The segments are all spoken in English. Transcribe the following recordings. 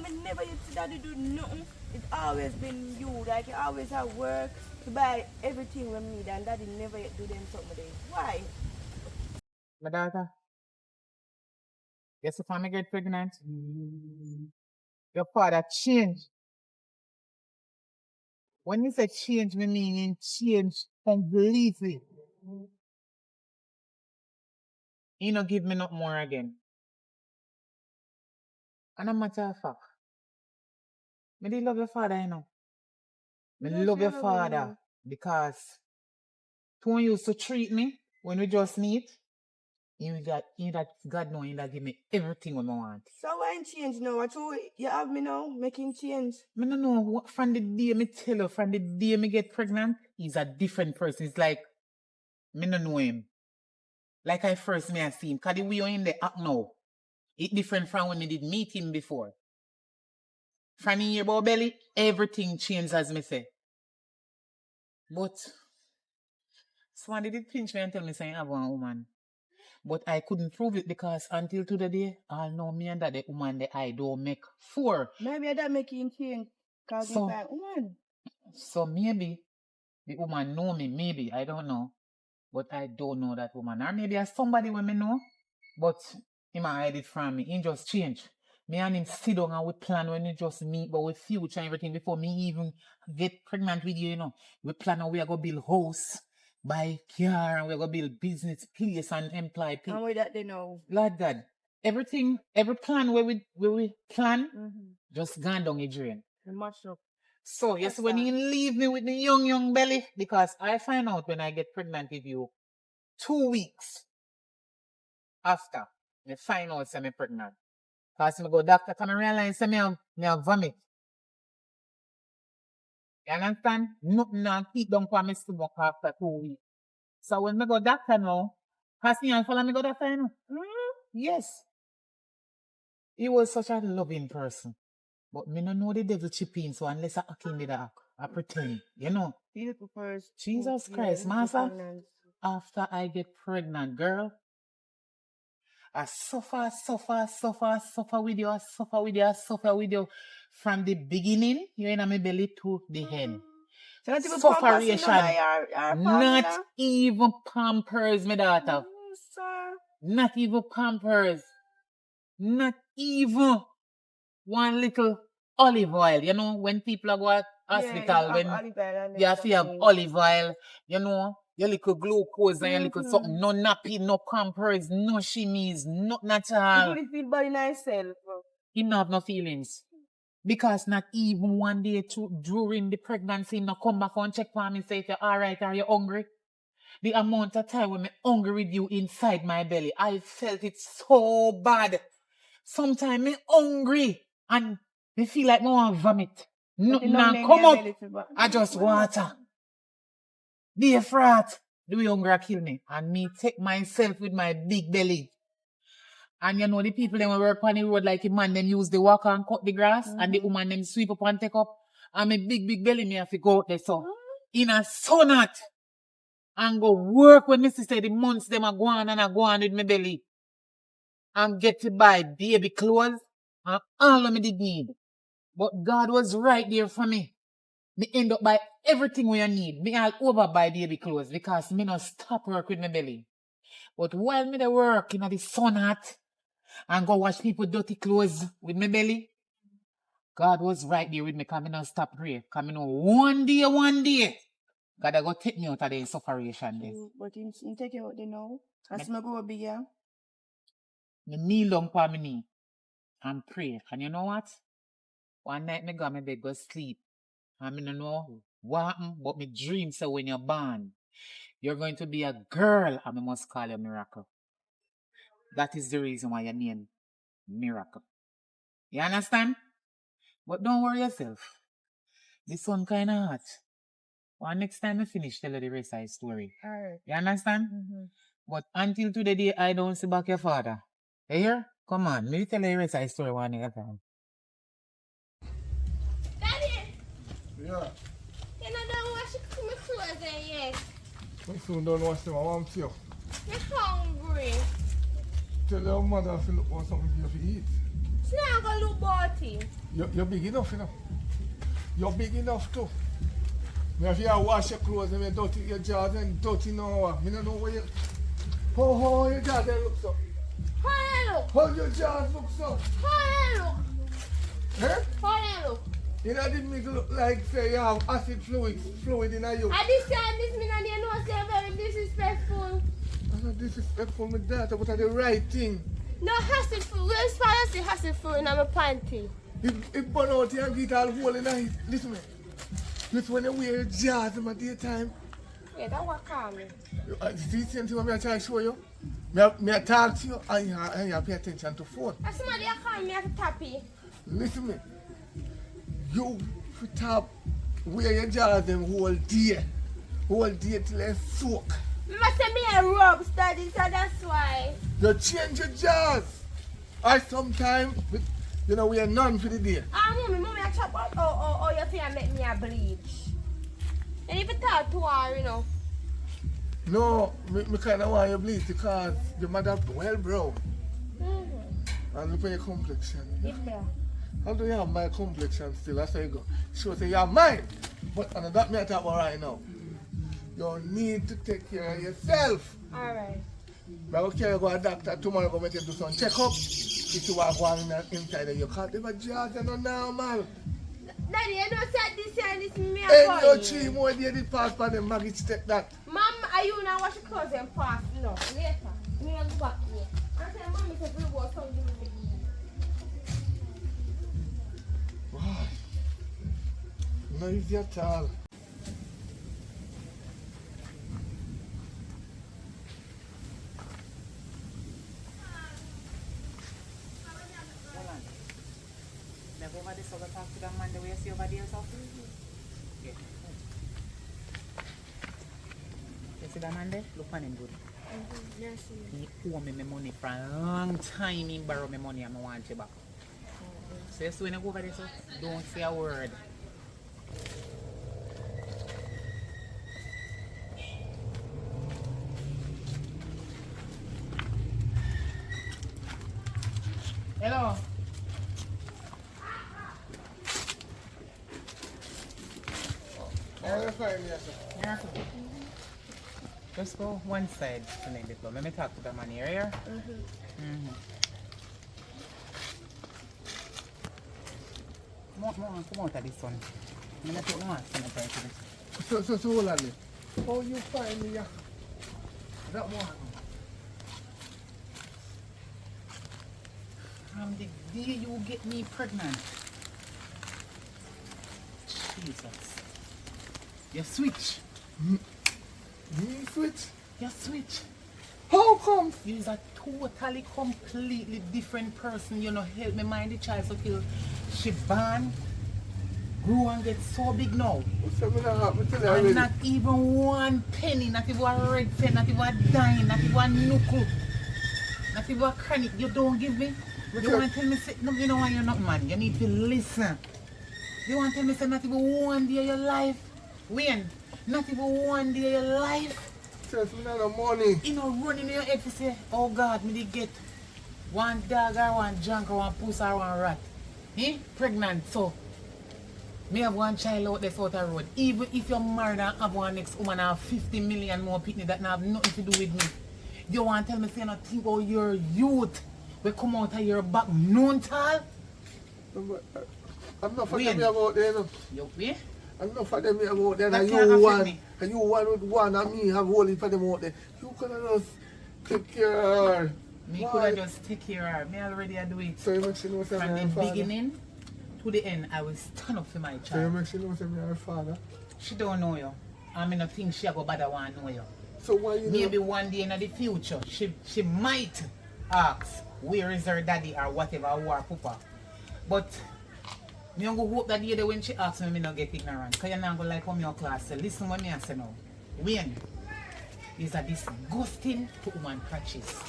Me never used to daddy do nothing. It's always been you. Like you always have work to buy everything we need, and daddy never yet do them something there. Why? My daughter, guess if I get pregnant, your father changed. When you say change, me meaning change completely. He no give me not more again. And a matter of fact, me dey love your father, you know. Me Yes, love you your love him, father man. because Tone used to treat me when we just meet. God know he that give me everything what I want. So why ain't change now? What you have me now? Making change. Me no know what from the day me tell you, from the day me get pregnant, he's a different person. It's like me no know him. Like I first me I see him. Cause the way him the act now, it different from when me did meet him before. From here about belly, everything changed as me say. But somebody did pinch me and tell me saying I have one woman. But I couldn't prove it because until today, I know me and that the woman that I don't make 4. Maybe that making change. Cause So, me like, woman. so maybe the woman know me, maybe, I don't know. But I don't know that woman. Or maybe as somebody when me know, but he might hide it from me. He just change. Me and him sit down and we plan when we just meet, but we future and everything before me even get pregnant with you, you know. We plan how we are going to build house, buy car, and we're going to build business place and employ people. And with that they know. Like that. Everything, every plan where we plan, just gone down the drain. Mash up. So, yes, when you leave me with the young belly, because I find out when I get pregnant with you 2 weeks after, I find out I'm pregnant. Because I go doctor, come and realize I have vomit. You understand? Nothing now keep down for my stomach after 2 weeks. So when I go doctor now, because me and follow me go doctor, you know? Yes. He was such a loving person. But me no know the devil chip in, so unless I act in the dark, I pretend, you know. Beautiful first. Jesus Christ, master. After I get pregnant, girl, I suffer with you from the beginning, you're in my belly to the end. Sufferation. Not even Pampers, my daughter. Not even Pampers. Not even one little olive oil. You know, when people go at hospital, when you have to have olive oil, you know, your little glucose and your little something, no nappy, no pampers, no shimmies, nothing at all. You feel body nice self. He not have no feelings. Because not even one day during the pregnancy, no come back and check for me and say if you're alright or you're hungry. The amount of time when I'm hungry with you inside my belly, I felt it so bad. Sometimes I'm hungry and I feel like I want to vomit. Nothing come up. I just water. Be a frat. The way hunger kill me. And me take myself with my big belly. And you know the people them work on the road like a man them use the walker and cut the grass and the woman them sweep up and take up. And my big belly me have to go out there so in a sun hot and go work when Mrs. say the months them are going and I go on with my belly. And get to buy baby clothes and all of me did need. But God was right there for me. Me end up buy everything we need. Me all over buy baby clothes because me not stop work with my belly. But while me dey work in the sun hot and go wash people dirty clothes with my belly, God was right there with me because I not stop pray. Because I know one day, God I go take me out of the sufferation there. But you take you out there now. As I go big, yeah. Me kneel down for my knee and pray. And you know what? One night me go my bed go sleep. And I don't know what happened, but me dream say when you're born, you're going to be a girl and I must call you Miracle. That is the reason why your name Miracle. You understand? But don't worry yourself. The sun kind of hot. Well, next time I finish, tell you the rest of the story. Alright. You understand? But until today, I don't see back your father. You hear? Come on, maybe tell you the rest of the story one nigga time. Daddy! Yeah. You know, don't wash my clothes yet. I soon don't wash them. I want to. I'm hungry. Tell your mother if you look for something for you to eat. It's not going to look body. You're big enough, you know. You're big enough too. Now if you wash your clothes and you dirty your jaws and dirty now, I don't know where you... How your jaws look so? How they look? How your jaws look so? How they look? Huh? How they look? You know, didn't make it look like say you have acid fluid in you. I understand this mean and you know say very disrespectful. I'm not disrespectful with that, but that's the right thing. No acid food. Where's father say acid food in my panty? If burn out here and get all hole in it, listen me. Just when you wear jaws in my daytime. Yeah, that what call me. See the same thing what I try to show you? I talk to you and you pay attention to phone. And somebody call me at the tappy. Listen me. You for top wear your jaws them whole day till they soak. Mama say me a rub study, so that's why. You change your jaws. I sometimes, you know, we are none for the day. Mommy, I chop out or you feel make me a bleach. And if you talk to her, you know. No, me kind of want you bleach because your mother well brown. And look at your complexion. Yeah. How do you have my complexion still? That's how you go. Sure, say you have mine. But and that me I talk about right now. You need to take care of yourself. Alright. But okay, you go to a doctor tomorrow, go make you do some checkup. If you are going inside of your car, they have jaws are not normal. Daddy, you don't say this and this me a Ain't call no 3 more days did pass by the maggots take that. Mom, are you now wash your clothes and pass? No, later. Me and go back here. I say, Mommy said we go something with me. Wow. No easy at all. Never over this over talk to that man the way you see over there yourself? Yeah. You see that man there? Look on him good. Yes, He owe me my money for a long time. He borrow my money and I want you back. So you see when you go over there, so don't say a word. Hello. How you find me, sir? Yeah. Just go one side to make the floor. Let me talk to the man here. come out of this one. I'm going to take one sanitizer. So hold on. How you find me? That one. From the day you get me pregnant. Jesus. You switch. Me switch? You switch. How come? You're a totally, completely different person. You know, help me mind the child so till she born, grew and get so big now. What's happening to And that? not even one penny, not even a red cent, not even a dime, not even a nickel, not even a credit. You don't give me. You want to tell me, say, no, you know why you're not man. You need to listen. You want to tell me, say, not even one day of your life. When? Not even one day of your life. Just me not the money. You know, running in your head to say, oh God, me did get one dog or one junk or one puss or one rat. Pregnant, so. Me have one child out there out the road. Even if you're married and have one next woman and have 50 million more people that have nothing to do with me. You want to tell me, say, you not think about your youth. We come out of your back, known tall. I'm not for them about there. No. You wait? I'm not for them about there. That And can't you affect one. me. And you one with one and me have only for them out there. You could have just take care of her. Me Why? could have just take care of her. Me already do it. So you make she know say From me the her father. beginning to the end, I will stand up for my So you child. make she know say me her father. She don't know you. I mean, I think she go bother want to know you. So why you Maybe know? one day in the future, she might ask where is her daddy or whatever, or her papa. But me go hope that the day when she asks me, I not get ignorant. Because you're not going to like what me class say. Listen what me I say now. When is a disgusting to woman crutches.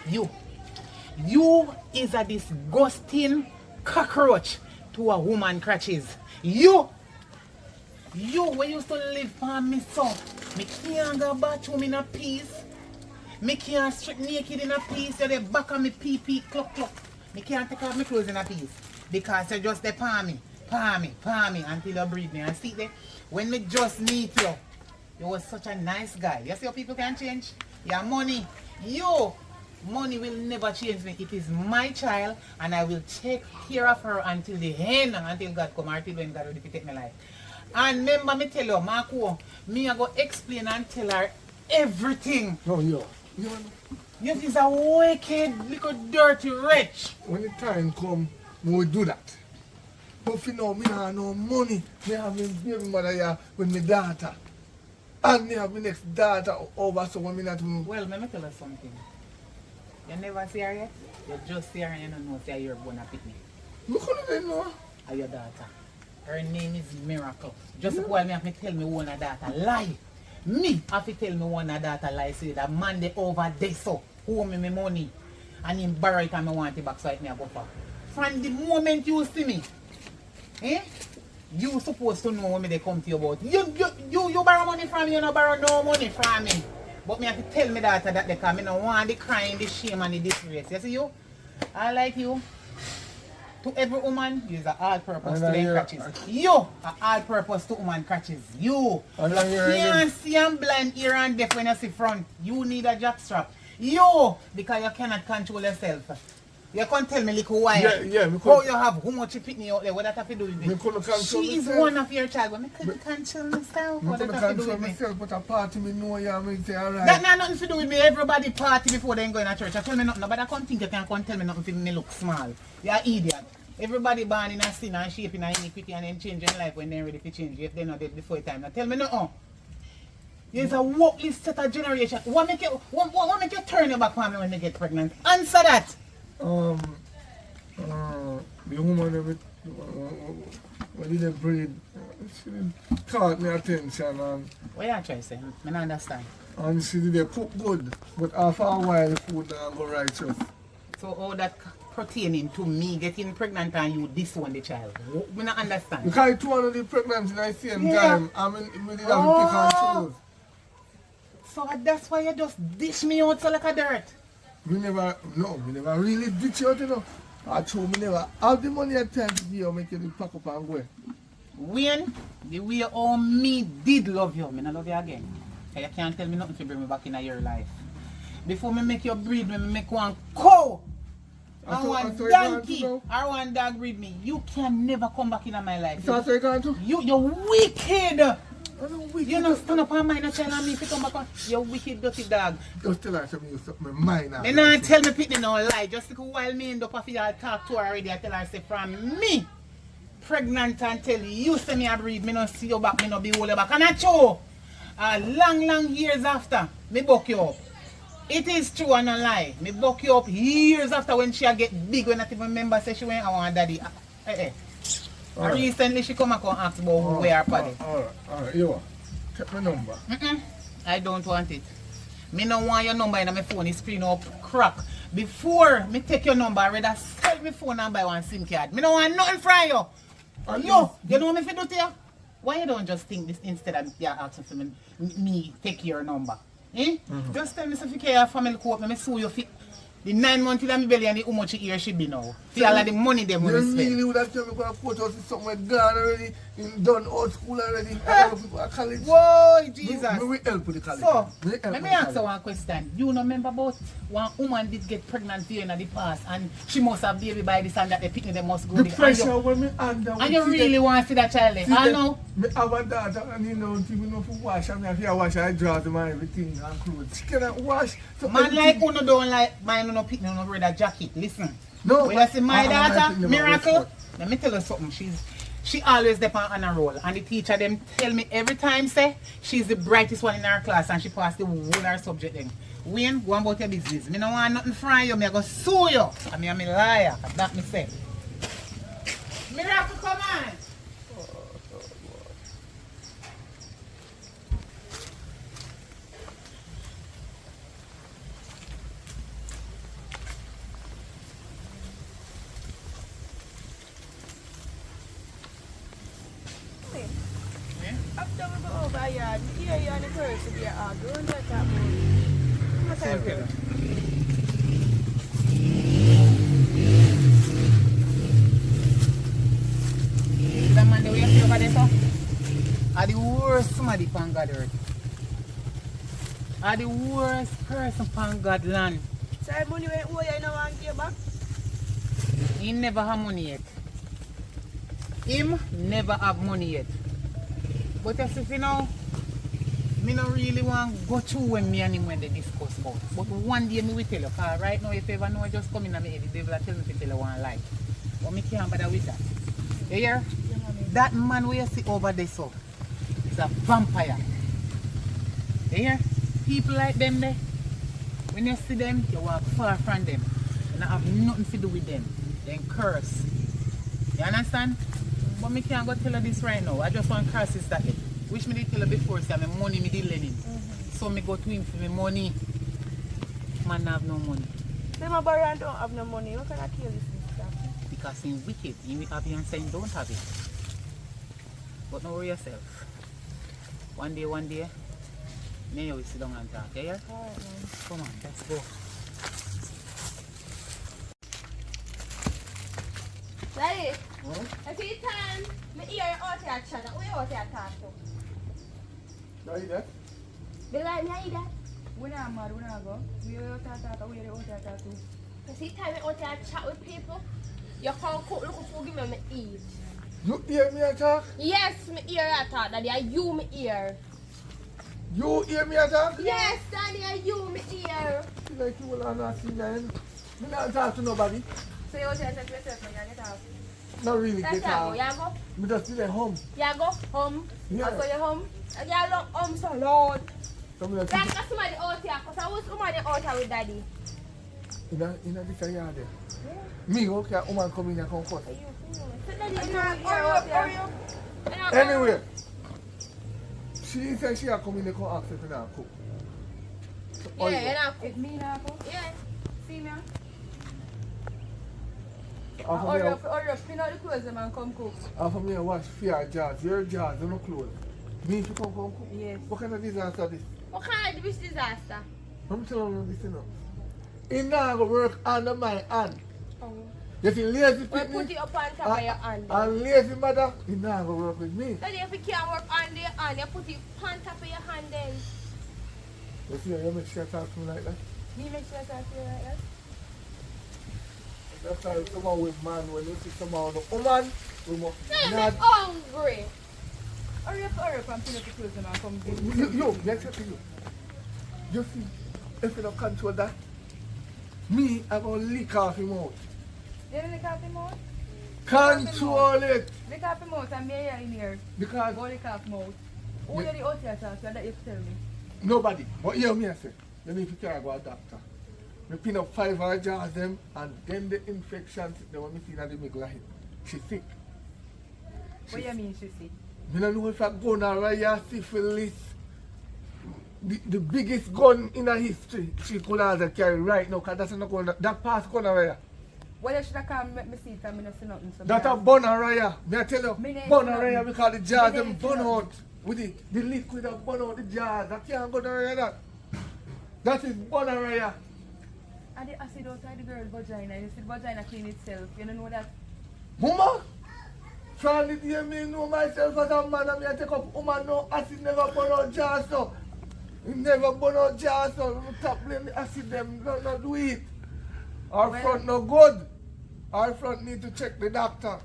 You is a disgusting cockroach to a woman crutches. You we used to live for me so. Me can't go bathroom in a peace. Me can't strip naked in a piece. You're the back of me pee clock. Me can't take off my clothes in a piece. Because you're just there palm me until you breathe me. And see there, when me just meet you, you was such a nice guy. You see how people can change? Your money. Money will never change me. It is my child and I will take care of her until the end, until God come or till when God ready to take my life. And remember me tell you, Marco, me I go explain and tell her everything. No, you know. You is a wicked, little dirty wretch. When the time come, we will do that. But for now, me have no money. Me have my baby mother here with my daughter. And me have my next daughter over, so when me not know. Well, let me tell you something. You never see her yet? You just see her and you don't know if you're born a picnic. Look how they know. Or your daughter. Her name is Miracle. Just while me have to tell me one daughter lie. Me have to tell me one daughter lie. Say that man they over there so owe me my money. And him borrow it and I want it back so I can go for. From the moment you see me, you supposed to know when they come to you about. You borrow money from me, you don't borrow no money from me. But me have to tell me daughter that they come. I don't want the crying, the shame and the disgrace. You see you? I like you. To every woman, you is an all-purpose to them crutches. You are all-purpose to woman crutches. You can't see and blind ear and deaf when you see front. You need a jockstrap. You, because you cannot control yourself. You can't tell me little why. How you have how much you pick me out there, what that have to do with me? She is one of your child, but I couldn't control myself. What that have to do with me? But a party me know you and say alright. That not nothing to do with me. Everybody party before they go in a church. I tell me nothing, but I can't think you can come tell me nothing to me look small. You're an idiot. Everybody born in a sin and shape in a iniquity and then change in life when they're ready to change. If they're not dead before time. Now tell me nothing. There's a worthless set of generation. What make you turn your back on me when they get pregnant? Answer that. The woman when they breed, she didn't caught my attention and What you trying to say? I don't understand. and she did cook good, but after a while the food not go righteous. So all that pertaining to me getting pregnant and you disown the child. I don't understand. Because two of the pregnant in the same Yeah. time, I mean we did have to pick and choose. So that's why you just dish me out so like a dirt. We never really ditch you out, you know. I told me never have the money at time to give you, make you pack up and go. When the way all me did love you, I love you again. You can't tell me nothing to bring me back in your life. Before me make you breed, me make one cow. I So- want so you gone donkey. to now? I want dog with me. You can never come back in my life. So you gone to? You're wicked. I don't wicked. You know, stand up on mine and tell me if you come back on. You wicked dirty dog. Just tell her something you suck my mind out. Me not tell me pitney no lie. Just because while me end up after you talk to her already, I tell her say from me pregnant and tell you say me I breathe, me no see you back, me no behold you back. And I show long years after, me buck you up. It is true and a lie. Me buck you up years after when she get big, when I even remember say she went I want daddy. Alright. Recently she come and ask about who wear her paddy. Alright, you are. Take my number. I don't want it. Me no want your number in my phone, the screen up crack. Before me take your number, I rather sell my phone and buy one SIM card. Me no want nothing from you. And Yo, you know what me fi do to you? Why you don't just think this instead of you asking for me take your number? Eh? Just tell me if you care family court, me sue you fi the 9 months in my belly and the how much year she be now. See all of the money them You will spend. really would have told me about photos is somewhere gone already, in done old school already. I don't people at college. Whoa, Jesus. Me will help with the college. So, Me help let with me the ask you college. one question. You know remember about one woman did get pregnant here in the past and she must have baby by this and that the picnic they must go The big. pressure when me under. And you really want to see that child there? I know. Me have a daughter and you know, people know for wash and me have to wash her draw them and everything and clothes. She cannot wash. So Man like everything- uno don't like mine no picnic no brother jacket. Listen. No, When you see my I daughter, think about Miracle, Westport. let me tell you something. She always depend on a roll. And the teacher them tell me every time say she's the brightest one in her class and she passed the whole her subject then. Wayne, go on about your business. Me no want nothing from you. Me I go sue you. And me am a liar. That me say. Miracle, come on. After we go over here, me hear you and the person there arguing, don't talk about it. What's that girl? The man the way you see over there, sir, are the worst somebody on God earth. Are the worst person on God land. So money when you you know want to give back? He never have money yet. Him never have money yet. But as if you know, me not really want to go through when me and him when they discuss about. But one day me will tell you, cause right now if you ever know I just come in and me head, the devil will tell me to tell you one lie. But me can't bother with that. You hear? That man who you see over there so is a vampire. You hear? People like them there, when you see them, you walk far from them. You don't have nothing to do with them. Then curse. You understand? But me can't go tell her this right now. I just want to curse this that day. Which me did tell her before, say my money me did lend him. So me go to him for my money. Man have no money. Them a borrow and don't have no money. How can I kill this stuff? Because he's wicked. He will have it and say he don't have it. But don't worry yourself. One day, me and you will sit down and talk, yeah? Alright, man. Come on, let's go. Daddy, I see time. Me hear you out here chat. Who you out here talk to? You hear that? Be like me, I hear that. We not mad, we not go. We are talk, we are talk too. I see time you out here chat with people. You can't cook, look for give me eat. You hear me attack? Yes, me hear you talk, Daddy. Are you me ear? You hear me attack? Yes, Daddy. Are you me ear? Feel like you will not see me. Me not talk to nobody. So you out here talk to yourself when you get off. Not really That's get how out. you go. Me just stay at home. You go home. Yeah. I go you home. You don't home so loud. So me just Like somebody out here, cause I was somebody out here with Daddy. in a different yard there. Me, okay, a woman come in and come cut. So Daddy, I you can't know, hurry up, hurry up. Anyway, she said she a come in and come ask if you not cook. So, Yeah, you know. If me not go, Yeah. see me. After me, Hurry up, pin out the clothes them and come cook. after me, I wash fear jars, your jars, no clothes. Me if you come cook. Yes. What kind of disaster this? What kind of this disaster? I'm telling you this, you know. It now go work under my hand. Oh. You see, lazy We put picnic it up on top of your hand. and lazy mother, it now go work with me. Daddy, if you can't work on your hand, you put it on top of your hand then. You see, you make sure you talk to me like that. Me make sure I talk to you like that. That's why someone with man, when you see someone with a woman, we must I'm not. hungry. Hurry up and finish the clothes and come get You, let's say to you. You see, if you don't control that, me, I'm going to lick off him out. You lick off him out? Control it. Lick off him out and me here in here. Because Go lick off him out. Who you the out here talk to that you tell me? nobody, but hear me I say, you need to carry go a doctor. Me pin up 5 hour jars them and then the infection, the one me see in the middle of it. She sick. What you mean she sick? Me don't know if I go now right syphilis. The biggest gun in her history she could have carry right now because that's not going that pass gun right. Well, you should have come make me see it and I don't see nothing. So That a bun raya. Me I tell you, Me name bun is raya nothing. because the jars Me them name is bun nothing. out. With the liquid that bun out the jars. I can't go down that. That is bun raya. And the acid outside the girl's vagina. You see the vagina clean itself. You don't know that? Mama, from the day me know myself as a man and me I take up woman no acid never burn out jars so. It never burn out jars so. You stop blame the acid them, not do it. Our Well- front no good. Our front need to check the doctor.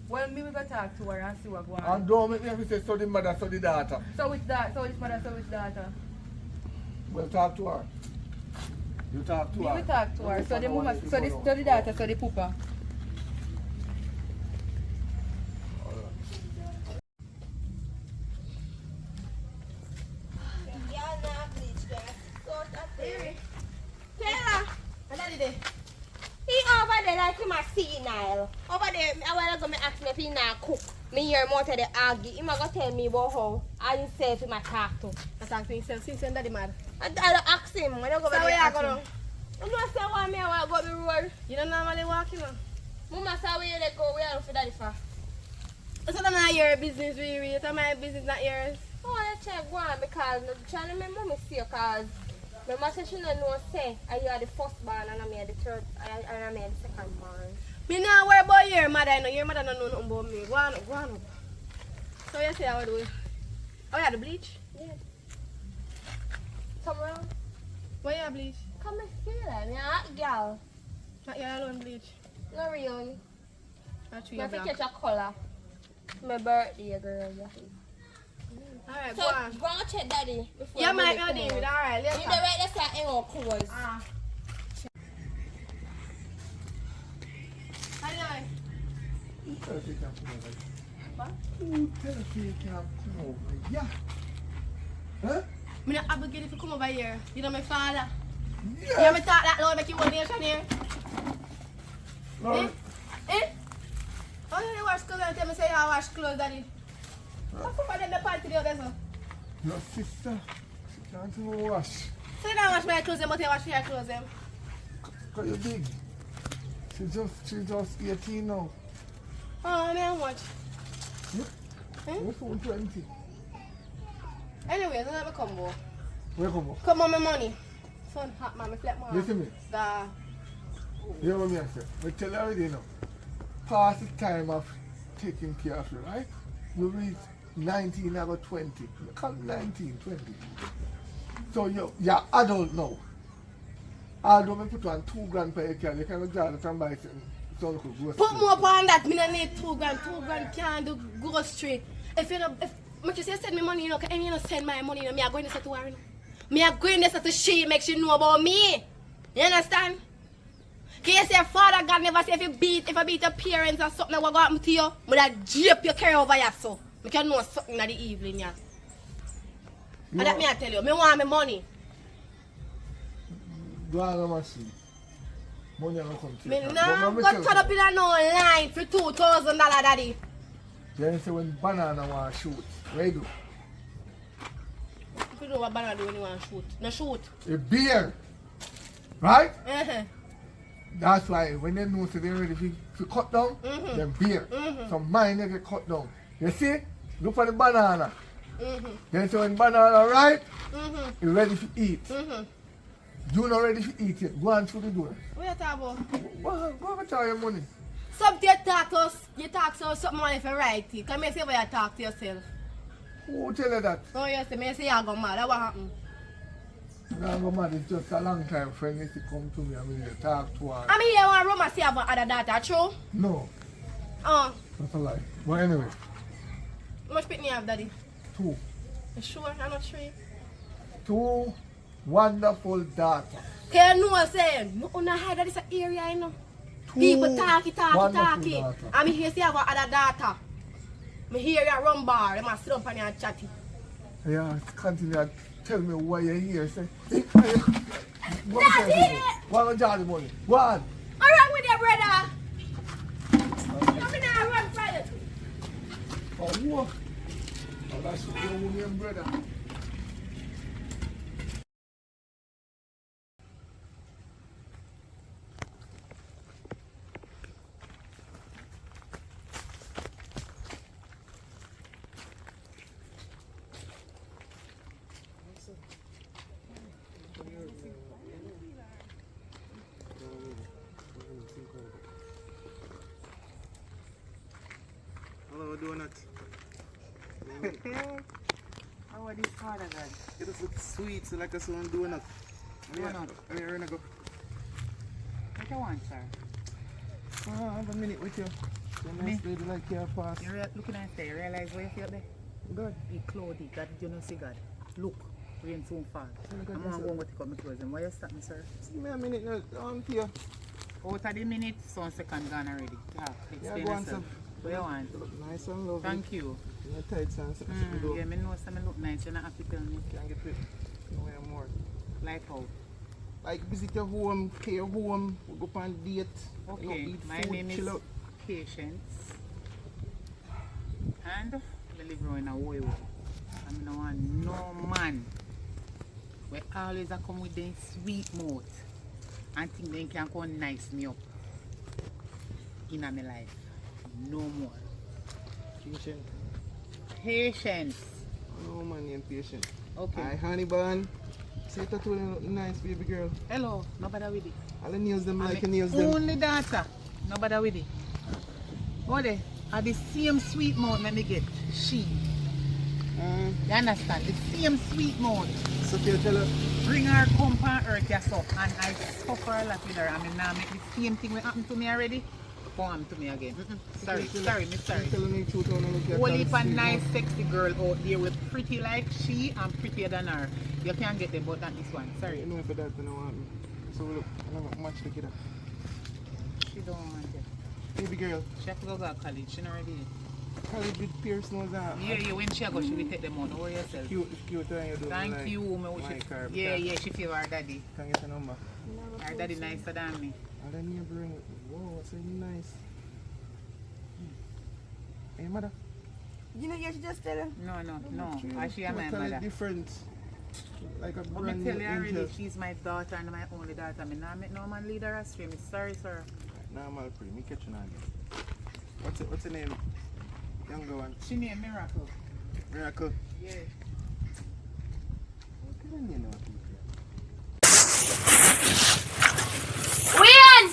Well, me we go talk to her and see what go And on. don't make me have to say so the mother, so the daughter. So which daughter? So which mother? So which daughter? Well talk to her. You talk to Me her. we talk to her. You So the find out mama, what so you the daughter, so the pooper. Taylor, he over there like him a senile. Over there, I want to go ask me if he not cook. Me hear more to the argue. He might go tell me about how I himself he might talk to. I talk to himself since when daddy mad. I ask him when I go So back where there. you go now? You know say why me I want to go up the road. You don't normally walk, you know. Mama say where you go, where you for daddy for? So that's not your business, really. It's my business, not yours. I want to check one because I'm trying to remember me see because my mother said she don't know say you are the first born and I'm the third and I'm the second born. Me not worry about your mother, I know. Your mother don't know nothing about me. Go on up, go on up. So you say I would do it. Oh, you have the bleach? Yeah. Come around. Why you have bleach? Come and feel it. Me a hot girl. Not your alone bleach. No really. Not Me your have to black. catch a color. My birthday, girl. Alright, So, go on. go and check daddy. before Yeah, mommy Mike, come no deal out. with alright, You later. the right there say hang on clothes. Ah. Anyway. Who tell us you can't come over here? What? Who tell us you can't come over here? Huh? I'm not obligated to come over here. You know my father. You Yes. hear me talk that loud, make you one nation here? Lord. Eh? How do you wash clothes and tell me say I wash clothes, daddy? What's up with them the panty there, there, so? Your sister, she can't even wash. So you don't wash my clothes, but you wash your clothes, them? Cause you're big. She's just 18 now. Oh, man, how much? You're 20. Anyway, so let me come, boy. Where come on? Come on, my money. Son, hot, man, me flip my Listen to me. The... You know what I say? We tell you already now. Past the time of taking care of you, right? You reach 19, I got 20. You come 19, 20. So you're adult now. Although I put on 2 grand per acre, you can go to and buy some grocery. Put more upon that, me don't need 2 grand. 2 grand can't do grocery. If you don't, if much you say send me money, you know, because you don't send my money, you know, me are going to her, you know. Me are going to she make she know about me. You understand? Can you say Father God never say if I beat your parents or something what go happen to you, but I drape your carry over here so. I can know something in the evening, yeah. And that me I tell you, me want my money. Go on the machine. Money don't come to Me you. now got caught up in a no line for $2,000, daddy. Then say when banana want to shoot, where you do? If you know what banana do when you want to shoot. No shoot. A beer. Right? Uh-huh. That's why when they know so they're ready to cut down, Mhm. then beer. Mhm. So mine they get cut down. You see? Look for the banana. Mm-hmm. Then so when banana right, Mm-hmm. you ready to eat. Mm-hmm. You not ready to eat yet. Go on through the door. What you talk about? Go over tell your money. Something you talk to us, you talk to us something on if you right it. Come here say what you talk to yourself. Who tell you that? Oh yes, me say you go mad. That what happen? Now go mad, it's just a long time friend if you come to me and me dey talk to her. I mean, you want rumor say about other daughter, true? No, that's a lie. But anyway, How much pitney you have, daddy? 2. You sure? I'm not sure. 2 wonderful daughters. Can you know say, no una hide that this area, you know? People talky. daughter. I'm here say about other daughter. Me hear you run bar, them a sit up and you chatty. Yeah, continue to tell me why you're here. Say, hey, Daddy! What on Johnny money? Go on. What wrong with your brother? I'm gonna run Friday. Oh, what? Oh, that's your woman, brother. Hello, donut. How are these father guys? It just looks sweet, so like a someone donut. Donut. Where gonna go? What you want, sir? I have a minute with you. So Me? nice lady like your pass. You looking at there, you realize where you feel there? Good. The clothes, God, you know, see God. Look, rain soon fall. Look at I'm this, going to take out my clothes. And why you stop me, sir? Give me a minute now. On here. Out of the minute, so 1 second gone already. Yeah, explain go on, yourself. What you want? You look nice and lovely. Thank you. Your tights and something should be Yeah, me know some look nice. You don't have to tell me. Can't get it. No way more. Like how? Like visit your home, pay your home, we go on date. You know, Okay, eat my food, name is chill out. Patience. And I live in a way. I'm no man. We always a come with them sweet mouth and think they can come nice me up in my life. No more. Patient. Patience. No man named Patient. Okay. Hi, honey bun. See that tattoo look nice, baby girl. Hello, nobody with it. All the nails them like your And nails the them. only daughter, nobody with it. Oh, they are the same sweet mouth when me get she. You understand? The same sweet mouth. So you tell her, Bring her come on earth yourself and I suffer a lot with her. I mean now make the same thing will happen to me already. Come happen to me again. Sorry, sorry. tell me truth on look at Whole heap of nice sexy girl out there with pretty like she and prettier than her. You can't get them but not this one. Sorry. You know if that don't want me. So look, I don't much together. She don't want it. Baby girl, She have to go to college. She not ready. college with Pierce knows that. Yeah, when she go, she will take them out. Don't worry yourself. Cute and you do Thank like you, me. my car. Yeah, she feel her daddy. Can get a number. Her daddy nicer than me. And then you bring, whoa, so nice. Hey, mother. You know, you should just tell her. No. Why she and my Totally mother? different. Like a But brand me new tell you already, angel. she's my daughter and my only daughter. I not make no man lead her astray. Me sorry, sir. Normal pre, me catch you again. What's the name? Younger one. She named Miracle. Miracle. Yeah. What kind of name are people? Win!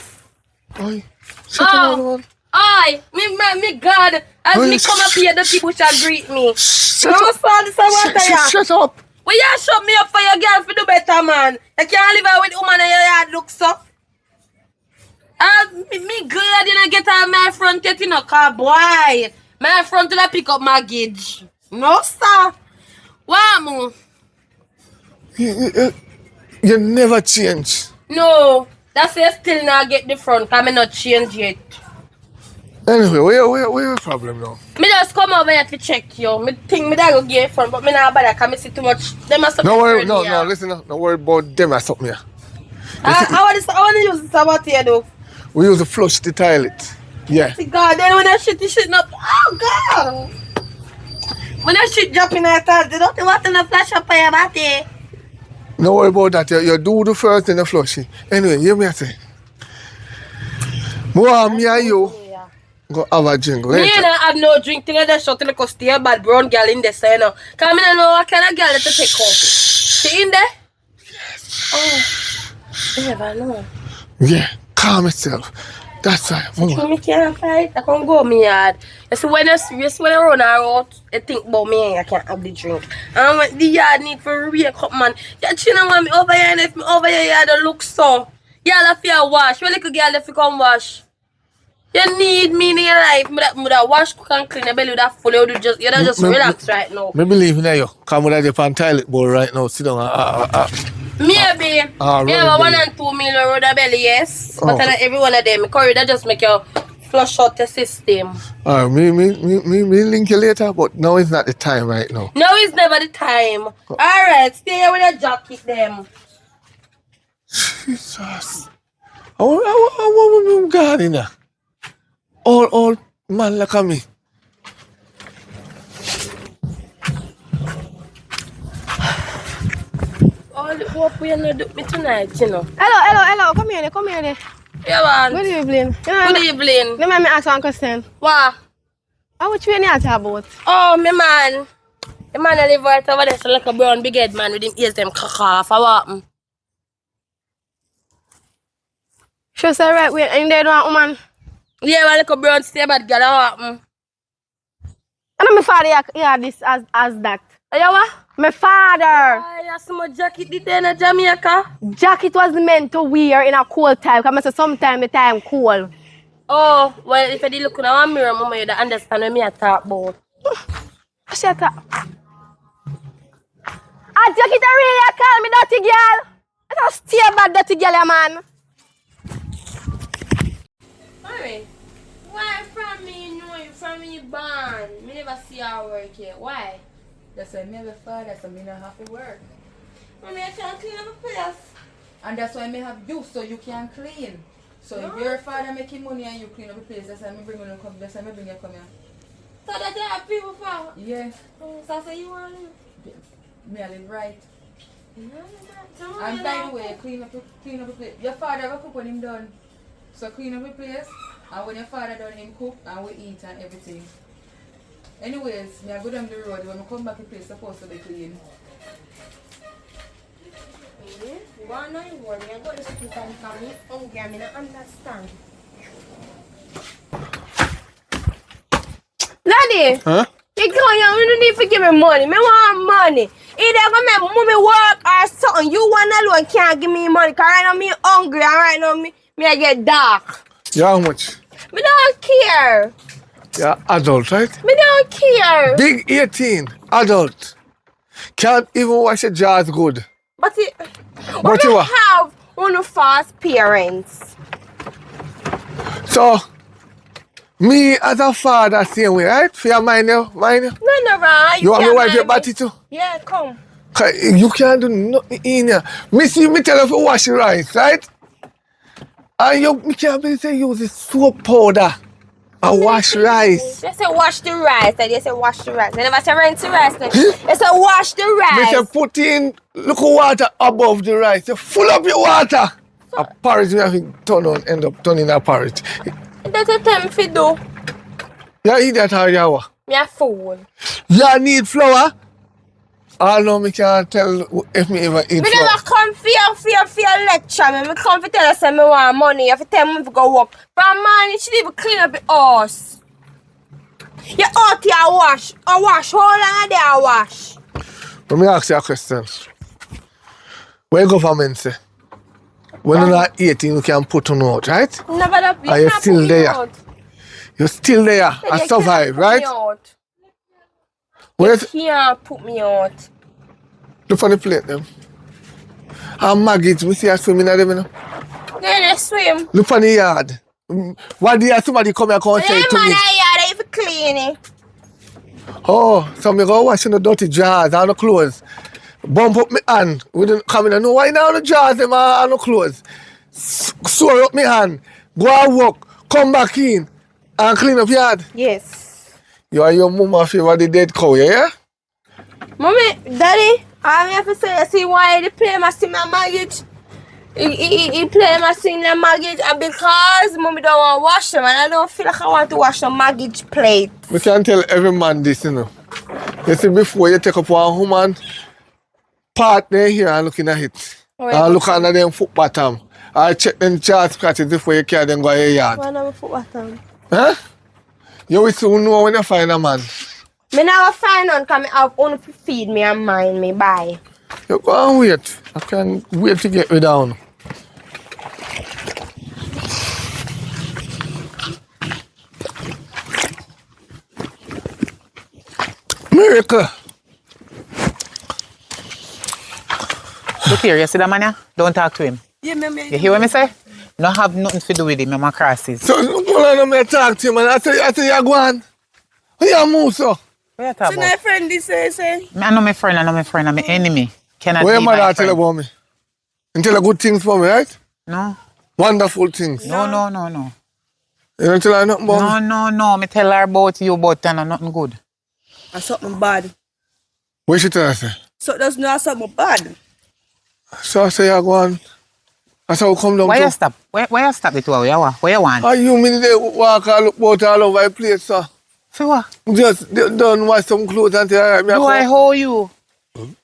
Oi, shut up, man. Aye, me God, as Oi, me come up here, the people shall greet me. Shut No up. son, this is what I am. Shut up. Well, you shut me up for your girl to do better, man. You can't live out with woman in your yard look so. Me glad you not get on my front yet, you know, car boy. My front to pick up my gauge. No, sir. What, mo? You never change. No, that's why you still not get the front, because I not change yet. Anyway, where your problem now? Me just come over here to check you. Me think me that go get front, but me not bother because me see too much. Them are No worry, no, listen, no worry about them or something here. I want to use this about here though. We use to flush the toilet. Yeah. See God, then when that shit up, oh God. When that shit drop in that toilet, they don't want to flash up on your body. No worry about that. You do the first and the flushing. Anyway, hear me I say. Me and you go have a drink. Me Later. don't have no drink till I just shut the stay a bad brown girl in there, so you know. Because I don't know what kind of girl to take up. She in there? Yes. Oh, I never know. Yeah, calm yourself. That's right. Me can't fight. I can't go me yard. You see when I run her out, you think about me, I can't have the drink. And when the yard need for wake up, man. You children want me over here and if me over here, you don't look so. Y'all have to wash. When little girl have to come wash. You need me in your life. Me that wash, cook and clean your belly with that full. You don't just relax right now. Me believe in you. Come with the pan toilet bowl right now. Sit down. Maybe. Me have a 1 and 2 million road belly, yes. But not every one of them. Curry, that just make you flush out the system. Me link you later, but now is not the time right now. No, it's never the time. Alright, stay here with your jacket them. Jesus. I want God in there. All man like me. All the hope we gonna do me tonight, you know. Hello. Come here. Yeah, man. Good evening. Good evening. Let me ask one question. What? How much you talk about? Oh, my man. The man I live right over there, so like a brown big head man with him ears them cock off. What happened? Sure, say right, wait, and they don't woman. Yeah, man, like a brown stay bad girl. What happened? I know my father had this as that. Yeah, what? My father. I have some jacket there in Jamaica. Jacket was meant to wear in a cold time, because I say sometimes the time cold. Oh, well, if I did look in a mirror, mama, you'd understand what me I talk about. Shut up. A jacket really call me dirty girl. I don't stay bad dirty girl, man. Mommy, why from me you know you from me born? Me never see her work here. Why? That's why me have a father, so me not have to work. Mommy, I can't clean up a place. And that's why me have you, so you can clean. So if your father making money and you clean up the place, that's why me bring you come. That's why me bring you come here. So that you have people for? Yeah. So say you want to live? Me I live right. No, And by the way, clean up the place. Your father will cook when him done. So clean up the place, and when your father done him cook, and we eat and everything. Anyways, me I go down the road, when I come back the place supposed to be clean. You want to know you worry? I got this place and come here hungry, I don't understand. Daddy! Huh? You don't need to give me money. Me want money. Either go make mommy work or something. You one alone can't give me money. Because right now me hungry and right now me I get dark. Yeah, how much? Me don't care. Yeah, adult, right? Me don't care. Big 18, adult. Can't even wash your jaws good. But it, But you we what? have one fast parents. So, me as a father, same way, right? For your mind, No, right. You want me can't wipe your mind me. body too? Yeah, come. 'Cause you can't do nothing in here. Me tell you to wash your rice, right? And me can't be say use the soap powder and wash rice. They say wash the rice. They say wash the rice. They never say rinse the rice. They say wash the Me say rice. put in little water above the rice. You full up your water. A porridge, you have to turn on, end up turning a porridge. That's a time for do. You eat that or you what? Me a fool. You need flour? I know me can't tell if me ever eat Me flour. never come for your lecture. Me come for tell you say me want money. You have to tell me to go work. From morning, she even clean up the house. You out here wash. Or wash. How long are they a wash? Let me ask you a question. What government say? When you're not 18, you can put on out, right? Never that. Are you can't still put me there? out. You're still there You and can't survive, put right? me out. Where's You can't put me out. look on the plate them? And Maggie, we see her swimming at them, you know? They swim. Look on the yard. One day somebody come here and say Yeah, it to man, me. I if you clean it. Oh, so me go washing the dirty jars and the clothes. Bump up my hand. We didn't come in and know why now the jars them and the clothes. Sore up my hand. Go and walk. Come back in and clean up yard. Yes. You and your mama favor the dead cow, yeah? Mommy, daddy, I have to say, see why they play my sing my mortgage. He play my sing the mortgage and because mommy don't want to wash them and I don't feel like I want to wash the mortgage plate. We can tell every man this, you know. You see, before you take up one woman, part there here and looking at it. Right. And look under them foot bottom. I check them chart scratches before you carry them go your yard. One of my foot bottom. Huh? You will soon know when you find a man. Me now find on come have only to feed me and mind me. Bye. You go and wait. I can wait to get you down. Miracle. Look here, you see that man here? Don't talk to him. Yeah, You hear what me say? No have nothing to do with him, my crosses. So, when I talk to him, and I say, you're going. You move, so. What you talk So about? my friend this say. Me, I know my friend, I'm my enemy. Cannot What be your my mother friend. tell about me? And tell her good things for me, right? No. Wonderful things. No. You don't tell her nothing about me? No. Me tell her about you, but nothing good. That's something bad. What she tell her say? So that's not something bad. So I say, you're going. That's how I come down Why to. you stop? Why you stop the two of you? What you want? Are you mean they walk all about all over the place, sir? For what? Just don't wash some clothes and tell her, Do I owe you?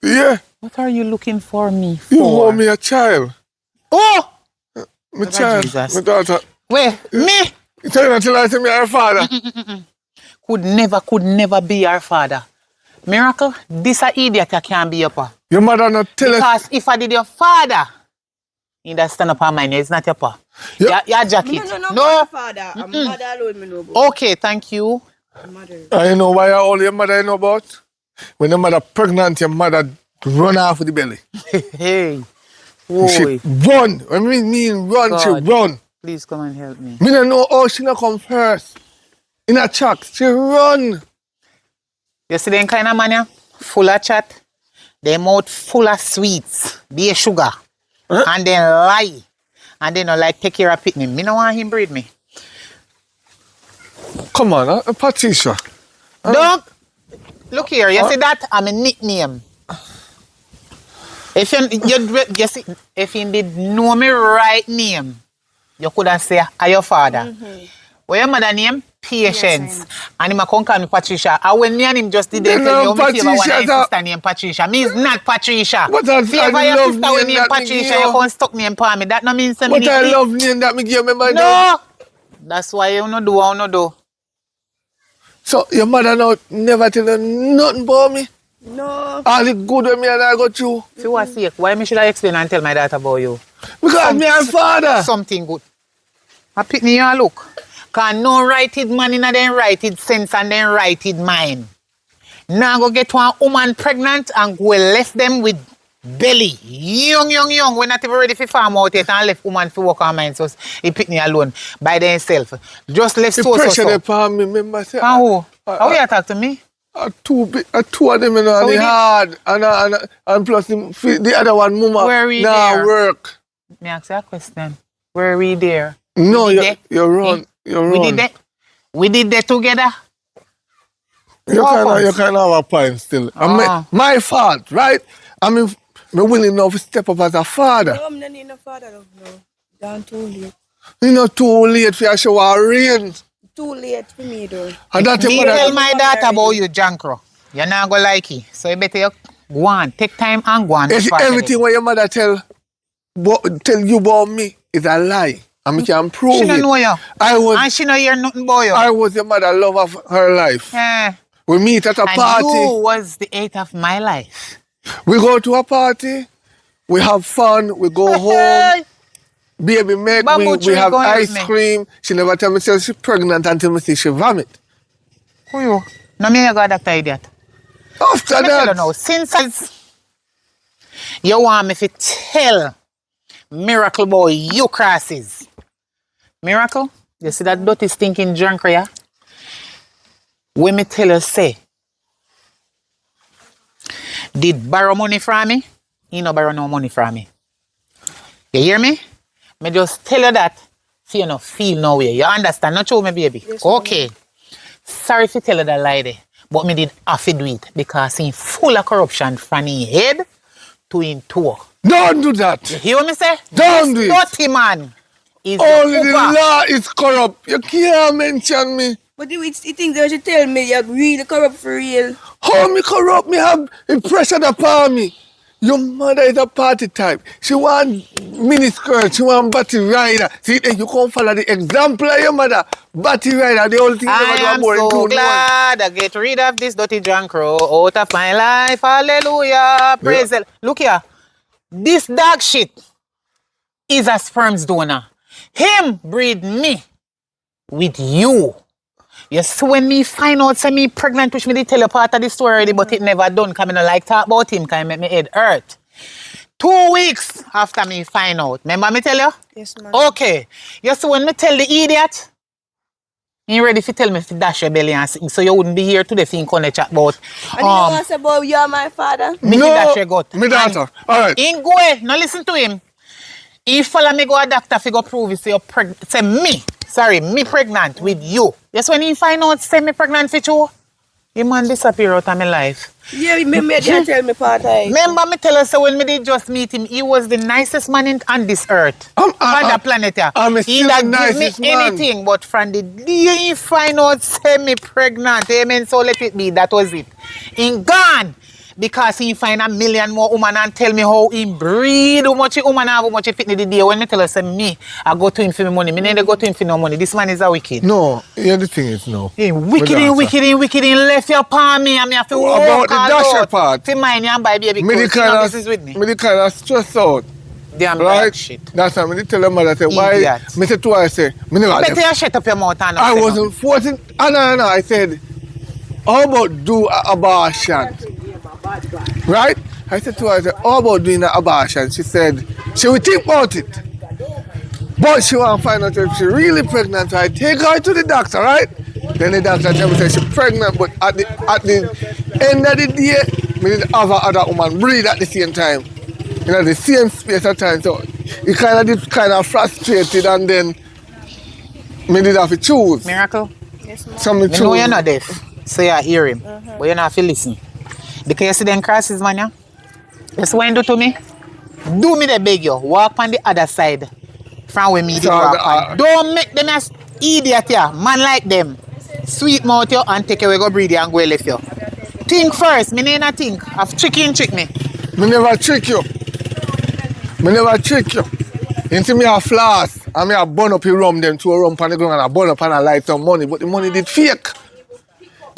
Yeah, What are you looking for me for? you owe me a child. Oh! My Lord child, Jesus. my daughter. Wait, me? You tell her to me her father. Could never be your father. Miracle, this a idiot that can't be your pa. Your mother not tell us. Because if I did your father, he'd have stand up on mine. It's not your pa. Yeah. Your jacket. No. Father. I'm mother alone, me know about. Okay, thank you. Mother. I know why all your mother know about? When your mother pregnant, your mother run off with the belly. Hey. She Boy, run. When me mean run, she God. run. please come and help me. Me don't know how she not come first. In a chat, she run. You see them kind of man, yeah? Full of chat. Their mouth full of sweets. Be a sugar. Huh? And then lie. And then like take care of pitney. Me no want him breed me. Come on, Patricia. Don't. Look here, you see that? I'm a nickname. If you see, if you did know me right name, you could have said, "Are your father?" What your mother name? Patience. And him a come call me Patricia. And when me and him just did They they tell me, love oh, me favor one Patricia, of his sister named Patricia. Me is not Patricia. But I favor love your sister with name name that me Patricia, give you you. can't stuck name for me. That no means me. But I love name that me give me my name. No. That's why you no do what you no do. So your mother now never tell her nothing about me? No. All the good with me and I got you. For what sake? Why me should I explain and tell my daughter about you? Because me and father. Something good. I pick me and look. Cause no righted man in a them righted sense and then righted mind. Now go get one woman pregnant and go left them with belly. Young. We're not even ready for farm out yet and left woman to work on mine. So he pick me alone by themselves. Just left The so. pressure upon me, remember say. And who? How you talk to me? Two of them, you know, So and we they did- hard. And plus the other one, mama, Where we now there? work. Me ask you a question. Were we there? No, We did you run. Eh? You We run. did that. We did that together. You What kind of have a point still. Ah. My fault, right? I mean, me willing enough to step up as a father. No, I'm not need no father love no. Down too late. You know, too late for a shower rain. Too late for me though. And that Me your tell mother, my daughter about you, Jankro. You're not gonna like it. So you better you go on, take time and go on. everything what your mother tell you about me is a lie. And me can prove She it. don't know you. I And she don't hear nothing about you. was your mother love of her life. Eh. We meet at a And party. you was the 8th of my life. We go to a party. We have fun. We go home. Baby make Bamboo we tree have going with ice me. cream. She never tell me say she's pregnant until me see she vomit. Who you? No, me you got doctor idiot. After Let me tell you that, now, since you want me to tell Miracle Boy you crosses. Miracle, you see that dirty stinking junk here? When me tell you say, did borrow money from me? He no borrow no money from me. You hear me? Me just tell you that so you no feel no way. You understand? Not true, me baby? Yes, okay. Sorry to tell you that lie there, but me did have to do it because he full of corruption from his head to his toe. don't do that. You hear what me say? Don't This do it. dirty man is Only the the hooper. law is corrupt. You can't mention me. But you think they should tell me you're really corrupt for real. How me corrupt? Me have the pressure upon me. Your mother is a party type. She want miniskirt, she want body rider. See, you can't follow the example of your mother. Body rider, the only thing I you am never do so glad I get rid of this dirty drunk crow out of my life. Hallelujah. Praise the Look here. This dog shit is a sperms donor. Him breed me with you. You see, when me find out say me pregnant, which me did tell you part of the story already, but it never done, because I don't like talk about him, because it make me head hurt. 2 weeks after me find out. Remember me tell you? Yes, ma'am. Okay. You see, when me tell the idiot, he ready to tell me to dash your belly and sing, so you wouldn't be here today if you can't chat about. And you know what's about you are my father? Me No, dash your gut. me daughter. All right. He go ahead. Now listen to him. He follow me go a doctor fi go prove it, say you're pregnant. Say me pregnant with you. Yes, when he find out say me pregnant with you, the man disappear out of my life. Yeah, remember they tell me part of it. Remember me tell us, so when me did just meet him, he was the nicest man on this earth. On the planet here. He still not the give me nicest man. anything, but from the day he find out say me pregnant, amen, so let it be, that was it. He gone. Because he find a million more women and tell me how he breed, how much woman have, how much he fit the day. When me tell us, me, I go to him for my money. Me never go to him for no money. This man is a wicked. No, yeah, the thing is, no. He wicked and left your palm me and me have to walk About the dasher part. to mine and buy baby Me the because kind this is with me. the kind of stress out. Damn Right? bad shit. That's why me tell her mother, say, why? Idiot. Me say twice, say, me never Better left. you shut up your mouth and I say wasn't forcing. No. I said, how about do an abortion? Right? I said to her, I said, how about doing an abortion? She said, she will think about it. But she want to find out if she's really pregnant. So I take her to the doctor, right? Then the doctor tell me say she's pregnant, but at the end of the day, me did have another woman breathe at the same time. You know, the same space of time. So it kind of frustrated, and then me did have to choose. Miracle? So me I know choose. you're not deaf, so you hear him, but you not have to listen. Because you see them crosses, man, yeah? That's what you do to me. Do me the beg you. Walk on the other side from where me did walk on. Don't make them as idiot, yeah. Man like them. Sweet mouth you and take away go breathe you and go left you. Think first. Me never think. Have trick me. Me never trick you. Me never trick you. You see me a floss and me a burn up your rum, them two rum on the ground and I burn up and I light some money, but the money did fake.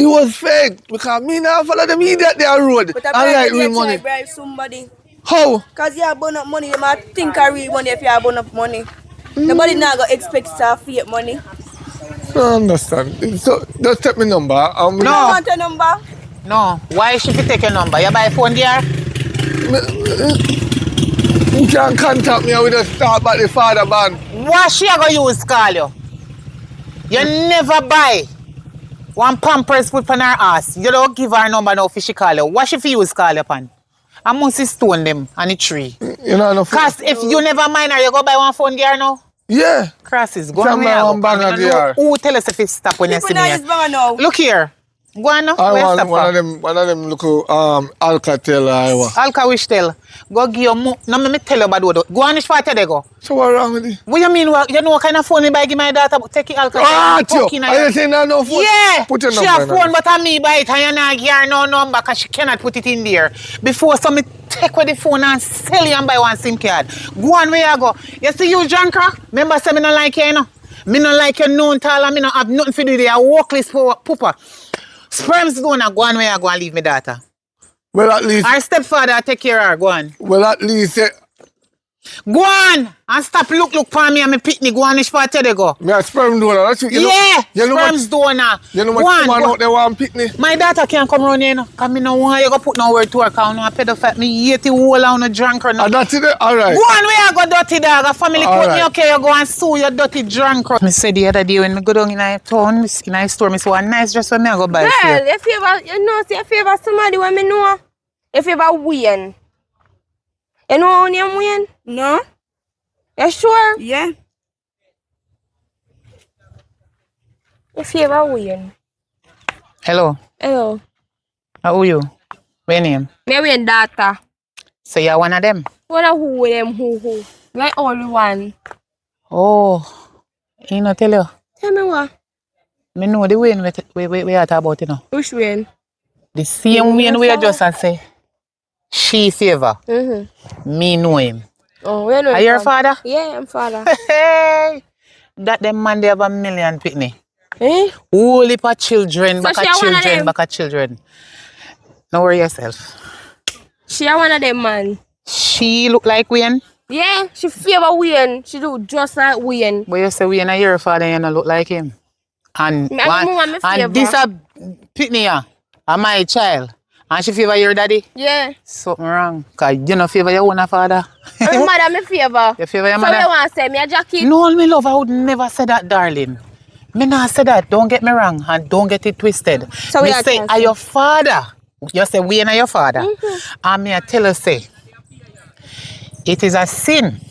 It was fake because me now follow them idiot there road. But I like real try money. bribe somebody. How? Because you have burn up money, you might think I real money if you have burn up money. Nobody now go expect to have fake money. I don't understand. So just take my number. You don't want a number? No. Why should you take your number? You buy phone there? You can contact me and we just start about the father band. What she going to use call you? You never buy one pampers put on her ass. You don't give her number now for she call you. What she for use call you upon? I must stone them on the tree. You know, no phone. Cause if you never mind her, you go buy one phone gear now. Yeah. Crosses, go Some on buy where one bag of gear. Who tell us if it stop when you People see now me? use bang now. Look here. Go on now. I Where want stop for? one of them look Alcatel Iowa. Alka wish tell. Go give you more. No, me tell you about what. Go on which part they go. So what wrong with it? What you mean? You know what kind of phone me buy give my daughter? Take it Alka. Ah, you. Are you saying that no phone? Yeah. Put your she number have in phone there. but I me buy it and you not give her no number because she cannot put it in there. Before so me take with the phone and sell you and buy one SIM card. Go on where you go. You see you junker? Remember say me not like you, you know? Me not like you known tall and me not have nothing to do there. I walk list for pooper. Sperms don't go on where I go and leave my daughter. Well, at least. Our stepfather take care of her. Go on. Well, at least. Go on and stop look for me and me pitney. Go on which part they go. Me a sperm donor. That's what you know. Yeah, You know sperms donor. You know Go what on, man go. out there want pick me? My daughter can't come around here, you know. Because I don't want you to put no word to her because I know a pedophile. Me hate the whole on a drunk or no. And that's it. All right. Go on where I go dirty dog. A family All court right. me okay, you go and sue your dirty drunk. I said the other day when I go down in a town, in a store, I saw a nice dress when I go buy Girl, here. if you ever, you know, see if you ever somebody when me know, if you ever win. You know how name win? No. You sure? Yeah. If you ever win. Hello, Hello. how are you? What's your name? Me win data. So you're one of them? What a who them who? Like only one. Oh, he not tell you. Tell me what? I know the way we are talking about, you know. Which win? The same way we are just a say. She favor. Me know him. Oh, where know Are him you your from? father? Yeah, I'm father. Hey, that them man they have 1,000,000 pitney. Eh? Whole heap of children, So back she of a one of children, them? back of children. Don't worry yourself. She a one of them, man. She look like Wayne, Yeah, she favor Wayne. She do just like Wayne. but you say Wayne are your father, you don't look like him. And Me and my mom me and this favor. a pitney here, and my child, and she favor your daddy. Yeah. Something wrong, cause you don't favor your own father. And my mother me favor. You favor your So mother? you want to say me a jacket? No, me love, I would never say that, darling. Me not say that. Don't get me wrong, and don't get it twisted. So me we are say, trying are to- your father? You say we are your father, and me I tell you say, it is a sin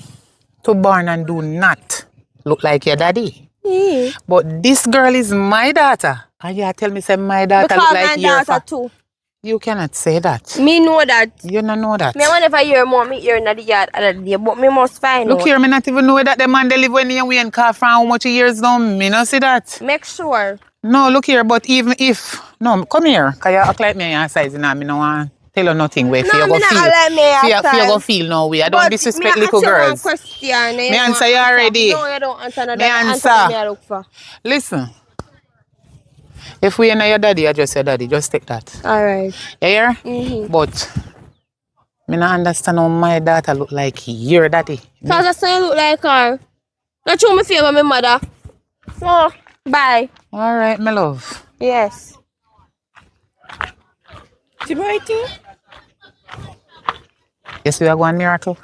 to born and do not look like your daddy. Yeah. But this girl is my daughter, and you tell me say my daughter Because look like my your daughter father. too. You cannot say that. Me know that. You don't know that. Me whenever hear mom, me hear in the yard other day, but me must find Look out. here, me not even know that the man they live when you and car from how much years now. Me not see that. Make sure. No, look here, but even if no, come here, cause you act like me your size and me no want tell you nothing way. No, Fear me go not feel. act like me your Fear go size. feel no way. I But don't disrespect me little ask you one girls. question. Me answer you already. No, you don't answer another Me answer. answer. Me I look for. Listen, if we ain't your daddy, I just your daddy. Just take that. Alright. You hear? But me not understand how my daughter look like your daddy. Cause I say you look like her. Not show me favor my mother. So bye. All right, my love. Yes. Yes, we are going miracle.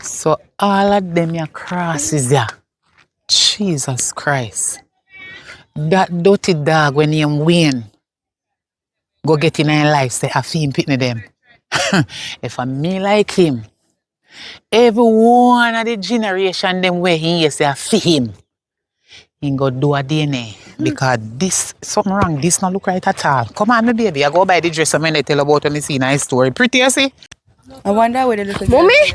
So all of them your crosses ya. Jesus Christ. That dirty dog when him win, go get in your life, say I feel him pitney them. If I me like him, every one of the generation them where he is say I feel him. He go do a DNA because this something wrong. This not look right at all. Come on, my baby. I go buy the dress and I tell about when I see nice story. Pretty, you see? I wonder where the little girl Mommy? is.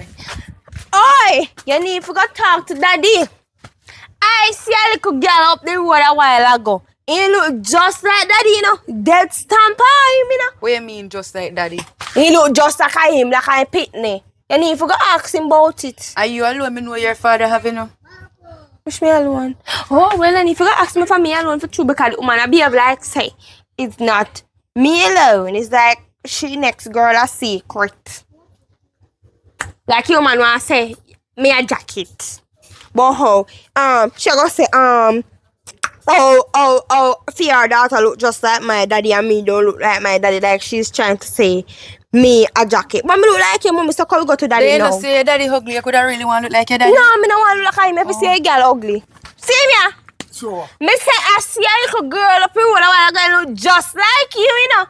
Oi! You need to go talk to daddy. I see a little girl up the road a while ago. He look just like daddy, you know. Dead stamp on him, you know. What you mean just like daddy? He look just like him, like a pitney. You need to go ask him about it. Are you alone? Me know your father have, you know. Push me alone. Oh, well, and if you go ask me for me alone for true, because the woman I behave like say, it's not me alone. It's like she next girl a secret. Like your man want to say, me a jacket. But how, she gonna say, for your daughter look just like my daddy and me don't look like my daddy. Like she's trying to say, me a jacket. But me look like your mommy, so can we go to daddy They now? don't say your daddy ugly. You could have really want to look like your daddy. No, me no want to look like him if you see a girl ugly. See me? Ah? So, Me say I see a little girl up here with a while ago look just like you know.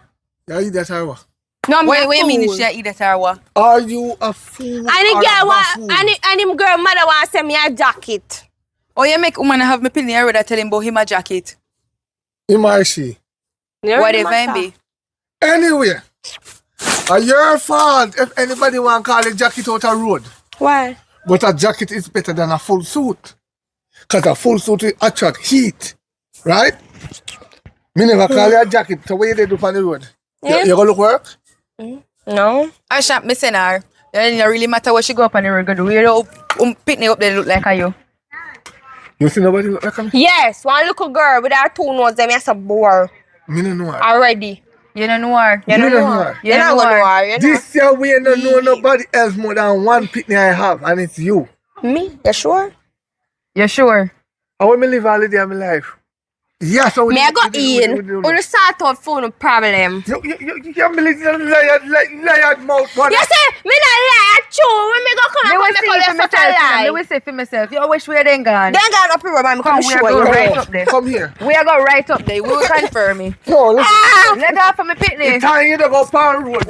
yeah, you that or what? No, me What a you mean if fool. she a eat that or what? Are you a fool And or the a girl want, buffoon? and him girl mother want send me a jacket. Oh, you make woman have me penny already tell him about him a jacket. Him or she? Whatever him be. Anyway, are your fault if anybody want to call a jacket out a road. Why? But a jacket is better than a full suit. Because a full suit will attract heat. Right? Me never call you a jacket. So what you do on the road? Yeah. You gonna look work? No. I shan't miss her. It doesn't really matter what she go up on the road. Go do you pick me up there look like you. You see nobody look like me? Yes, one little girl with her 2 noses, them as a bore Me no know her. already. You don't know her. You Me don't no know know her. her. You don't know her. You know. This year we don't know nobody else more than one pitney I have, and it's you. Me? You sure? You sure? I want me live all the day of my life. Yes, so Me I go in. Or sort out phone problem. You believe liar mouth one. You say, me not lie at you. When me go come and make all your such a lie. Me will say for myself. You wish we had then gone. Then go up here, man. Come We show are you. going right up there. Come here. We are going right up there. We will confirm me. No, listen. Let go for me picnic. It's time you to go power road.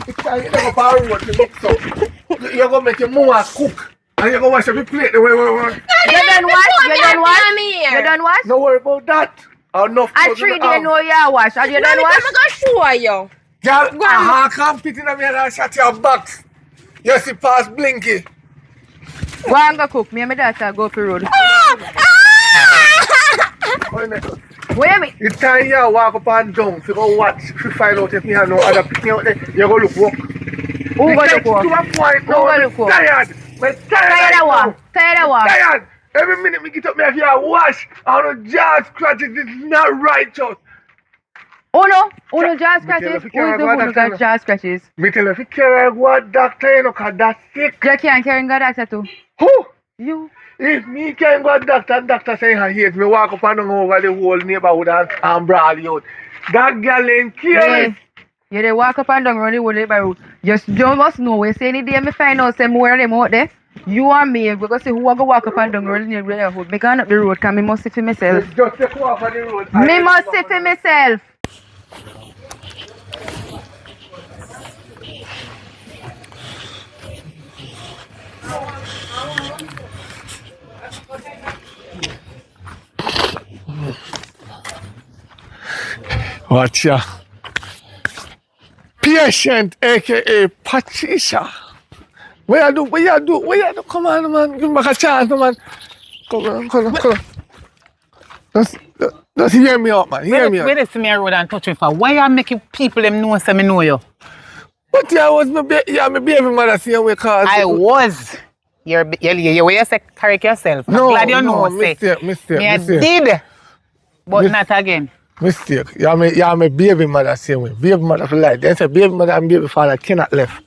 It's time you to go power road to mix up. You're going to make your mama cook. And you're going to wash every plate the way. You done what? You done what? You done what? Don't worry about that. Enough. I 3 days know you wash. Are you done Mommy, what? come go show you. Girl, I can't fit in a man and shut your box. You see past Blinky. Go and go cook. Me and my daughter go up the road. Where me? It's time you walk up and down to go watch to find out if you have no other picking out there. You go look walk. Who go look To walk? a point now, go I'm look walk? tired. I'm tired. Tired of what? Tired of what? Tired. Every minute we get up, me have to wash. And the jaw scratches is not righteous. Uno jaw Me tell you, scratches. if Who you can't is the go one who doctor, got jaw scratches? Me tell you, if you carry what doctor, you know, cause that's sick. Jack can't carry got doctor too. Who? You. If me can go to doctor and doctor say I hate me, walk up and down over the whole neighborhood and brawl you out. That girl ain't careless. Yeah, they walk up and down around the whole neighborhood. Just don't must know. We say any day me find out some more of them out there. You and me, we go see who I go walk up and down around the neighborhood. Me gone up the road because me must see for myself. Just take off on the road. Me must see for myself. Watch ya. Patient, aka Patricia. Where you do? Come on, man. Give me a chance, man. Come on. Just hear me out, man. Hear me out. Where they see me a road and touch me for? Why you making people them know say me know you? But yeah, I was my baby mother same way cause I was. You're way you say correct yourself. I'm glad you know. Mistake. Me I did. But not again. Mistake. Yeah, my baby mother same way. Baby mother for life. They say baby mother and baby father cannot left.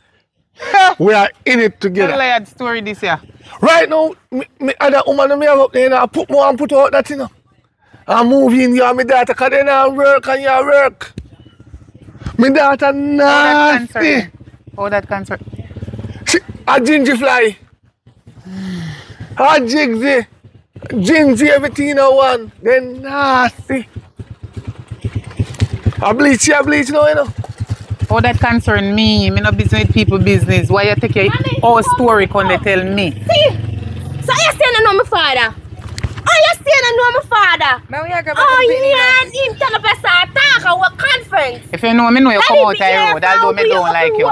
We are in it together. Tell a story this year. Right now, me other woman me have up there, I put more and put out that, you know. I move in, you and my daughter, because they not work and you work. My daughter nasty. How that concern? A ginger fly. A jigsy. Ginger everything in one. They nasty. I bleach now, you know. How that concern me? Me no business with people business. Why you take your whole story when they tell me? See? So you saying I know my father? Oh, you saying I know my father? Oh, yeah, him tell us to attack our conference. If you know me, you come out the road. Although me don't like you.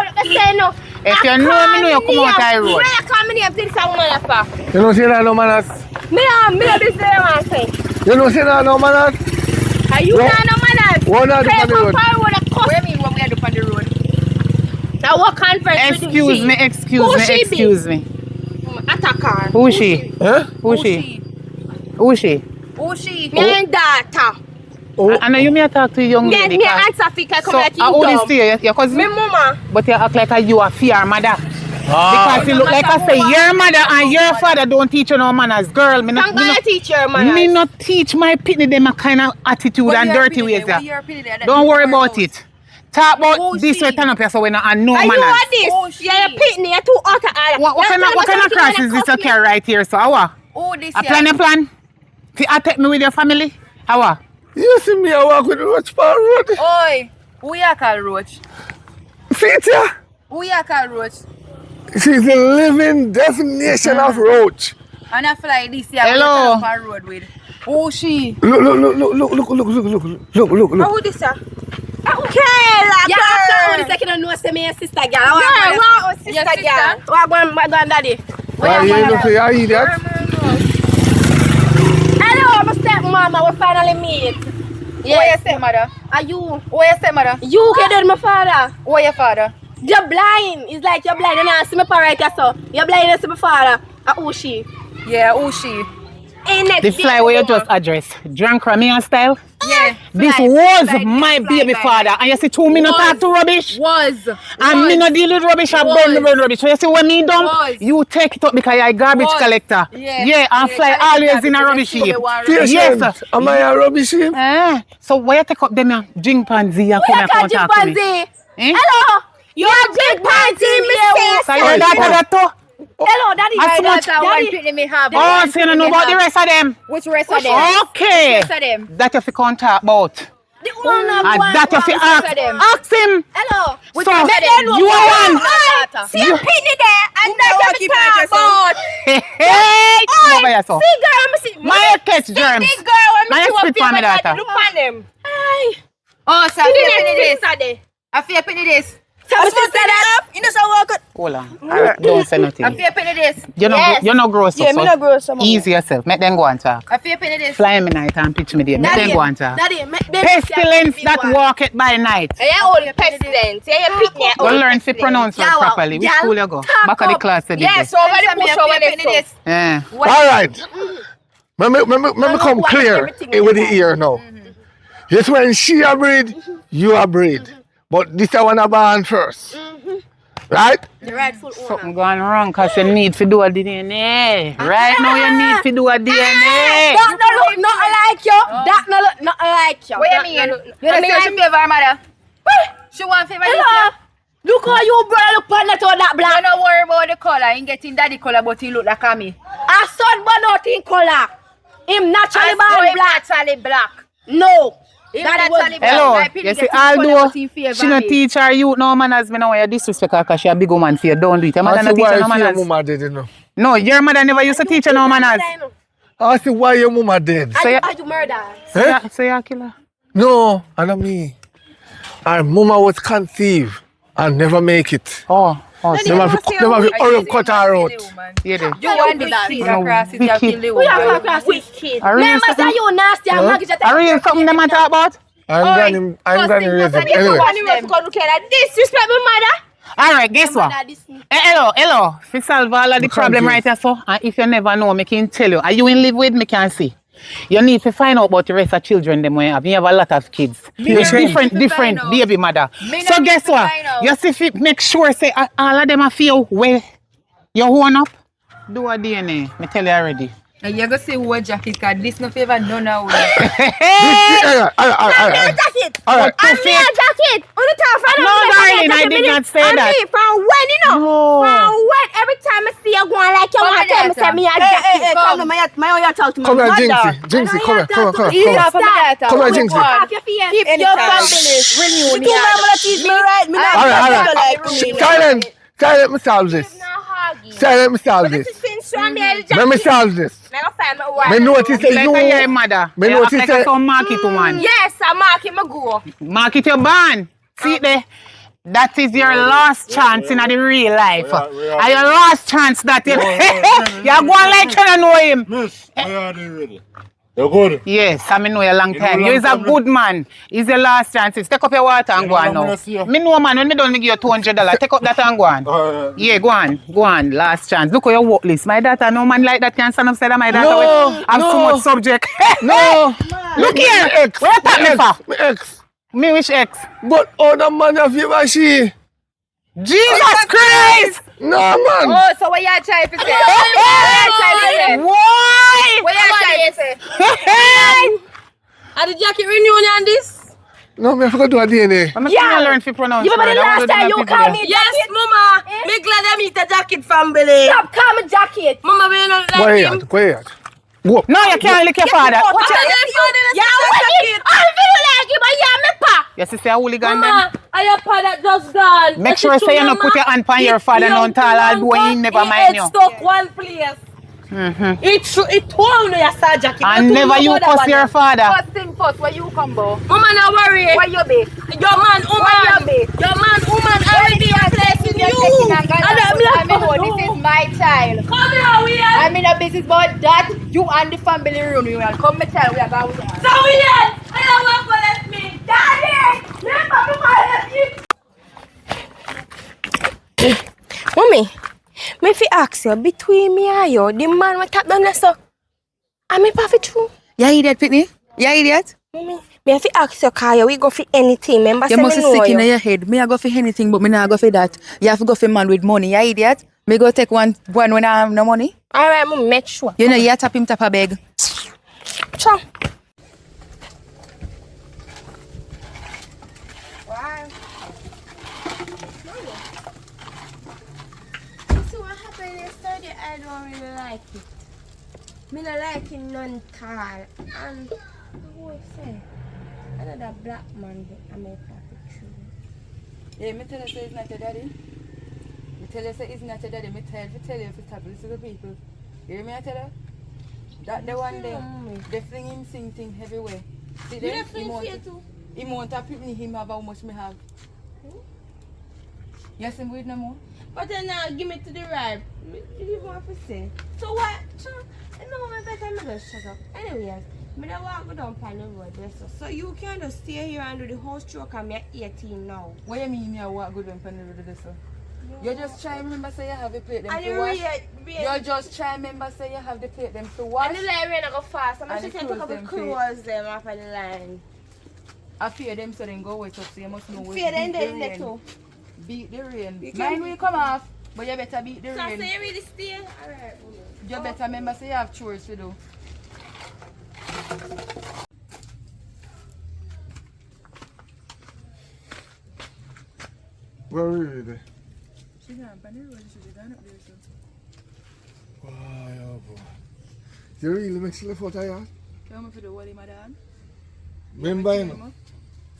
If you know me, you come out the road. Why you call me name this woman for? You know say that no manners? Me no business I say. You know say that no manners? Are you not no manners? What are you on the road? Where me what we are doing on the road? Now what conference? Excuse me. Attack her. Who she? Huh? Who she? Who she? Me and daughter. I know you may talk to a young lady. Me answer for come So, like you how old is dumb. your cousin? Me mama. But you act like you are fear mother. Because you look like I say your mother and your father don't teach you no manners. Girl, me I'm gonna teach your manners. me not teach my pitney them a kind of attitude and dirty ways. Don't worry about it. Talk about this way turn up here so we not and no Are manners. you on this? You're pitney, you're too hot to add. What kind of cross is this you carry right here? So how? Oh, this A plan? To attack me with your family? How? You see me I walk with the Roach Park Road. Oi, who you call Roach? Feet ya? Who you call Roach? She's the living definition of roach. And I feel like this year Hello. we on road with. Who she? Look. Who this ya? Kayla, Yeah, girl. after Who this you know say me a sister girl. What sister girl? What daddy? Why you know say I eat that? Hello, my stepmama, we finally meet. Who your stepmother? Are you? Who your stepmother? You get my father. Who your father? You're blind. It's like you're blind and I see my parent so. You're blind and see my father. Who she? Yeah, who she? Ain't next The fly where you just address. Drunk Ramian style? Yeah. This fly, was fly, my fly, baby fly, father. And you see 2 minutes Was. talk to rubbish? Was. And me no deal with rubbish or burn the rubbish. So you see when me dumb, Was. you take it up because you're a garbage Was. collector. Yeah. And fly collect always in a garbage, rubbish you heap. see the Patient. Yes. Am I a rubbish heap? So why you take up them chimpanzee and Who come you and call talk to me? chimpanzee? Eh? Hello. You're a chimpanzee, me So your daughter that too? Hello, daddy. As My much- daughter, one Daddy. pitney me have. Oh, so you don't know about the rest of them? Which rest of them? Okay. Which rest of them? That you fi come talk about. The one of And one. that you fi ask. of them? Ask him. Hello. Which So, rest of them? you are one. See a pitney there and Who that keep you it talk about. Hey, come over here, so. See girl, I'm see. My catch germs. See girl, I'm My see what spit for me, people daughter. look on them. Hey. Oh, so I See feel the penny next this. sister there. I feel penny this. Tell me sister that. You know so work. Hold on. Alright, don't say nothing. I feel penny this. You're not gross up, Yeah, me so no gross up. easy yourself. Make them go and talk. I feel penny this. Fly me night and pitch me there. Make them go and talk. Daddy, Pestilence that walketh by night. Yeah, only pestilence. Yeah, you pick me. Go learn to pronounce it properly. Which school you go? Back of the class today. Yes, over the bush over there. Yeah. All right. Let me come clear with the ear now. Yes, when she a breed, you a breed. But this I wanna born first. Right? The rightful owner. Something going wrong because you need to do a DNA. Right now you need to do a DNA. That no look nothing like you. That no look nothing like you. What you mean? You don't say she favor her mother? She want favor this year? Look how you brother look on that black. Don't worry about the color. He getting daddy color, but he look like a me. A son but not in color. Him naturally born black. Naturally black. No. Him That naturally was black. Hello, My opinion you see, getting color, although but he favor she not me. teach her youth no manners, me know why you disrespect her because she a big woman for you. Don't do it. Your mother I not see teach her no why your manners. mama dead, you know. No, your mother never used to teach her no manners. I see why your mama dead. So you, I do murder. so you a killer. No, I don't mean. Our mama was conceived and never make it. Oh, Never hurry up cut her out. yeah, there. You want the seed across it, you Wicked. kill the We are woman. class wicked. Are you Remember say something? you nasty and maggot. Are you something them a talk about? I'm going to raise it. Anyway. Disrespect my mother. All right, guess what? Hello. If solve all of the problem right here, so, and if you never know, me can tell you. Are you in live with me? Can see. You need to find out about the rest of children them when you have. You have a lot of kids. There's different baby mother. So guess what? You see, if you make sure say all of them are feel where you own up. Do a DNA. Me tell you already. And you're going to say what jacket, because this no favor none of us. All right. Jacket. All right. I'm me a jacket. On the top front. No, darling, I did not say that. From when, you know? No. From when? Every time I see you going like you want to tell me, say me a jacket. Come on, my talk to my Come here, mother. Jinxie, come here. Come Come here, Jinxie. Off your face. Keep your family. Renew. You my mother teach me right. Me not All right. Silent, me solve this. Silent, me solve this. Let me solve this. Me notice that Like you. your mother. Me You act notice like a that. some market woman. Yes, I mark him a go. Market your band. See there. That is your last chance in the real life. And your last chance that you you're going like you don't know him. Miss, I are ready. You're good. Yes, I know you a long You know time. long You is a time, good man. It's your last chance. Take up your water and You go know on long now. I see you. Me know man, when me done me give you $200, take up that and go on. Yeah, go on. Last chance. Look at your work list. My daughter, no man like that can stand upside of my daughter. No, I'm no. so much subject. No. Look here. My ex. Where you talk me for? My ex. Me which ex? But other man have favor she. Jesus Christ! No man. Oh, so what you trying to say? Why? What you trying to say? Are the jacket renewing on this? No, me I forgot to do a DNA. I'm yeah. Learn to pronounce. You remember the last time you called me? Yes, mama. Me glad I meet the jacket family. Stop calling me jacket. Mama, we don't like him. Quiet. Go. No, you can't lick your father. Yeah, when I feel like him, I am me pa. Your sister a hooligan then? Mama, I am pa that just gone. Make sure say you not put your hand on your father non tall all do he never mind you. It's stuck one place. It told me I saw jacket. And never you cuss your father. First thing first, where you come, bro? Mama, no worry. Where you be? Your man, woman, already a place in you. I mean, this is my child. Come here, we are. I'm in a business about that. You and the family room. You will come and tell we are going to. So we are. I don't want to let me. Daddy, let me Mommy, me fi ask you, between me and you, the man what tap down there so, am I perfect true? You idiot, Pitney? You idiot? Mommy, me fi ask you, Kaya, we go for anything, remember You say must me be know sick in you. your head. Me I go for anything, but me not go for that. You have to go for man with money. You idiot? Me go take one when I have no money. Alright, Mommy, make sure. You know, you tap him tap a beg. Ciao. So what happened yesterday? I don't really like it. Me not like it none tall. And who say? Another black man I made perfect true. Yeah, me tell you say it's not your daddy. Me tell you say it's not your daddy. Me tell you if it's happen to the people. You hear me I tell you? That the one day, they fling him sing thing everywhere. See there? He want to pick me him have how much me have. Yes, I'm with no more. But then now give me to the right. You want to say. So what? No, my better me just shut up. Anyways, me don't walk go down on the road there, so you can just stay here and do the whole stroke and me 18 now. What you mean me I walk good on the road there, sir? You just try remember say you have the plate them And to you wash. read. You just try remember say you have the plate them to wash. And the line rain go fast. I'm And just the take a couple clothes them clothes them off of the line. I fear them so then go wait up so you must know Fear them beat the there in there rain. too. Beat the rain. You Mine can- will come off, but you better beat the So rain. say you really stay? Alright. You better remember say you have chores to do. Where are you there? She gone on the road, she gone up there, so. Wow, yo, boy. You really make yourself out of here? Tell me for the wally, my dad. Remember, you know?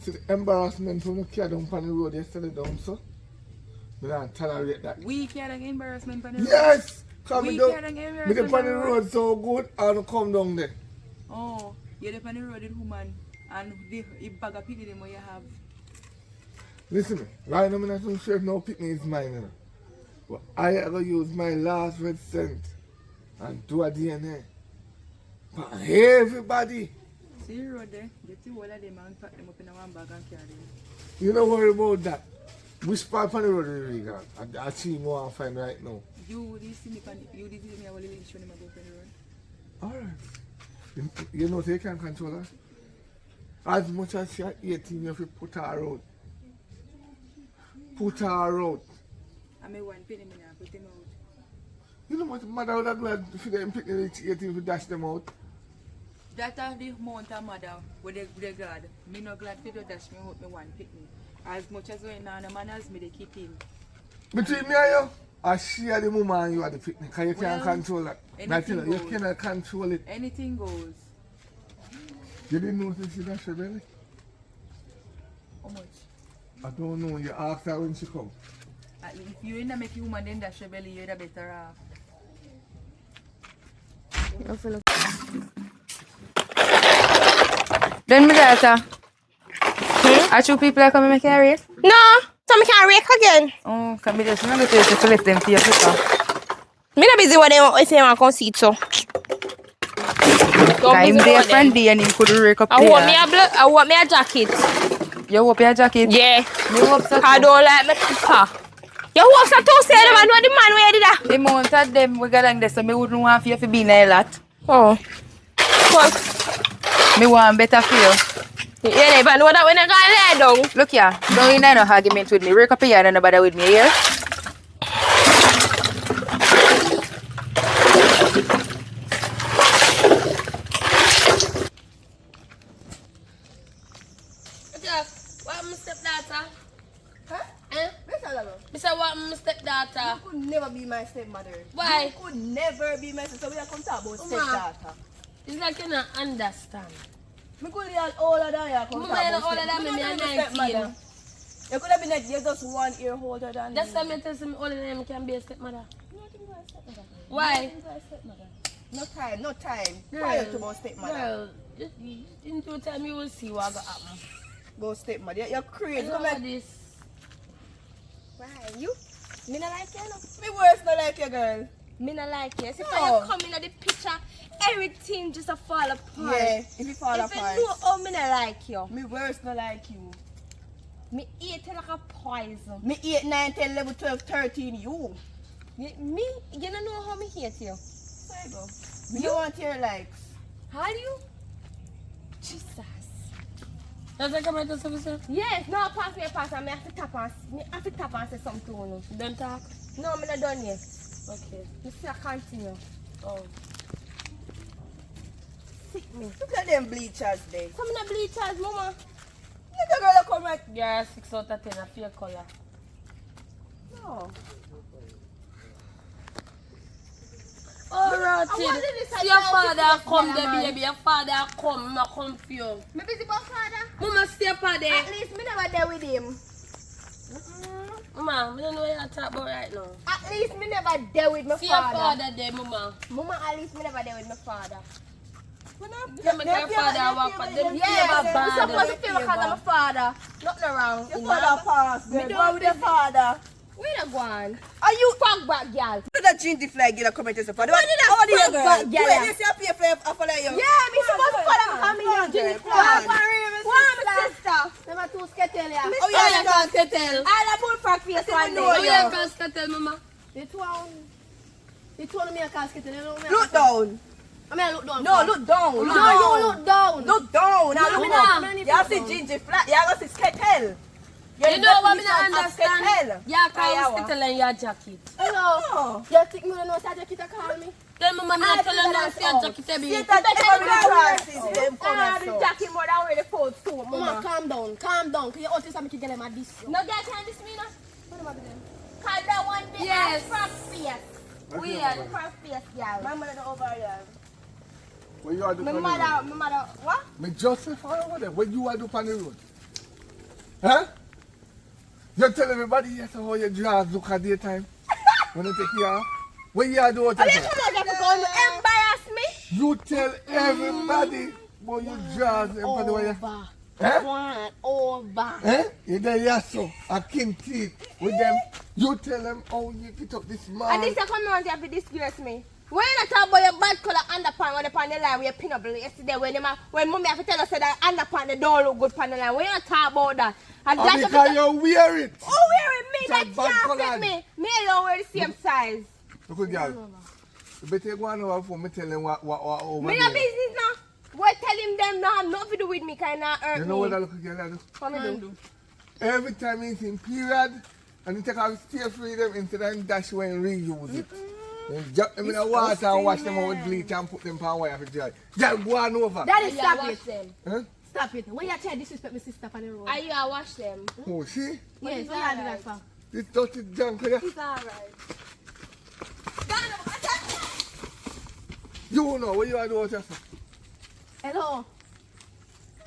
See the embarrassment from the car down on the road yesterday down, so? I don't tolerate that. We can't get embarrassment on the road. Yes! Because We me don't, can't get me dey embarrassment on the road so good, I don't come down there. Oh, you're on the road with woman and the bag of pity them what you have. Listen me, right now I'm not so sure if no picnic is mine, you know. But I ever use my last red cent and do a DNA. But everybody, See the road there, get the whole of them and pack them up in a one bag and carry them. you don't worry about that. Which part on the road are you going? I see more and find right now. You did see me, you did see me, I will link when I go on the road. Alright. You know they can control her. As much as she at 18, you have to put her out. Put her out. I may one penny me now, put them out. You know what mother would have glad for them picking reach 18 to dash them out. That are the amount of mother with the glad. Me no glad for the dash me out me one pick me. As much as when the manners me they keep in. Between me and you, I share the woman and you are the picnic because you can't Well, control that. anything That, you know, you goes. cannot control it. Anything goes. You didn't notice she dash her belly? How much? I don't know. You asked her when she come. If you ain't make you woman then dash your belly, you're the better off. Then my daughter. Are two people that come and make a race? No, so me can't rake again. Oh, can me just remember to lift them to your sister. Me not busy what they want to come see it, so. I'm their friend and he could rake up I there. want me a I want me a jacket. You want your jacket? Yeah. Me hope so. I don't like my papa. You want some to say the man know the man where did that? The amount of them we got like this, so me wouldn't want you to be in a lot. Oh. But Me want better for you. you never know that when I got there down. Look here, don't in no argument with me. Rake up here and nobody with me here. What my stepdaughter? Huh? Eh? Mr. What my stepdaughter? You could never be my stepmother. Why? You could never be my sister. We are come talk about stepdaughter. It's like you don't understand. Me could be older than you. Come Mama, talk you're about older than me, stepmother. me, I'm You could be 19. You could have been like, you're just 1 year older than That's me. why I tell you older than me can be a stepmother. You don't think you're a stepmother? Why? You don't think you're a stepmother? No time, no time. Girl, Prior to about stepmother. Girl, in due time you will see what will happen. Go stepmother. You're I crazy. know Come what here. this. Why? You? Me not like you, no. Me worse not like you, girl. Me not like you. See, No. when you come in at the picture, everything just a fall apart. Yeah, if you fall If apart. you know how me not like you, Me worse not like you. me eat you like a poison. Me 8, 9, 10, 11, 12, 13, you. Me, you don't know how me hate you. There you go. Me don't want your likes. How do you? Jesus. Does that come out of something? Yes, no, pass me a pass and me have to tap and say something to you. Don't talk? No, I'm not done yet. Okay. You still continue. Oh. Sick me. Look at them bleachers there. Some of the bleachers, mama. Look at girl come right. Yeah, 6 out of 10, a fair color. No. Oh, Rotted. See your father come there, baby. Your father come, not come for you. Me busy about father. Mama, stay up there. At least me never there with him. Mama, I don't know what you're talking about right now. At least me never there with my See your father. father there, mama. Mama, at least me never there with my father. Yeah, my father walk but them Yes, feel you supposed to bad. feel because of my father. Nothing wrong. Your You father know? passed. Me go with your father. Where you going? Are you fuck back, girl? Look at that ginger flag girl come into the party. What did that fuck back, girl? Wait, this your pay for follow you. Yeah, me supposed to follow me. I'm in your Flag. Why my sister? Them a two skettle ya. Oh, yeah, you can't tell. I'll have bullfrog face one day. Oh, yeah. can't skettle, mama. The two of me a cast skettle. You know me a Look cast- down. I mean, I look down. No, first. look down. No, Look you down. look down. Look down. Now No, look me up. not. You have to ginger flag. You have to see skettle. You know what me not definition of understand? skettle. Yeah, Kaya call wa. skettle in your jacket. Hello. Oh. You think me don't know what jacket to call me? Tell me, man, I tell you not see your jacket, See baby. that every crosses them come Ah, and the so. jacket more than where the coat suit, Mama, mama. calm down. Cause your autism make you get them at this. No girl can this me, no? What about them? Call that one the Yes. frog face. Weird, frog face, girl. My mother over here. What you are doing? My mother, what? Me Joseph or whatever. What you are doing on the road? Huh? You tell everybody yes how your jaws look at daytime. When you take you off. What you are doing? Oh, you come on, you come embarrass me? You tell everybody about your jaws. Everybody what you. Over. Eh? One over. Eh? You there yasso. A king teeth with them. You tell them how you pick up this man. And this you come around here to disgrace me. When you talk about your bad color underpants on the pan the line where you pin up yesterday when mommy have to tell us that underpants they don't look good pan the line. When you talk about that. And Oh, that's because you wear it. oh, wearing me, It's that a bad can't colour. fit me. Me and you wear the same size. Look at girl. You better go on over for me tell them what over Me there. no business now. Boy, tell him them now nothing to do with me, kind of hurt You me. know what I look at girl do? What me do? Every time he's in period and you take out stay freedom instead of dash away and reuse it. You jump them in the water and wash them out with bleach and put them on wire for joy. Girl, go on over. Daddy, Yeah, stop wash it. them. Huh? Stop it. When you try to disrespect my sister on the road. Are you a wash them? Oh, see? Yes, what you do that for? This dirty junk here. It's alright. You know what you are doing just for? Hello.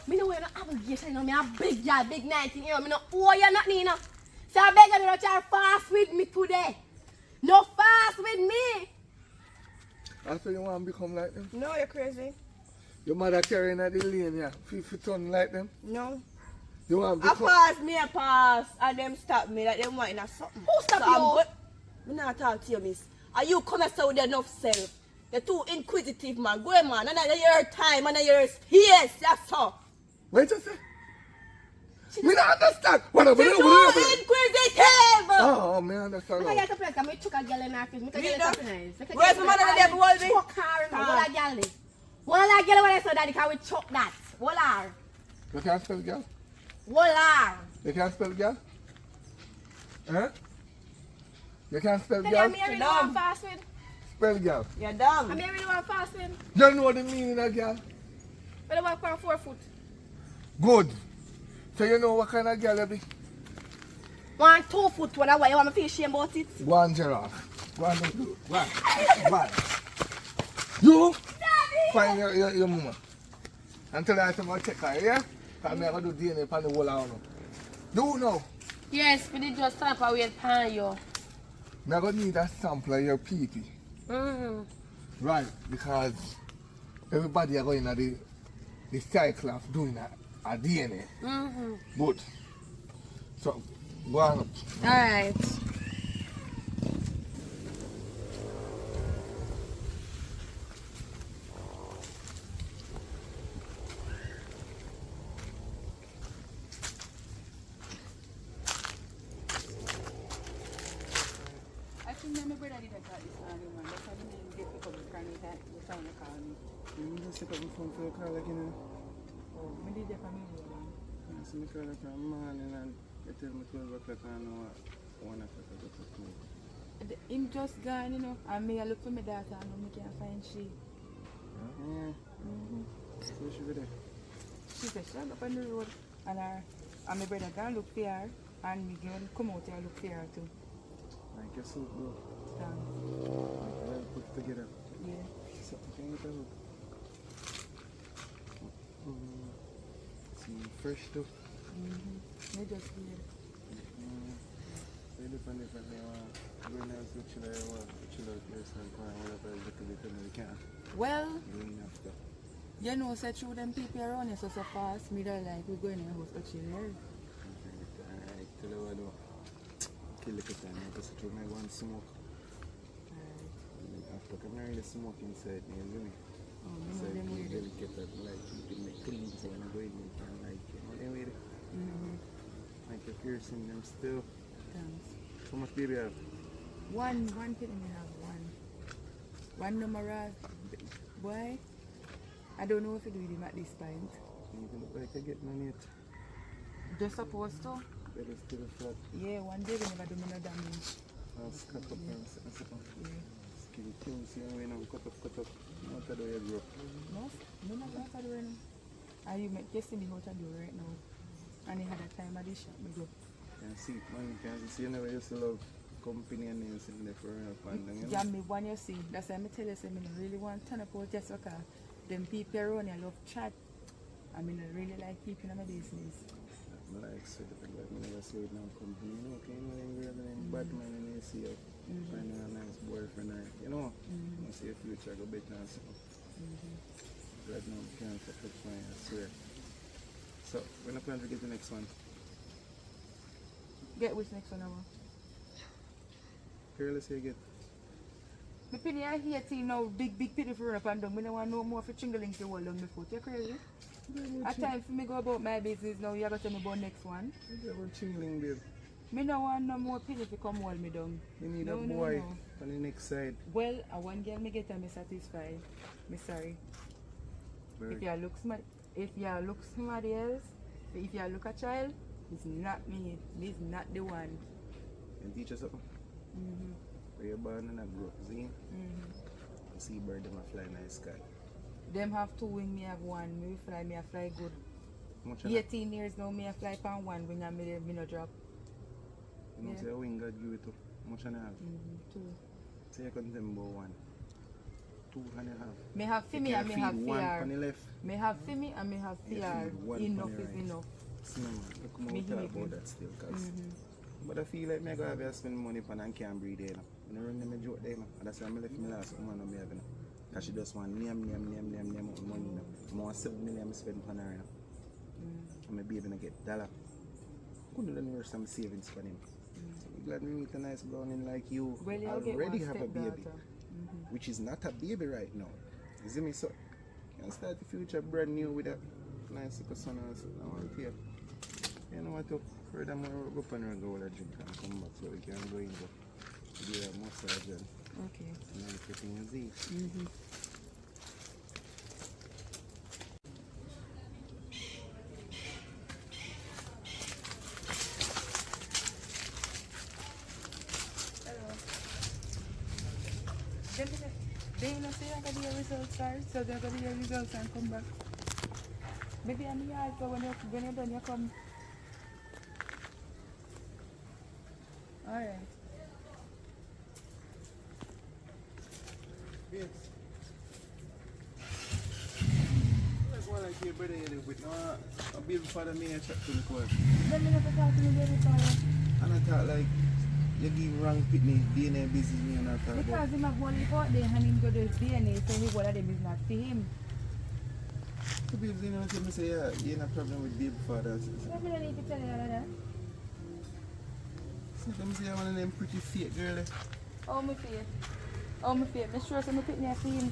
Me no wear no obligation, you know. Me a big girl, big 19 year old. Me no owe you nothing, you know. So I beg you to try fast with me today. No fast with me. That's why you want to become like them? No, you're crazy. Your mother carrying at the lane, yeah. 50 ton like them. No. You want to I become... pass, me a pass, and them stop me like them wanting a something. Who stop so you? I'm good. Me not talk to you, miss. Are you come here with enough self? You're too inquisitive, man. Go ahead, man. And your time and your space. That's all. Wait a second. Me not understand. What up? You're too inquisitive. Oh, me understand. Look at you play, because I took a girl in her face. I Me get no. it nice. Where's my mother there for all me? Chuck her, no. What a girl is. What a girl when I saw daddy, can we chuck that? What are? You can't spell girl? What are? You can't spell girl? Huh? You can't spell Tell girl? me I really want fast with. Spell girl. You're dumb. I really want fast with. You know the meaning of girl? But I walk on 4 foot. Good. So you know what kind of girl you be? 1 2 foot. What I want? You want me to feel shame about it? Go on, giraffe. Go on, do. Go on. Go on. You find your mama. Until I have to check her, yeah? Because I'm going to do DNA on the whole hour. Do now. Yes, we did just stop away pan you. I'm going to need a sample of your pee-pee. Right, because everybody are going to the cycle of doing a DNA. Good. So, go on up. Alright. I think my brother did that this morning, man. That's how the name get pick up the phone that you trying to call me. You just pick up the phone for the call like, you know. Oh, me did that for me, man. Yeah, so I call like from morning and they tell me 12 o'clock and 1 o'clock I go to school. Him just gone, you know, and me I look for my daughter and me can't find she. Yeah. So she be there. She said she up on the road and my brother gone look for her and me gonna come out here and look for her too. Like your soup, bro. Thanks. Well put together. Yeah. So, can you tell me? Some fresh stuff. Me just here. So you depend if I go nice with chill out place and find whatever a little bit and we can. Well, Doing after. you know, say through them people around here so fast, me don't like we go in the house to chill here. Alright, tell you what though. kill the time. Because it will make one smoke. After I'm not really smoke inside me, you know. So it's delicate that like keeping it clean so when I go in you can like you know anyway. Like your piercing them still. Thanks. So much baby have? One kitten I have one number boy. I don't know if you do him at this point. You can look like I get money yet. Just supposed to. Better still flat. Yeah, one day we never do me no damage. I'll cut up and set up. Skin kills you and we cut up. Not to do your growth. No, not what I do right now. And you make just see me what I do right now. And he had a time at the shop me go. Can see man, you can see you never used to love company and names in there for a pandang, you know? Yeah, me one you see. That's why I tell you say me don't really want to turn up out just because them people around I love chat. I mean I really like keeping on my business. I like sweet but I never say it now company, you know, okay, you know, you're having bad man and you see you finding a nice boyfriend, you know, you see your future go better and stuff. Glad now we can't fuck with mine, I swear. So, when I plan to get the next one? Get which next one I want? Girl, let's say get. My penny I hear see now big pity for run up and down. I don't want no more for chingling to hold on my foot. You crazy? At time for me go about my business now, you gotta tell me about next one. Yeah, we're chingling, babe. Me no want no more pity to come hold me down. You need No, a no, boy no. on the next side. Well, I one girl me get and me satisfied. Me sorry. Bird. If you look somebody else, if you look a child, it's not me. This not the one. And teach us something. Where you're born and I grow up, see? You see bird them a fly in the sky. Them have two wing, me have one. Me fly good. Much 18 years now, me a fly pan one wing and me no drop. you know, say a wing God give you to. Much and a half. Two. Say you can tell me about 1. 2.5. Me have for You me can and me feed have one on the fear. left. Me have for me and me have You fear. feed one Enough on the is right. enough. See, man, look Me more talk hear about that still, cause. But I feel like me go have to spend money on and can't breathe there. You know, run them a joke there, and that's why I left my last woman on me having. Cause she just want name money. I want 7 million I spend on her. And my baby not get $1. Couldn't do the some savings for him. So I'm glad we meet a nice browning like you. Well, I you'll get already one have a baby, stepdaughter. which is not a baby right now. You see me, so can start the future brand new with a nice little son and so I want here. You know what to furthermore go up and go with a drink and come back so we can go in go do a massage and Okay. everything is easy. They not say I got the results start, so they're gonna get results and come back. Maybe I'm here, so when you're done, you come. Alright. Yes. That's one like your brother you live with. No, a baby father me and chat to me quick. Let me never talk to me, baby father. And I thought like you give wrong pitney, DNA business me and I thought Because about. him have one report there and him go to DNA, so he one of them is not for him. So babes, you know, tell me say yeah, you ain't a problem with baby fathers. Let me not need to tell you all of that. So let me say I one of them pretty fake girl. Oh, my fear. Oh, my fear. I'm sure some pick me a him.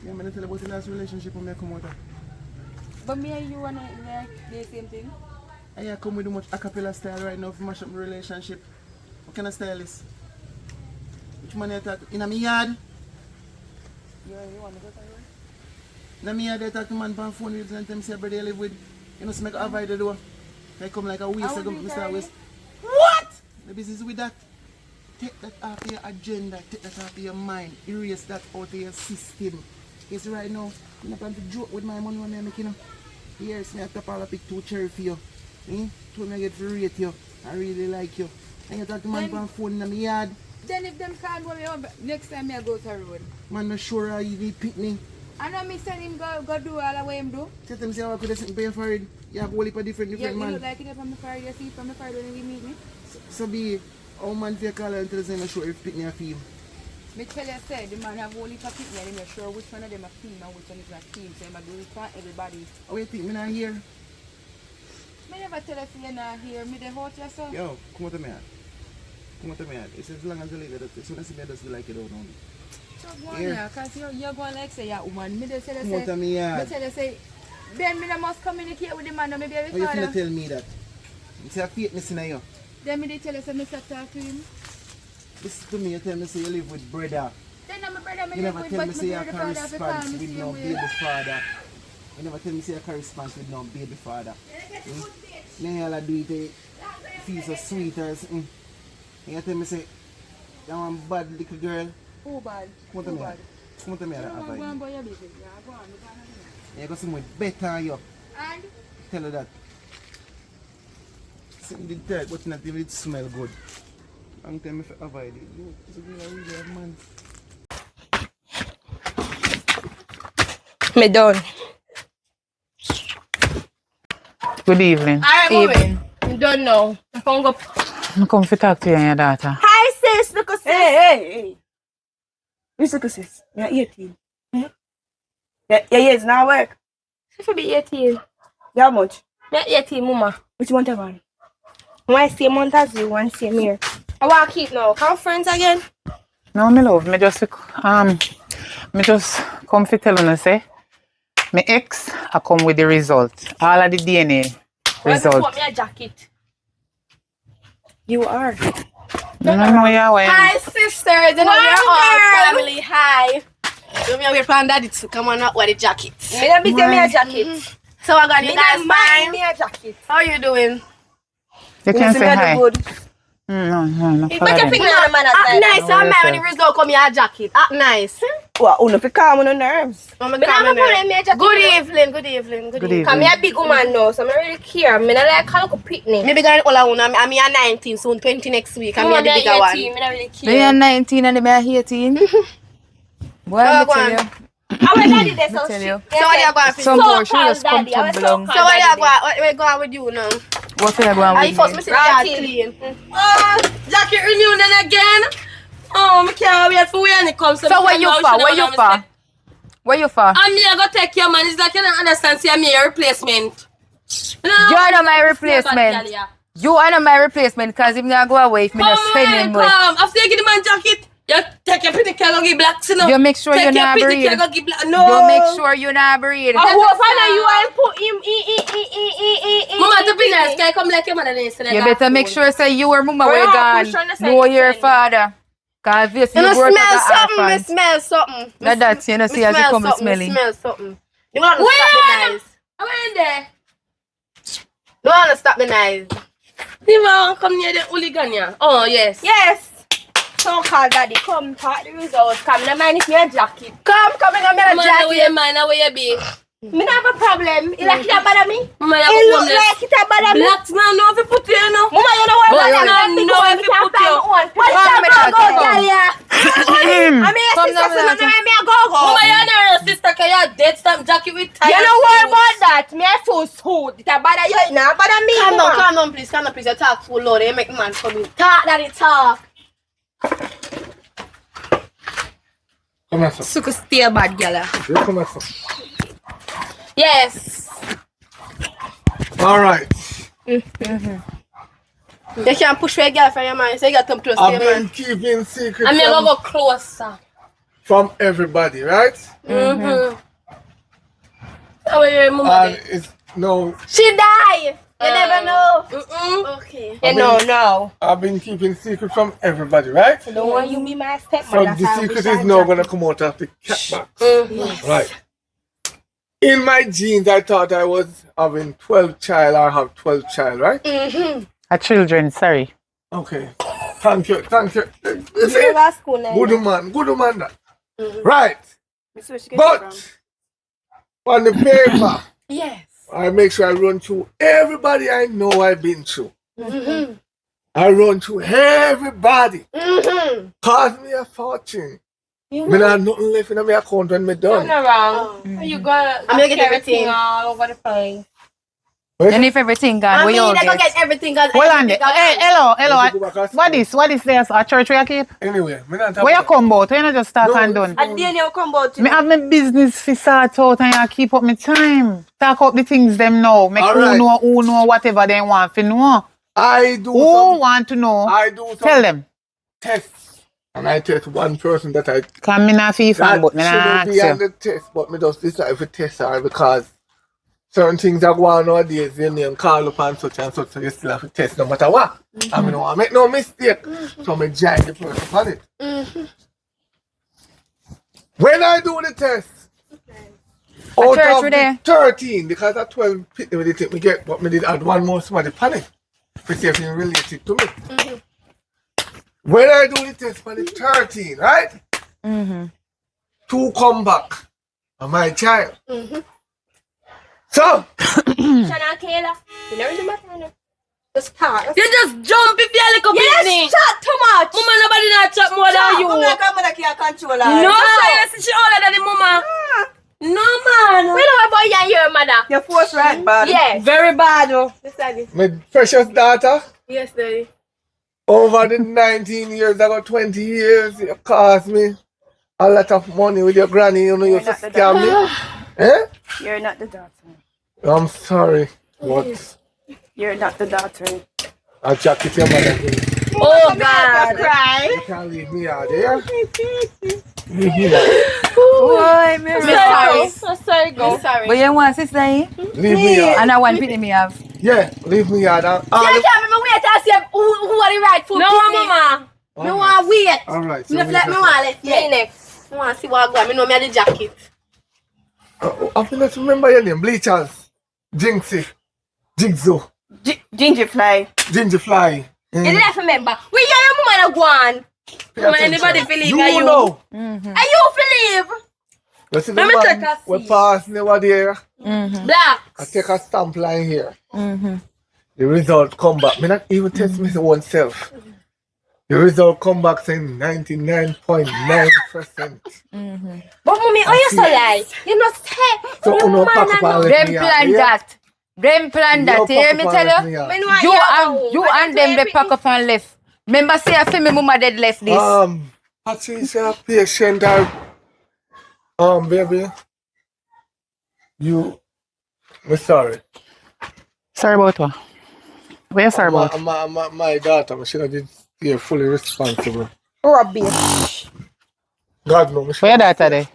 Yeah, I'm gonna tell you about the last relationship when I come out of. But me and you wanna like the same thing? I come with too much acapella style right now for mash up my relationship. What kind of style is? Which man you talk in a me yard? You want to go somewhere? In a me yard they talk to man on phone with and tell me say brother you live with. You know, so make a avoid the door. They come like a waste, I go Mr. Waste. What? The business with that. Take that off your agenda, take that off your mind, erase that out of your system. Because right now, I'm not going to joke with my money when I'm making. Here's me at the parlor pick 2 cherry for you. Told me I get to rate you. I really like you. And you talk to man on phone in my yard. Then if them can't go next time I go to the road. Man, not sure how you need pick me. I know me send him go do all the way him do. Tell them say I could have pay for it. You have a whole heap of different Yeah, you man. look like it from the fire, you see from the fire when you meet me. So be how man for call and tell us I'm not sure if pick me a film. Me tell you say the man have only for pick me and I'm not sure which one of them a team and which one is not team. So I'm do it for everybody. How you think me not here? Me never tell you you're not here. Me the hurt yourself. Yo, come out to me. Come on to me, it's as long as you leave it, as soon as you just like it out on. So go on here, because you're going like say you're a woman. Me just tell you Come on to me, me tell you say, then me must communicate with the man and maybe How every you father. finna tell me that? You say a faith missing in you. Then me they tell you say me start talk to him. Listen to me, you tell me say you live with brother. Then I'm a brother, me You live never with, tell me but say me you brother can father have to call response me with same no way. baby father. You never tell me say you can response with no baby father. Then y'all do it, feel so sweet as you tell me say, you want bad little girl. Who bad? Come to Who me. bad? Come to me. You don't want to go and buy your baby. Yeah, go on. You got someone better than you. And? Tell her that. Something did that, but not even it smell good. I'm telling me to avoid it. You, it's a girl really have man. Me done. Good evening. Alright, moving. You don't know. I can't go. I come to talk to you and your daughter. Hi, sis. Look at sis. Hey. Which look at sis? You're 18. Yeah, it's not work. She should be 18. You how much? Me 18, mama. Which month am I? Why same month as you, one same year. I want to keep now. Come friends again? No, me love. Me just come to tell you say, my ex I come with the result. All of the DNA Why result. you put me a jacket? You are. No, yeah, why? Hi, sisters. You know, we're all family. Hi. You mean we're from daddy to come on up with the jacket. Me not be say me a jacket. So I got you Me guys not mind fine. me a jacket. How you doing? You can say hi. Good. No, Make follow a them. finger on the man Act outside. nice. No, I'm yes, when the result come here a jacket. Act nice. What? Uno fi calm on the nerves. I'm Me not have a problem, me a jacket. Good evening. Good evening. Good Good evening. Cause me evening. a big woman now, so I don't really care. Me not like a little picnic. Maybe going all alone. I'm here 19, soon 20 next week. I'm Mama, here the me bigger a one. 18, me not really Me are care. 19 and me are 18. Boy, Oh, me go tell on. you. Our daddy there, so tell she. you. So what you going to Some do? boy, she just come daddy. I was tumble down. So what you going to go with you now? What for you going I with first me? me see the yard Right. clean. Jacket reunion again. Oh, me can't wait for when it comes. So where you for? Where you for? Where you for? And me, I go take your man. It's like you don't understand. See, I'm your replacement. No, You're not my replacement. You are not my replacement because if I go away, if me not spend him with. Come. After you get the man jacket, you take your pretty care, go give black, you know. You make sure take you're not your pretty breed. care, go give black. No. You make sure you're not breed. I hope I know you and put him Mama, to be nice, can I come like your mother next? You better make sure say you or mama were yeah, gone. push on the side, Know your side. father. Cause this You you know, grew up smell as an something. Me orphan. smell something. Now that's you know see as you come smelling. Smell something. You want to stop the nice. I'm in there. You want to stop the nice. You want to come near the hooligan, yeah? Oh, yes. Yes. So called daddy, come talk the results. Come, no mind if you're a jacket. Come, I'm Man, going to where you jacket. mind, where you be? Me not have a problem. You like it a bother me? Mama, It you look like it a bother me. Black man, no, if you put you, you know. Mama, you know what? Black I'm man, big no, one. if Me you can't put find you. my own. Come, What is me that talk, go, come. girl, yeah? I mean, Come your sister, now, so no, me a go-go. Mama, you're not your sister, because you're dead stamp jacket with tie. You know what about that? Me a full suit. It a bother you, it not bother me, mama. Calm down, please. Calm down, please. You talk too loud. You make man come in. Talk, daddy, talk. Come here, sir. Suka stay bad, girl. You come here, sir. Yes. All right. You can't push your girl from your man, so you got to come close to I've your been man. keeping secrets I'm going to go closer. from everybody, right? How are you, mama? And it's no. She die. You never know. Okay. You know, no. I've been keeping secret from everybody, right? Don't want you be my So stepmother. the secret is now gonna come out of the cat box. Right. In my genes, I thought I was having 12 child or have 12 child, right? A children, sorry. Okay. Thank you. You You see? go to school now. Good man that. Right. But on the paper, Yes. I make sure I run through everybody I know I've been through. I run through everybody. Cost me a fortune. Me not have nothing left in my account when me done. Turn around. You gonna I'm gonna get everything. all over the place. And if everything gone, I where mean, you they gonna get? get everything. Cause Hold on there. Hey, hello. Let's go back and What is this? A church where you keep? Anyway, me not Where you come out? Where you not just start and done? And then you come out to Me have my business to sort out and I keep up my time. Talk up the things them know. Make All who right. know whatever they want to know. I do Who some, want to know? I do some Tell them. tests. And I test one person that I Come me not feel fan, that but me not shouldn't ask be on you. the test, but me just decide if test her because certain things are going on nowadays, your name call up and such, so you still have to test no matter what. I mean, I make no mistake, so I join the person on it. When I do the test, out church of we the there? 13, because at 12 people they take me get, but me did add one more somebody panic to see if you relate it to me. When I do the test for the 13, right? 2 come back on my child. So, Shana Kayla, you never matter. Just talk. You just jump if you're like a Britney. Yes, chat too much. Mama, nobody not chat more than you. I'm like a mother can't control her. No, sir, she older than the mama. No, man. We know about you and your mother. Your force right, bad. Yes. Very bad, oh. Yes, Daddy. my precious daughter, Yes, Daddy. over the 19 years, ago 20 years, you cost me a lot of money with your granny, you know, you used to scam me. Eh? You're not the daughter. I'm sorry, but You're not the daughter. I'll check it your mother. Oh, God. Cry. You can't leave me out there. Leave me out. Boy, I'm sorry. So sorry, go. I'm sorry. But you want sister, eh? Leave me out. And I want pity me have. Yeah, leave me out. I can't remember wait to see who are the rightful No, people. mama. Me want wait. Alright. Me let me want let me next. Me want see what go on. Me know me have the jacket. I feel like remember your name. Bleachers. Jinxie. Jigsaw. Ginger fly. Gingerfly. You didn't remember. We hear your mama go on. Mama, anybody believe you you? know. And you believe? You see the Let me take man a we seat. pass never there. Black. I take a stamp line here. The result come back. Me not even test me oneself. The result come back saying 99.9%. But mommy, are you so lie? You not say. So you know pack up and let Them me out, plan yeah? that. Them plan that. You You hear pack me up tell and let you? me out. Me know I You and them they pack up and left. Remember say I feel me mama dead left this. Patricia, patient, baby, we're sorry. Sorry about what? What you sorry about? My daughter, I should have been here fully responsible. Rubbish. God no, Where your daughter there?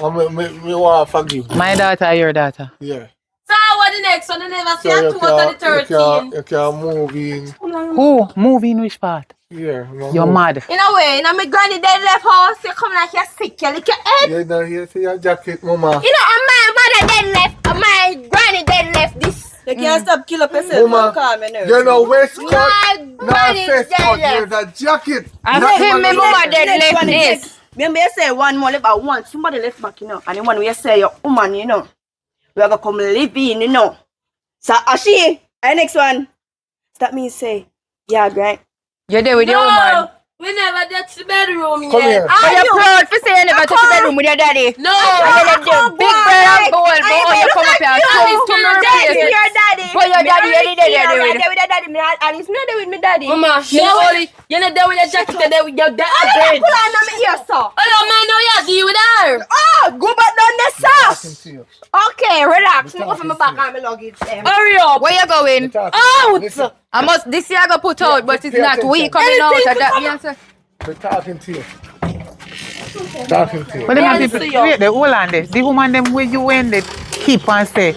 Me want to forgive you. My daughter or your daughter? Yeah. So what the next one? They never see So a 2 out of the 13. you can move in. Who? Move in which part? Yeah. You're mad. In a way, my granny dead left house. You come like you're sick. You lick your head. You know, you see your jacket, mama. You know, and my mother dead left. And my granny dead left this. You can't stop kill up yourself. Mama, Calm your nerves. you know, waistcoat, My now granny face dead coat, left. there's a jacket. I Not feel even me a mama jacket. dead Next left one is this. Remember you say one more live at once. Somebody left back, you know. And the one where you say your woman, you know. We are gonna come live in, you know. So Ashi, and next one. That means say, yeah, right. You're there with your woman. We never get to the bedroom Come here. yet. But you're proud for saying you never touch the bedroom with your daddy. No. And you let them big brother and bowl, but you come up here and come to me replace. Your daddy. But your daddy, you did there with. with your daddy. And he's not there with my daddy. Mama, you know only, you're not there with your jacket, you're there with your daddy. Pull on my ear, sir. Hello, man, now you deal with her. Oh, go back down the Talking sauce. to you. Okay, relax. We're Move from my back and my luggage. Hurry up. Where you going? Listen, I must, this year I go put out, but it's not we coming out of that. Me answer. we're talking to you. Talking to you. But them Yeah, people, see you. wait, the whole and the woman them where you went, they keep and say,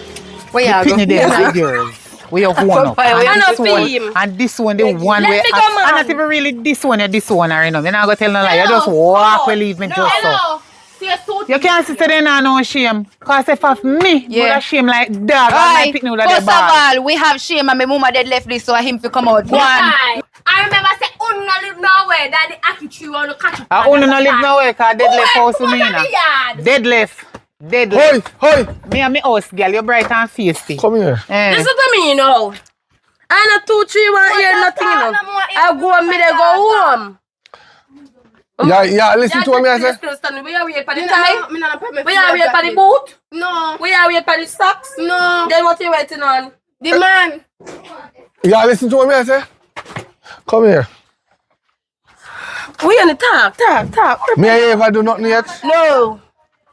Where the you go? pitney them are yours. We have one up. I And know this one, him. and this one, the one Let where, me go, man. and not even really this one, or this one, or you know. You're not going to tell no lie. You just walk, believe me, just so. Hello. See your suit. You can't sit there now, no shame. Because if of me, Yeah. would shame like dog, and my Right. picnic would have First of ball. all, we have shame and my mama dead left this, so him to come out. Go on. I remember say, "Oh, no live nowhere." That the Aki tree on the catch up. I only no live nowhere, because dead left house to me, Come now. yard. Dead left. Dead left. Hey, Me and me house, girl, you're bright and feisty. come here. Eh. Listen to me, you know. I not 2, 3, 1 hear nothing, you know. I go and me they go home. Yeah, listen to me, I say. We are wait for the Me time. not a We are wait for the boot. No. We are wait for the socks. No. Then what you waiting on? The man. Yeah, listen to me, I say. Come here. We on the talk. Me I ever do nothing yet? No.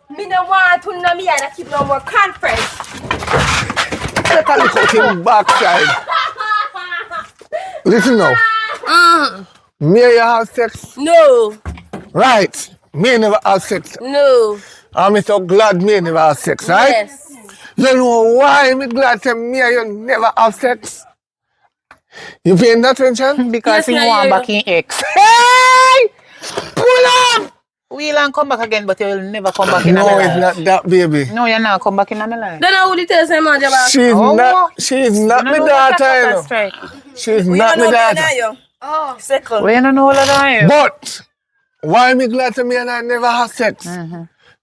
Me no want to know me and I keep no more conference. Let her look out him backside. Listen now. Me and you have sex? No. Right. Me never have sex. No. I'm so glad me never have sex, right? Yes. You know why me glad say me and you never have sex? You paying attention? Because Yes, he me want hear back you. in ex. Hey! Pull up! We'll and come back again, but you will never come back in my No, it's life. not that, baby. No, you're not come back in my life. Then I would tell some man back. She's Oh, not my daughter, you know. strike. She's We not don't my know daughter. behind you. Oh. Second. We don't know all of that. But why me glad to me and I never have sex?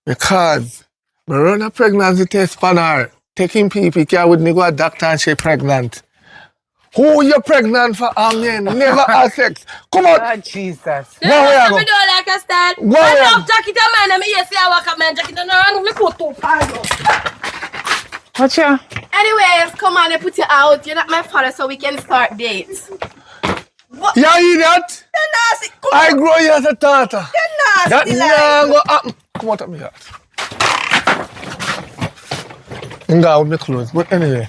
Because me run a pregnancy test on her. Taking PP care with me go a doctor and she pregnant. Who you pregnant for? Me never have sex. Come on. Oh, Jesus. Where we Then go? me do like a stand. Where I we love are? jacket a man. I mean, yes, I walk up man jacket and I me put too far. What's your? Anyways, come on and put you out. You're not my father, so we can start dates. You idiot? You're nasty. Come I on. grow you as a daughter. You're That nasty never like. go happen. Come out of me here. I'm going with my clothes. But anyway,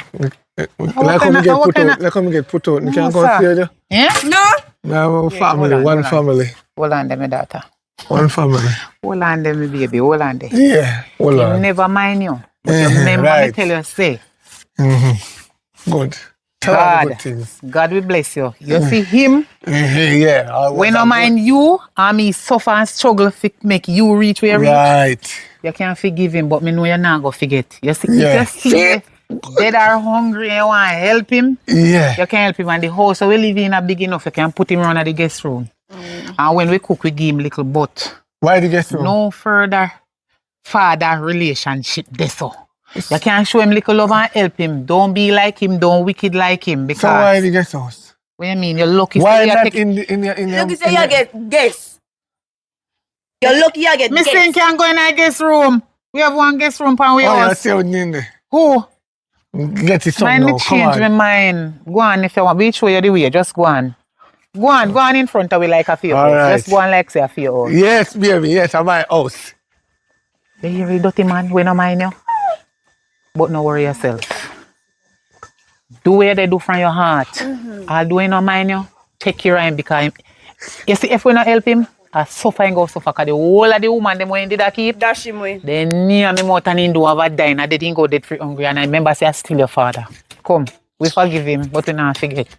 like how me get put out. Like how me get put out. You can't go see you. Yeah? No. We have a family, hold one on. family. Hold on, there, my daughter. One family. Hold on, there, my baby. Hold on, there. Yeah, hold You on. never mind you. But you remember me Right. tell you, say, Good. Tell her the good God, things. God will bless you. You see him, Yeah. I was when a no good- mind you, and me suffer and struggle to make you reach where you reach. Right. You can't forgive him, but me know you're not going to forget. You see, Yeah. if you see him dead or hungry and you want to help him, Yeah. you can help him. And the house we live in a big enough, you can put him around at the guest room. And when we cook, we give him little butt. Why did you get so? No further father relationship there so. You can show him little love and help him. Don't be like him, don't wicked like him. Because So why did you get so? what you mean? You're lucky. Why so you not take... in your Look, you say you get guess. You're lucky you get Me guess. saying can go in our guest room. We have one guest room for we Oh, you're house. still in there. Who? Get it something Mind me now. Come change my on. mind. Go on if you want. We show you the way. Just go on. Go on in front of me like a fear All house. right. Just go on like say a fear house. Yes, baby. Yes, at my house. You hear me, dirty man? We no mind you. But no worry yourself. Do what they do from your heart. I'll do it no mind you. Take your time because you see if we not help him, I suffer and go suffer because the whole of the woman them when did I keep. Dash him away. Then me and my mouth and him do have a dying and they didn't go dead free hungry and I remember say I still your father. Come, we forgive him, but we not forget.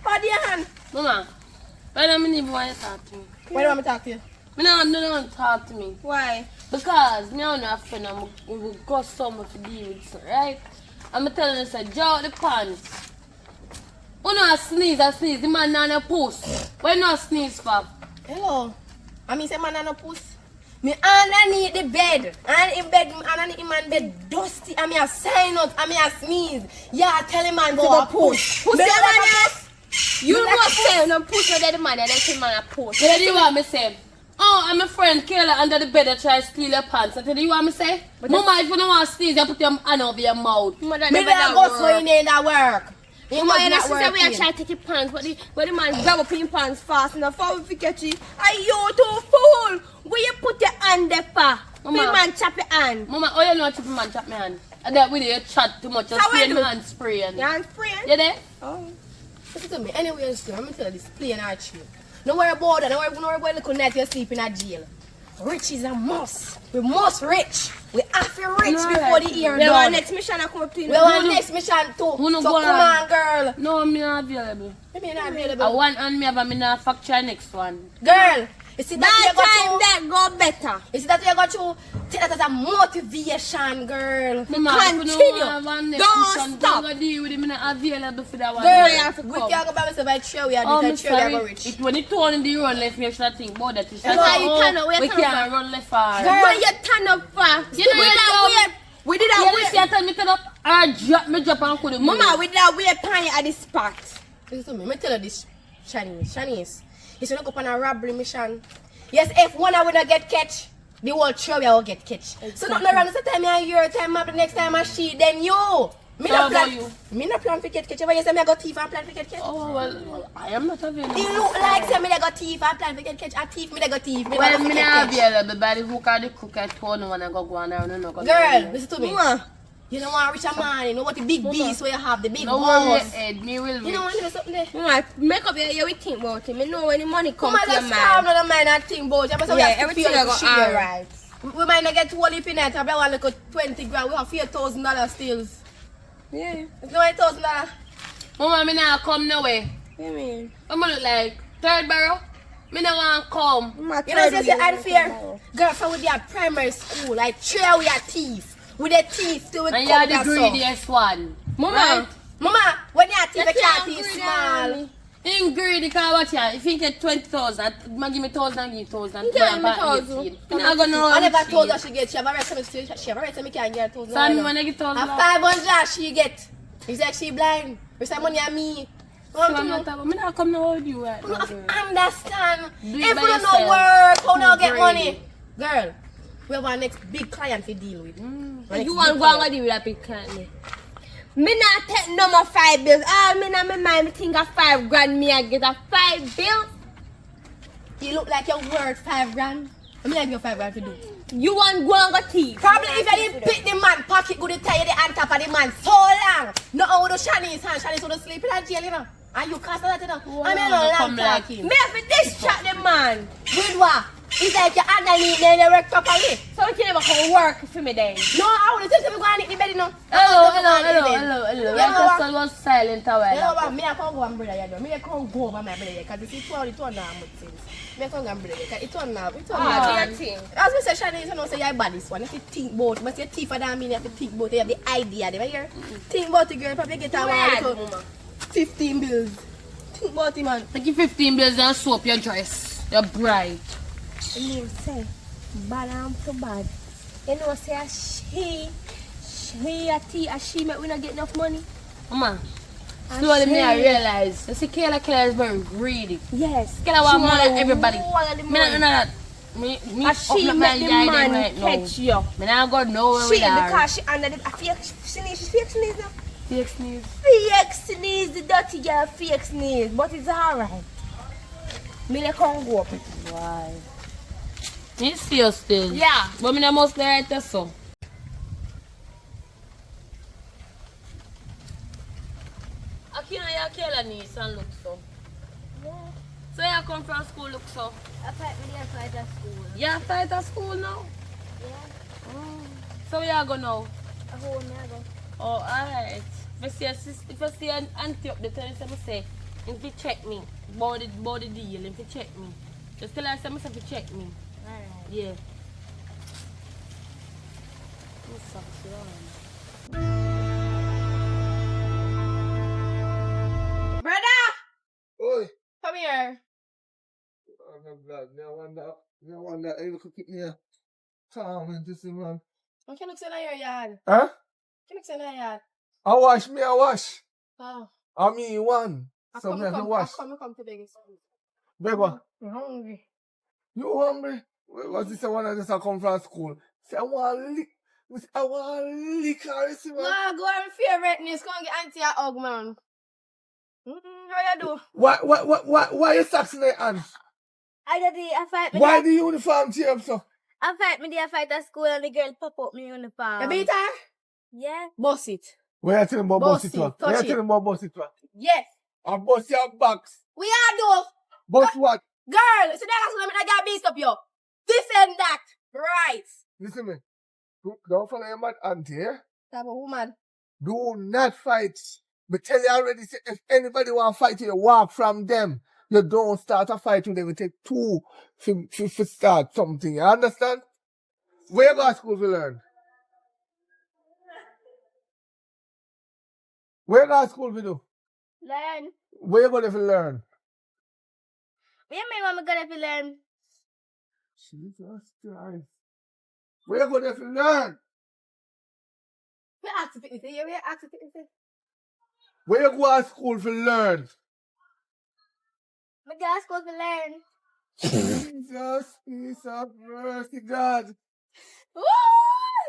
Body your hand. Mama, why don't you even want to talk to me? Why do you want me to talk to you? Me don't want to talk to me. Why? Because me and a friend and we will go somewhere to deal with something, right? I'm telling you, say, draw out the pants. You know sneeze, the man not a puss. Why not sneeze for? Hello. I mean say man no puss. Me underneath the bed. And in bed, underneath the man bed dusty. I mean I sign out, I mean I sneeze. Yeah, tell him man go a push. Pussy Me man never else. You know say no push no dead man, then tell man a push. You know you want me say? Oh, I'm a friend Kayla under the bed that try to steal your pants. I tell you what me say? Mama, if you don't want to sneeze, you put your hand over your mouth. me never go so in that work. Mama, you know, sister, we are trying to take your pants, but the man grab up your pants fast enough for we catch you. Are you too fool? Where you put your hand there for? Mama, man chop your hand. Mama, oh, you know what man chop my hand? And that with you chat too much, just spray my hand spraying. Your hand spraying? You there? Oh. Listen to me. Anyway, I'm going to tell you this. Play and arch you. Don't worry about that. Don't worry about the little night you're sleeping at jail. Rich is a must. We must rich. We have to rich before the year done. Our next mission I come up to you. We want next mission too. So come on, girl. No, I'm not available. Maybe not available. I want on me, but I'm not factory next one. Girl, you see that By you got time to, that go better. you see that you got to take that as a motivation, girl. Mama, Continue. Don't stop. Don't deal with it. I'm not available for that one. Girl, You have to we come. can't go by myself. I share we are Oh, doing I'm share we sorry. are rich. It, when it turn in the road left, me should think about that. It's Hello, like, you oh, cannot wait we turn can't run left far. Girl. When you turn up far, you know we did that way. You tell me turn up, I drop and could Mama, with that way pan at the spot. Listen to me. Let me tell you this, Shanice. If you don't go on a robbery mission, yes, if one I will not get catch, the whole trio will get catch. Exactly. So not around the time I hear, time up the next time I see, then you. Me not plan. Me not plan for get catch. Ever you say me I got thief and plan for get catch? Oh well, I am not available. You look like say me I got thief and plan for get catch. A thief me I got thief. Me Well, not me not available. By the hook or the crook, I told no one I go on there. No, girl, listen to me. You don't want to reach a man. You know what the big beast where you have the big no boss. Head, me will You don't want to do something there. Mama, make up your think about it. Me know when the money comes Come to your on, just calm mind. down the mind and think about it. Yeah, everything will go alright. We might not get 20 peanuts. I bet one like 20 grand. We have $4,000 still. Yeah. It's no $8,000. Mama, me not come no way. What you mean? I'm gonna look like third barrel. Me not want to come. You know, say unfair. Girl, from with your primary school, like trail with your teeth. With the teeth till we And come you're the greediest one. Mama, right? Mama, when your teeth, you can't teeth small. In greedy, because watch ya. If you get 20,000, man give me 1,000 and give me 1,000. You can't give me 1,000. I'm not gonna know. I never told her she get. She have a right to she have a right to me can't get 1,000. So I when I get 1,000. And 500 she get. You say she blind. You say money on me. I'm not come now with you right now, girl. Understand. Do it If by you don't know yourself. work, how now get Greedy. money? Girl, we have our next big client to deal with. You want to go and deal with that big client? Me not take no more 5 bills. Me not my mind. Me think of 5 grand. Me I get a 5 bills. You look like you're worth 5 grand. I mean, I give you 5 grand to do. You want to go and go thief? Probably if you didn't pick the man pocket, go to tie the hand top of the man so long. No, I would have Shanice hand. Shanice would have sleep in that jail, you know. And you cast that, you know. I mean, no long talking. Me have to distract the man. With what? It's like you're underneath there, they work properly. So you can never come work for me then. No, I would have tell you to go and eat the bed, you know. Hello. You know Your what? person was silent a while. You know what? Me I can't go and brother, you know. Me I can't go over my brother, because you see, it turn now much things. Me I can't go and brother, because it turn now. As we say, Shanice, you know, say you're bad this one. You have to think about it. But you're thief than me, you have to think about it. You have the idea, you hear? Think about it, girl. Probably get a little 15 bills. Think about it, man. Take you 15 bills and soap your dress. You're bright. You say, bad to bad. You know, say, she make we not get enough money. Mama, slowly me I realize. You see, Kayla is very greedy. Yes. Kayla want more than everybody. Me not know that. Me she open up make my the eye man right catch now. you. Me not go nowhere She with her. because she under the fake sneeze. She's fake sneeze now. Fake sneeze. Fake sneeze, the dirty girl fake sneeze. But it's alright. Me like can't go up it. Why? Me still. Yeah. But me not mostly right there so. Akina ya Kayla niece and look so. Yeah. So you come from school look so. I fight at school. You fight at school now? Yeah. So where you go now? I go. Oh, alright. If I see a sister, if I see an auntie up there, tell me say, If you check me, body deal, if you check me. Just tell her something if you check me. Alright. Yeah. Brother, Oi. come here. Oh my God, no wonder you could keep me calm and this man. What can you say in your yard? Huh? Can you say in your yard? I wash. Oh, I mean one. So me have to wash. I come to beg you. Beba, I'm hungry. you hungry? What's this one that just come from school? Say I want lick. I want liquor, you see man. Wow, go and favorite news. Go and get auntie a hug, man. How you do? Why you socks in your hands? I fight me. Why the uniform tear up so? I fight at school and the girl pop up me uniform. You beat her? Yeah. Boss it. Where you tell him about Boss boss it it, one? touch Where you it. tell him about boss it one? Yes. I boss your box. We are do. Boss what? Girl, so that's what I got beast up yo. This and that. Right. Listen me. Don't follow your mad auntie, eh? Type of woman. Do not fight. Me tell you already, say, if anybody want to fight you, walk from them. You don't start a fight with them. You take two to start something. You understand? Where you go to school to learn? Where you go to school to do? Learn. Where you go to learn? What you mean when I'm gonna learn? Jesus Christ. Where you go to learn? We ask to fitness here. We ask to fitness. Where you go to school to learn? My girls go to learn. Jesus, peace of mercy, God.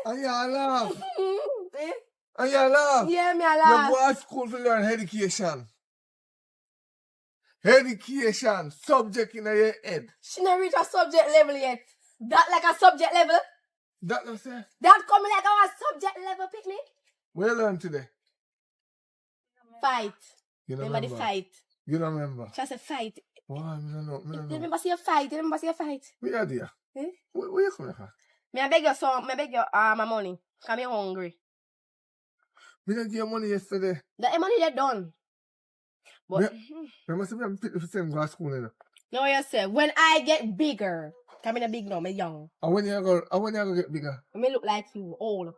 And you laugh. Eh? And you laugh. Yeah, me a You laugh. go to school to learn education. Education, subject in your head. She not reach a subject level yet. That like a subject level? That no say. That coming like our subject level picnic? Where you learn today? Fight. You don't Remember the fight. You don't remember? Just a fight. Why? I don't know. You remember see a fight? You remember see a fight? Where are there? Eh? Where you coming from? Me I beg you some, me beg you my money. Cause me hungry. Me didn't give you money yesterday. The money they done. But Remember, say I'm fit for same go to school now. know what you say? When I get bigger, cause me not big now, me young. And when you go get bigger? Me look like you, old.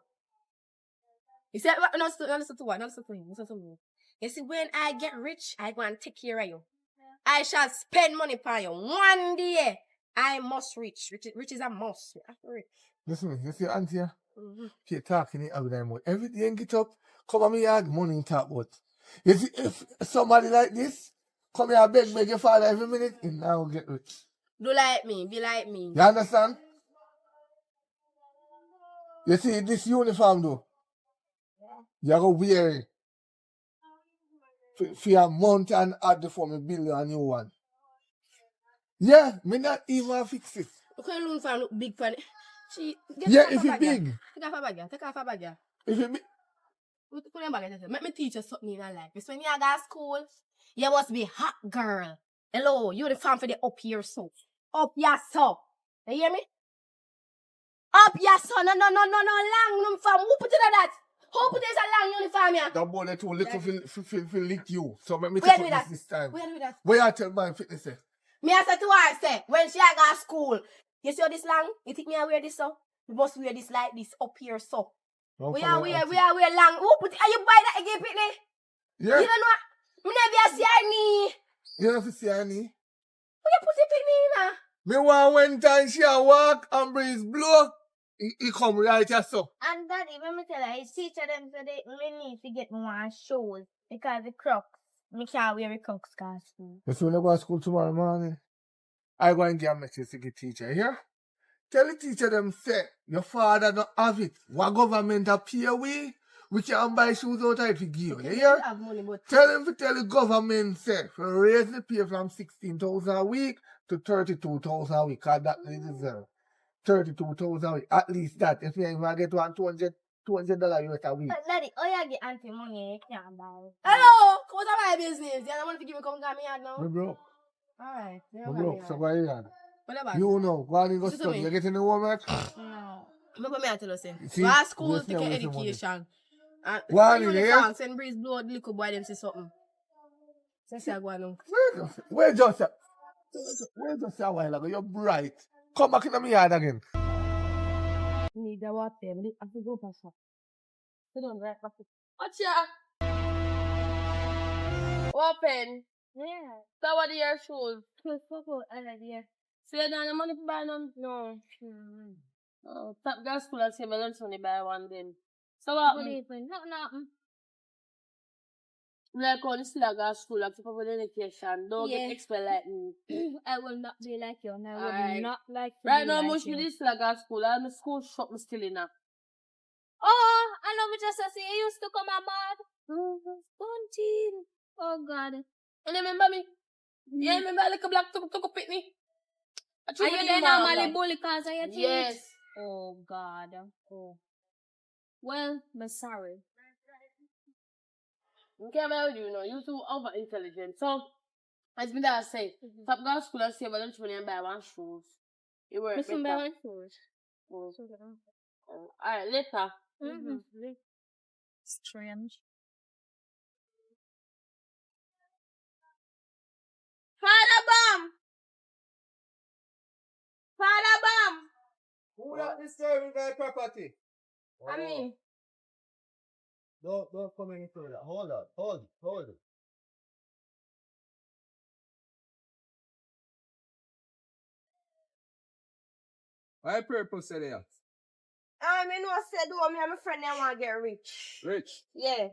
You said no listen to what? No listen to him. Listen to me. You see, when I get rich, I go and take care of you. I shall spend money for you. One day, I must reach. Rich is a must. You have to reach. Listen, you see auntie here? Mm-hmm. She talking it every time. Every day you get up, come on me yard, money in talk about. You see, if somebody like this, come here beg your father every minute, he now get rich. Do like me, be like me. You understand? You see, this uniform though, you go wear it for a month and add for me build a new one. Yeah, me not even fix it. Okay, uniform look big for it. Yeah, if it big. Take off a bag, yeah. Take off a bag, yeah. If it big. Put your bag, yeah. Make me teach you something in your life. Because when you go to school, you must be hot girl. Hello, uniform for the up here so. Up your so. You hear me? Up your so. No, long uniform. Who put it on that? Who put it as a long uniform, yeah? That boy too little for lick you. So make me Where take do up that? this time. Where do that? Where I tell my fitness say? Me I said to her, say, when she a go to school, you see how this long? You think me I wear this so? You must wear this like this up here so. We are wear long. Who put it? Are you buy that again, Pitney? Yeah. You don't know. Me never see her knee. You don't see any? Who you put it Pitney in? Me want when time she a walk and breeze blow, he come right here so. And daddy, when me tell her, his teacher them said they me need to get more shoes because the crocs. Me can't wear the crocs cause school. You see when I go to school tomorrow morning, I go and get a message to the teacher here. Tell the teacher them say, your father don't have it. What government a pay we can buy shoes out of it to give you. You hear? Have money, but Tell him to tell the government say, for raise the pay from 16,000 a week to 32,000 a week. Cause that they deserve. 32,000 a week. At least that. If you even get $200 US a week. But daddy, oh you get auntie money, you can't buy it. hello, what's my business? You don't want to give me come get me out now? We broke. Alright. We broke. So why you had? Whatever. You know, go on and go Listen to study. me. You getting the homework? No. Remember me I tell you say. See, Go to school waste take your your money. education. And One when in you here? send breeze blow the little boy them say something. Since I go on. Where just a while ago? You're bright. Come back in my yard again. Need the water. I have to go past her. Sit down right back. What's your open? Yeah. So what are your shoes? Shoes for idea. So you don't have money to buy them? No. Oh, top girl school and say my lunch only buy one then. So what? Good evening. Nothing. Like on still a girl school, like for the education. Don't get expert like me. I will not be like you, and I will not like to right be Oh, like I you. know me just say you used to come a mad. Bunting. Oh God. And remember me? Yeah, remember like a black took a pitney? Are you there normally bully cause of your teeth? Yes. Oh God. Oh. Well, I'm sorry. Okay, well, you know, you're too over intelligent. So, as me that say, top girl school and save a lunch money and buy one shoes. It works. Listen, buy one shoes. Alright, later. Strange. Father Bam! Father Bam! Who that disturbing my property? I mean, Don't come any further. Hold it. My purpose say that. I know I said, me and my friend, they want to get rich. Rich. Yeah.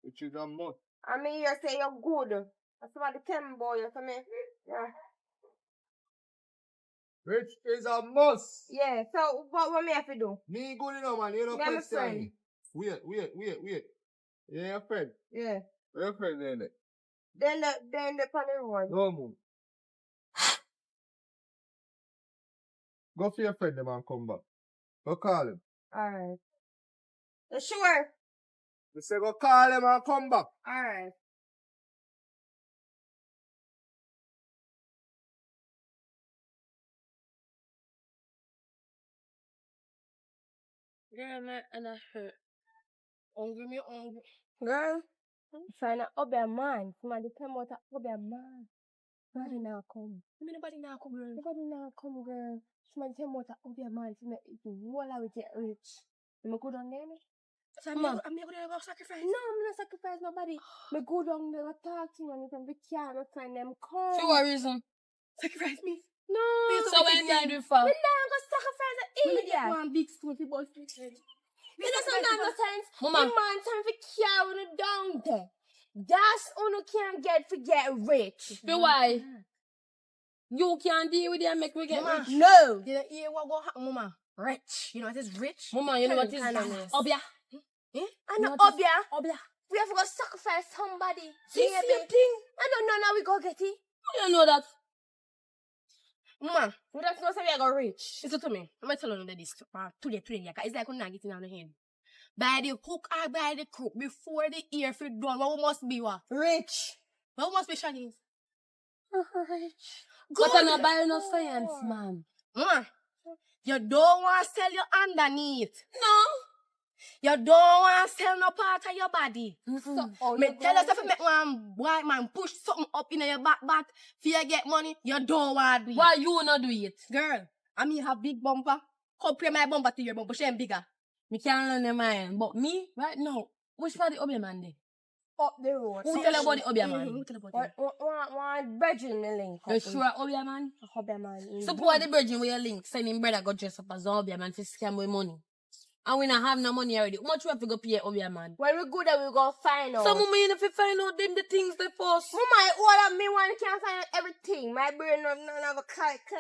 Which is a must. I mean, you say you're good. That's what the chem boy, you come here. Yeah. Rich is a must. Yeah, so what me have to do? Me good enough, man. You know, Me and my question friend. me. Wait. You your friend? Yeah. Where your friend then? Then the panel road. No move. Go for your friend, the man come back. Go call him. Alright. You sure? You say go call him and come back. Alright. Girl, man, and I hurt. Hungry. Girl, find out up your man. Somebody come out up your man. Nobody now come. Nobody now come, girl. Somebody come out up your man. What I will get rich. You go down there? So I'm not going to sacrifice. No, I'm not sacrifice nobody. I go down there and talk to you and you can be careful find them come. For what reason? Sacrifice me. No. So when you do for? We're not going to sacrifice an idiot. One big stone for both of them. It doesn't make no sense. Mama. The man time for carry it down there. That's all you can get to get rich. For why? You can't deal with it and make me get Mama. rich. No. You know, hear what go happen, mama? Rich. You know what is rich? Mama, you know what is Kindness. Obia. I know, What is- Obia. We have to go sacrifice somebody. See, Baby. same thing. I don't know now we go get it. You know that. Mama, we don't know say we are go rich. Listen to me. I'm going to tell you this. Today, it's like I'm not getting on the head. By the hook or by the crook, before the ear feel done, what we must be what? Rich. What we must be, Shanice? Rich. But I'm not buying no science, man. Mama, you don't want to sell your underneath. No. You don't want to sell no part of your body. So, Me tell us if you make one white man push something up in your back for you get money, you don't want to do it. Why you not do it? Girl, I mean have big bumper. Compare my bumper to your bumper, she ain't bigger. Me can't learn the mind. But me, right now, which part the Obia man there? up the road. Who tell you about the Obia man? Who tell about it? One virgin the link. You sure Obia man? Obia man. Suppose the virgin with your link, send him brother go dress up as an Obia man for scam with money. And we not have no money already. How much we have to go pay Obia man? When we go there, we go find out. So mama, you have to find out them the things they first. Mama, all of me one can't find out everything. My brain none of a collect.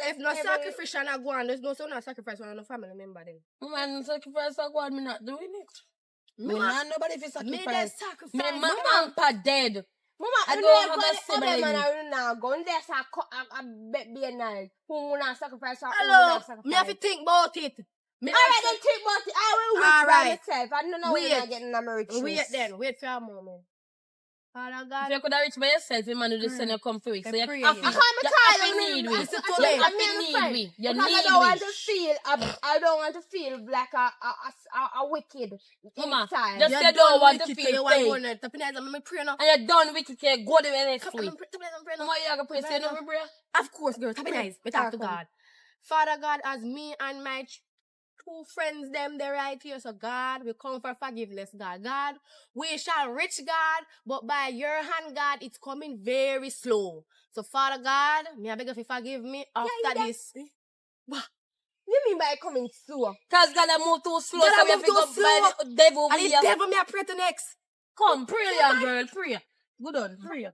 If no sacrifice and I go on, there's no sacrifice on no family member then. Man, sacrifice of God, me not doing it. Me not nobody for Me sacrifice. that sacrifice. Me mama and pa dead. Mama, I I don't don't have a have sibling. man I now go unless I bet be a night. Who will not sacrifice? Hello, me have to think about it. Me Alright, then think about it. I will wait by Alright. myself. I don't know when Wait. I'm getting a marriage. Wait then, wait for a moment. Father If God. you could have reached by yourself, your man would just send you come for it. So you Pray have you. to I can't need we. Listen to You me. have to need we. You Because need I don't want we. to feel, I don't want to feel like a wicked Mama, inside. just You're you don't done want with to it, feel you want to go fake. in there. Tapineza, I'm pray now. And you're done with it, you go the next Come, week. I'm praying now. Mama, you have to pray, say no, bro. Of course, girl. Tapineza, we talk to God. Father God, as me and my two friends, them, they're right here. So God, we come for forgiveness, God. God, we shall reach God, but by your hand, God, it's coming very slow. So Father God, me I beg if you forgive me after this. You mean by coming slow? Because God I move too slow, God, so I we have move to go too by slow. the devil And with the you. devil me I pray to next. Come, pray, young girl, pray. Good on, pray.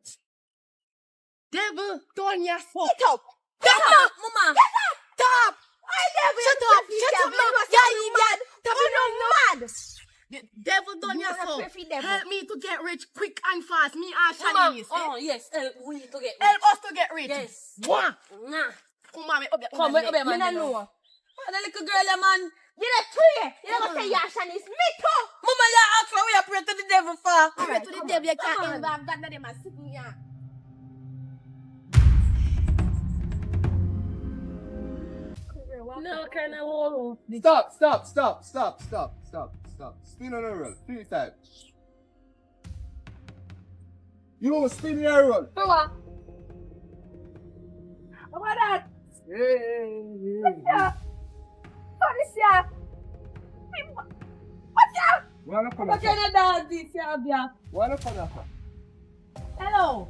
Devil, don't you Get up! Mama. stop! I never Shut up! Shut up now! Yeah, you mad! Stop it now! mad! The devil done You your wanna stuff. pray for devil? Help me to get rich quick and fast. Me and Mama. Shanice. Oh, yes, we need to get Help us to get rich. Yes. One. Nah. Come on, up there. Come, wait up, Me man. not know. The little girl, yeah, man. You not pray. You never say Yashan is me too. Mama, you ask for we are praying to the devil for. Pray to the devil. You can't involve God. Not them are sitting here. No, can I walk? Stop. Spin on the roll. 3 times. You spin your roll. For what? What that? Hey. What is that? What's that? What kind of dog this you have here? Hello.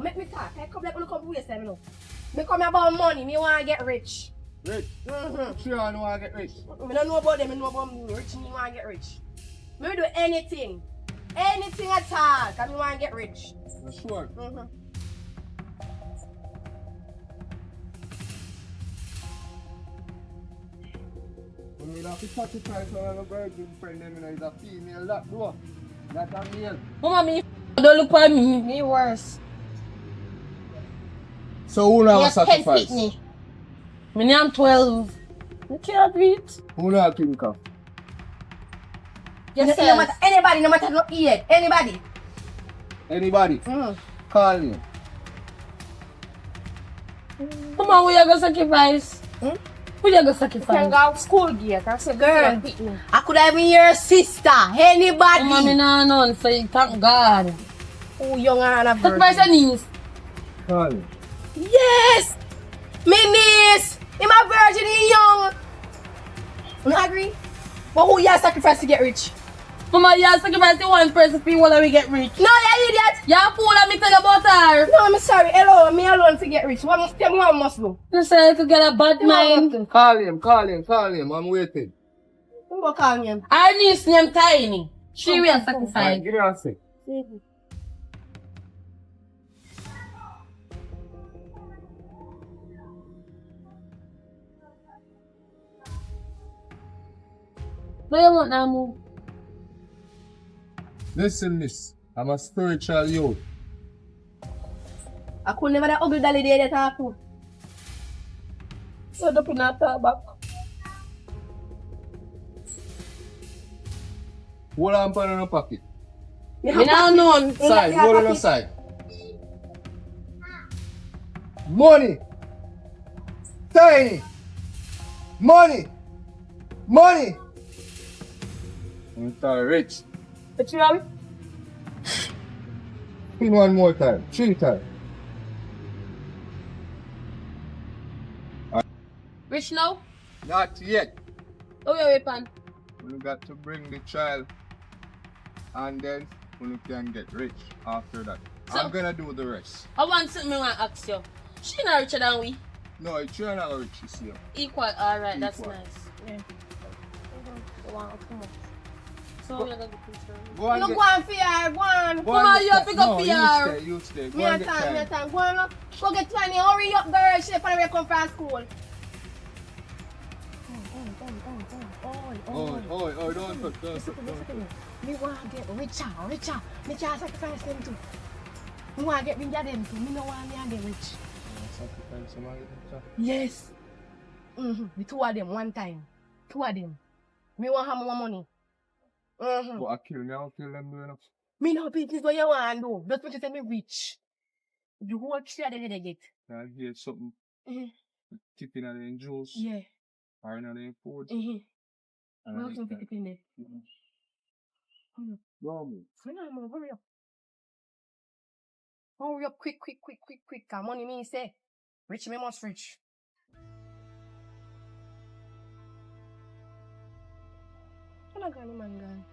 Make me talk. I come like when you come waste time, you know. Me come about money. Me want to get rich. Rich. Mm-hmm. Sure, I know I get rich. Me don't know about them. Me know about me. Rich. Me want to get rich. Me will do anything. Anything at all. Because me want to get rich. Sure. Mm-hmm. When you have to touch the price on a virgin friend, then it's a female that do. Not a male. Mama, me don't look at me. Me worse. So who now Yes, sacrifice? help me. Me name 12. You can't do it. Who now think of? No Yourself. matter anybody, no matter no age, anybody. Anybody? Mm. Call me. Mama, we are going to sacrifice. We are going to You can sacrifice. go to school gate and say, Girl. pick me. I could have been your sister. Anybody. Mama, me nah none, so thank God. Who young and a Sacrifice your virgin. niece. Call me. Yes! Me niece! I'm a virgin, he young. You not agree? But who you sacrifice to get rich? Mama, you have sacrifice the one person for while we get rich. No, you idiot! You fool, let me tell you about her. No, I'm sorry. Hello, me alone to get rich. What tell me what I must do? You say to get a bad mind. Call him. I'm waiting. Who go call me? Our niece named Tiny. She will sacrifice. Alright, give me a sec. No, you want now move. Listen, miss. I'm a spiritual youth. I could never that ugly dolly there that I put. So up in that back. Hold on, put it in the pocket. Me now none. Side, hold on the side. Money. Tiny. Money. I'm sorry, rich. But you have Spin one more time. 3 times. rich now? Not yet. Oh, yeah, wait, pan. You got to bring the child. And then you can get rich after that. So- I'm gonna do the rest. I want something I want to ask you. She not richer than we. No, it's you're not rich this year. Equal, alright, that's Equal. nice. Yeah. Wow, come on. So we're gonna do picture. Go and No, get. go on for your one. Go Come and on, get you have to that. go No, PR. you stay. Go Me and and get time. time. Go on. Go get 20. Hurry up, girl. She probably come from school. Oh, don't put. Me want to get richer. Me can't sacrifice them too. Me want to get rid of them too. Me no want me and them rich. Sacrifice somebody. Yes. The two of them one time. Two of them. Me want have more money. But I kill me, I'll kill them doing it. Me no business what you want to do. Just because you say me rich. The whole share they get. I get something. Mhm. Tip in the juice. Yeah. Or in the food. Mhm. And What I else like you that. fit in there? Go me. Hurry up. Hurry up, quick. Come money me say. Rich me must rich. I'm not gonna man gone.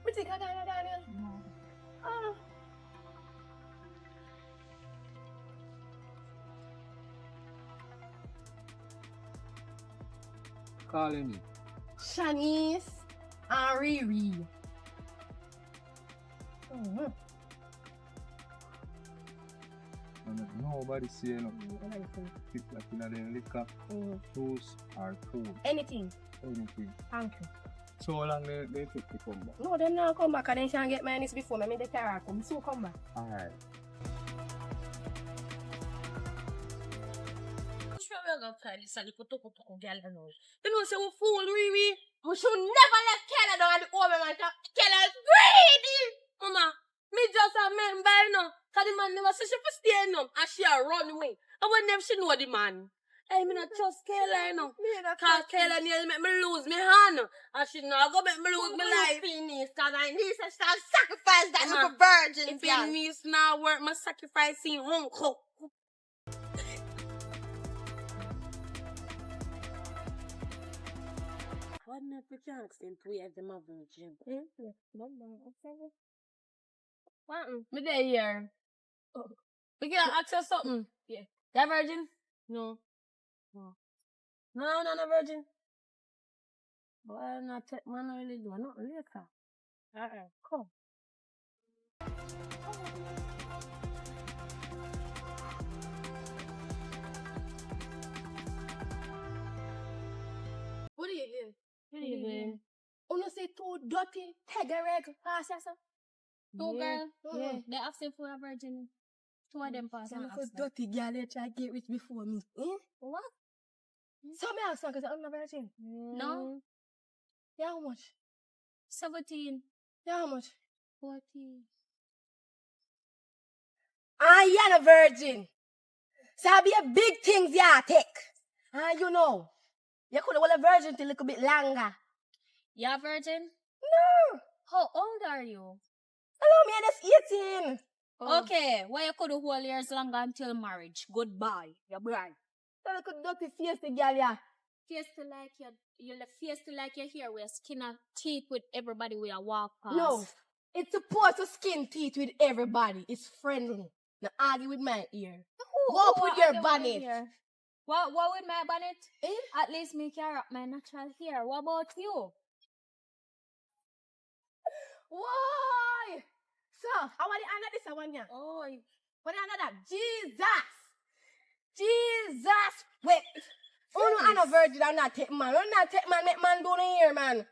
Me think I got Daniel. Ah. Calling me. Shanice and Riri. And nobody say nothing. Tip like in the liquor, juice, or food. Anything. Anything. Thank you. So how long they take to come back? No, them not come back and then she can get my niece before me. I mean, the car come. So come back. Alright. Sure, we're gonna try this and put girl and all. You know, say we fool, Riri. We should never let Keller down the old man. Keller's greedy. Mama, me just a member, you know. Cause the man never say she for stay, no. And she a run away. And when them she know the man. Hey, me not trust Keller, you know. Cause Keller nearly make me lose my hand. And she not go make me lose my life. Cause I need to start sacrifice that little virgin. If your niece not work, my sacrificing uncle. What if we can't extend 2 years them a virgin? What? Me there here. We can access something. Yeah. That virgin? No. No, no virgin. Why not take man really do nothing later? Come. What are you doing? What are you doing? Oh, no, say too dirty. Take a reg. Pass yourself. Two girl. Yeah. They asked him for a virgin. 2 of them pass. Some of dirty girl they try to get rich before me. What? So me ask because I'm not virgin. No. Yeah, how much? 17. Yeah, how much? 40. You're not a virgin. So I be a big things yeah take. You know. You could have a virgin till a little bit longer. You're a virgin? No. How old are you? Hello, me, that's 18. Okay, why you could hold years longer until marriage? Goodbye. You're bride. So I could dirty face the girl, yeah. Face to like your face to like your hair with skin and teeth with everybody we walk past. No. It's supposed to skin teeth with everybody. It's friendly. Now argue with my ear. Walk with your bonnet. What with my bonnet? At least me care up my natural hair. What about you? Why? So, I want to answer this one here. Oh, What answer that? Jesus. Wait. Oh no, I'm a virgin. I'm not take man. I'm not take man. Make man do the hair, man.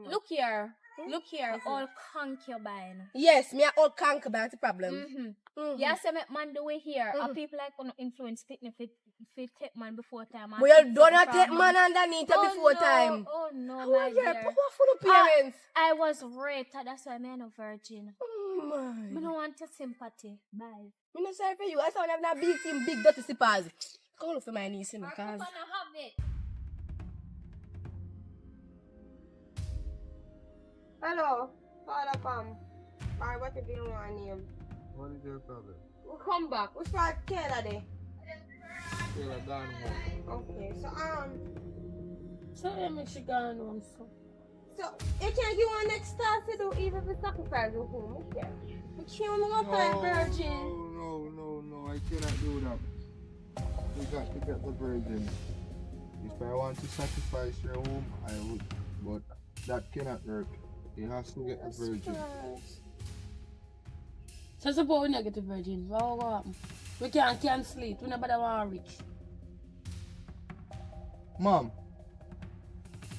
Look here. Look here. All concubine. Yes, me a old concubine. That's the problem. Yeah, say make man do it here. And people like on influence fit take man before time. But you don't not take man underneath before time. Oh no, Oh, my yeah, dear. powerful parents. I was raped. That's why I'm a virgin. Oh my. I don't want your sympathy. Bye. I'm not sorry for you. I saw them that big team, big dirty sippers. Come look for my niece, you know, I'm cause gonna have it. Hello, Father Pam. Alright, what do you want name? What is your problem? We'll come back. Which part Kayla there? You're gone home. Okay, So let me she gone home. so you can't give one next task to do even if it's sacrifice with whom? You can't go find virgin. No, I cannot do that. You got to get the virgin. If I want to sacrifice your home, I would. But that cannot work. You have to get the virgin. So suppose we not get the virgin. What happen? We can't cancel it. We nobody want rich. Mom,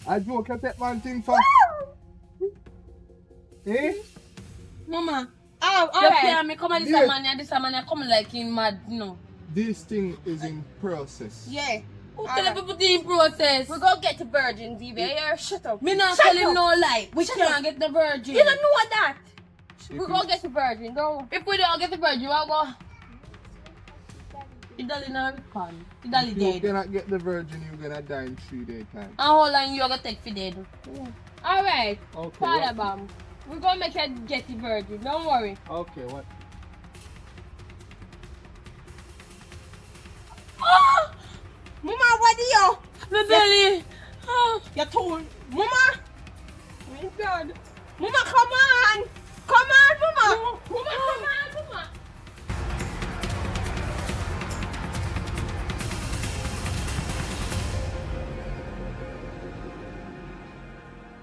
I joke at that man thing for. Eh? Mama, You alright. hear me come and this Yeah. man and this man and come like in mad, no. This thing is in process. Yeah. Who tell him to put it in process? We're gonna get to virgin, DV. Yeah, shut up. Me not Shut tell him up. no lie. We Shut can't up. get the virgin. You don't know that. If We're gonna get to virgin, don't. If we don't get the virgin, we'll go. He darling now con. He darling you dead. cannot get the virgin, you're gonna die in 3 days time. And how long you gonna take for dead? Alright. Okay. Father What? Bam. We're gonna make her get the virgin, don't worry. Okay, what? Oh! Mama, what do you? My belly. Oh. You're told. Mama! My God. Mama, come on! Come on, Mama! Mama, come on, Mama!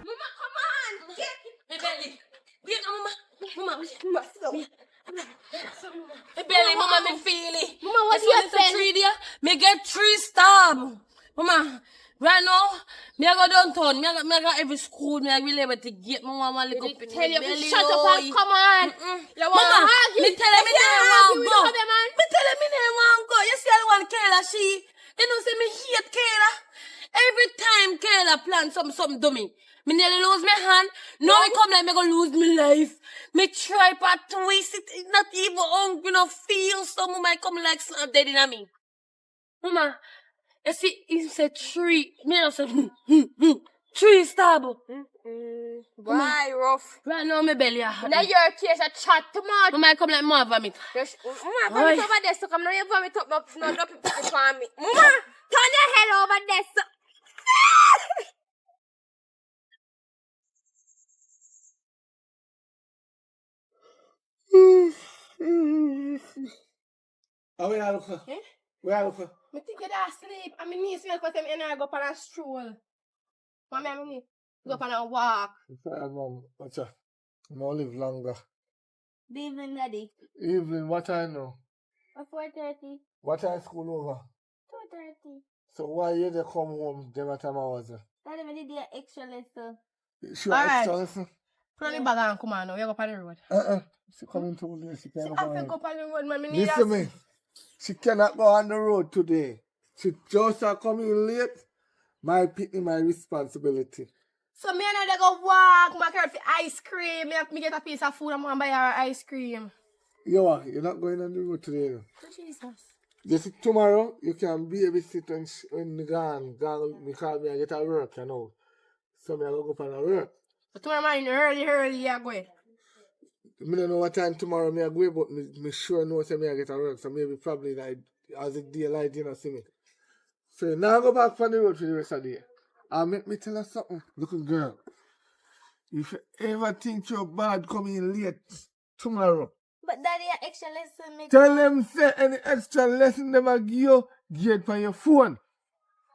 Mama, come on! Get My belly. Wait, mama. Mama, wait. Mama, sit down. My belly, mama, me feel it. Mama, what This you one is a saying? 3 there. Me get 3 stab. Mama, right now, me I go downtown. Me I got every school. Me I will able to get my mama look up in Tell you to belly, shut up oh. and come on. You Mama, wanna argue? me tell him me You never can't want argue with go. the other man. Me tell him me never want go. You see, I want Kayla. She, you know, say me hate Kayla. Every time Kayla plan something dummy, me nearly lose my hand. Now me come like me gonna lose my life. Me try for twist it, not even hungry, no feel some might come like something dead in me. Mama, you see, he said 3. Me I said 3 stab. Why, rough? Right now my belly a hot. Now your case a chat too much. Mama I come like more vomit. Mama, vomit over there, so come now you vomit up, no put it on me. Mama, turn your head over there, so. How we are looking? Eh? We are looking. Me think you're asleep. I mean, niece me because I'm in go on a stroll. Mommy, I mean, go on a walk. Sorry, Mom. What's up? I'm gonna live longer. Good evening, Daddy. Evening, what time now? 4:30. What time school over? 2:30. So why you they come home them time I was there? Daddy, we did the extra lesson. Sure, Alright. extra lesson? Put on the bag and come on now. You go on the road. She coming too late. She See, can't I go feel on. go on the road, man. Me need Listen a- me. She cannot go on the road today. She just coming late. My picking my responsibility. So me and I go walk. My girl for ice cream. Me get a piece of food. I'm gonna buy her ice cream. You're not going on the road today. No? Jesus. Just tomorrow, you can babysit when you gone because me I get a work, you know. So me I go up on a work. But tomorrow morning, early, you go. I don't know what time tomorrow me I go, but me sure know say me I get a work. So maybe probably like as a daylight, you know, see me. So now go back on the road for the rest of the day. And make me tell her something. Look, girl. If you ever think you're bad coming late tomorrow, But Daddy, your extra lesson make. tell them say any extra lesson them I give you, get on your phone.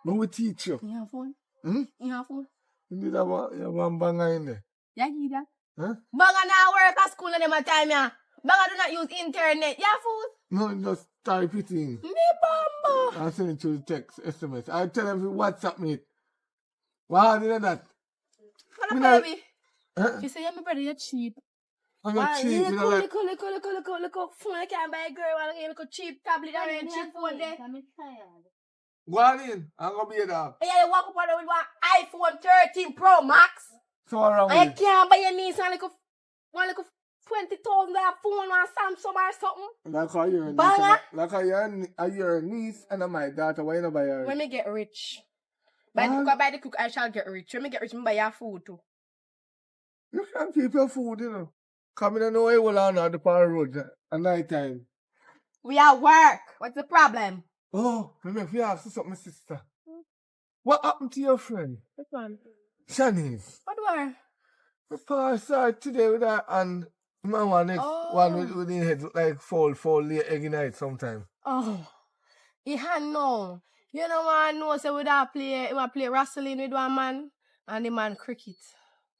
Me will teach you. You have phone? Hmm? You have phone? You need a one banger in there. Yeah, you that. Huh? Baga now work at school and them a time, yeah. Baga do not use internet. Yeah, food? No, just type it in. Me bamba. I'll send it to the text, SMS. I tell them to WhatsApp me. Why did that? Hello, Me not- baby. Huh? She say, yeah, my brother, you're cheap. I'm not cheap, you know, like, Look, phone I can't buy a girl, I get a cheap tablet and a cheap phone there. I'm tired. go on in. I'm going to be a dog. Yeah, you walk up on there with one iPhone 13 Pro Max. So what wrong And you with it? can't buy your niece like a $20,000 phone or Samsung or something. Like how you're a niece, Banger. like how you're a niece and I'm my daughter. Why you not buy her? When me get rich. By the cook, I shall get rich. When me get rich, me buy your food too. You can't keep your food, you know. Come in and know you will on the power road at night time. We at work. What's the problem? Oh, remember, if you ask something, sister. What happened to your friend? Which one? Shanice. What do I? We passed out today with her and my one next one with the head like fall late egg night sometime. Oh, he had no. You know what I know? So we play wrestling with one man and the man cricket.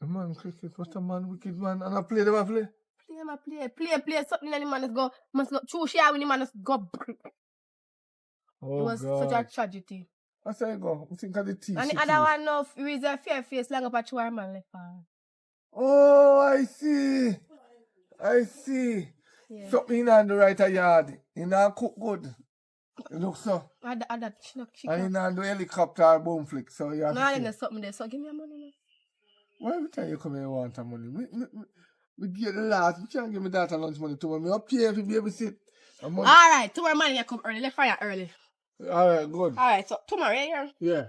The man cricket, what a man, wicked man. And I play them, I play. Play something and the man must go through share when the man must go. Oh, It was God. such a tragedy. I say go. I think of the teeth. And the other one no, with a fair face, long up a chua man left hand. Oh, I see. I see. Yeah. Something in the right yard. You know, cook good. It looks so. That she And you can't. know, do helicopter boom flick. So you have No, to I see. didn't something there. So give me your money Why every time you come here, you want some money? We get the last. You can't give me that lunch money tomorrow. Me up here if you babysit. now. All right, tomorrow morning you come early. Let's fire early. All right, good. All right, so tomorrow, yeah. Yeah.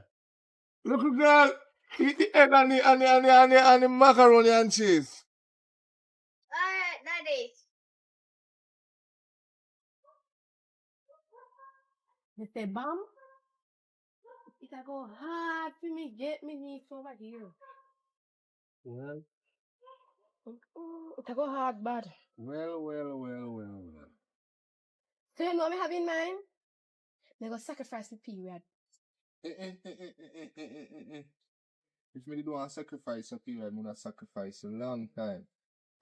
Little girl, eat the egg and the macaroni and cheese. Alright, Daddy. You say, Bam, it'll go hard for me get me niece over here. Well, It'll go hard bad. well. So you know me have in mind? They go sacrifice the period. If me do want sacrifice a period, I'm gonna sacrifice a long time.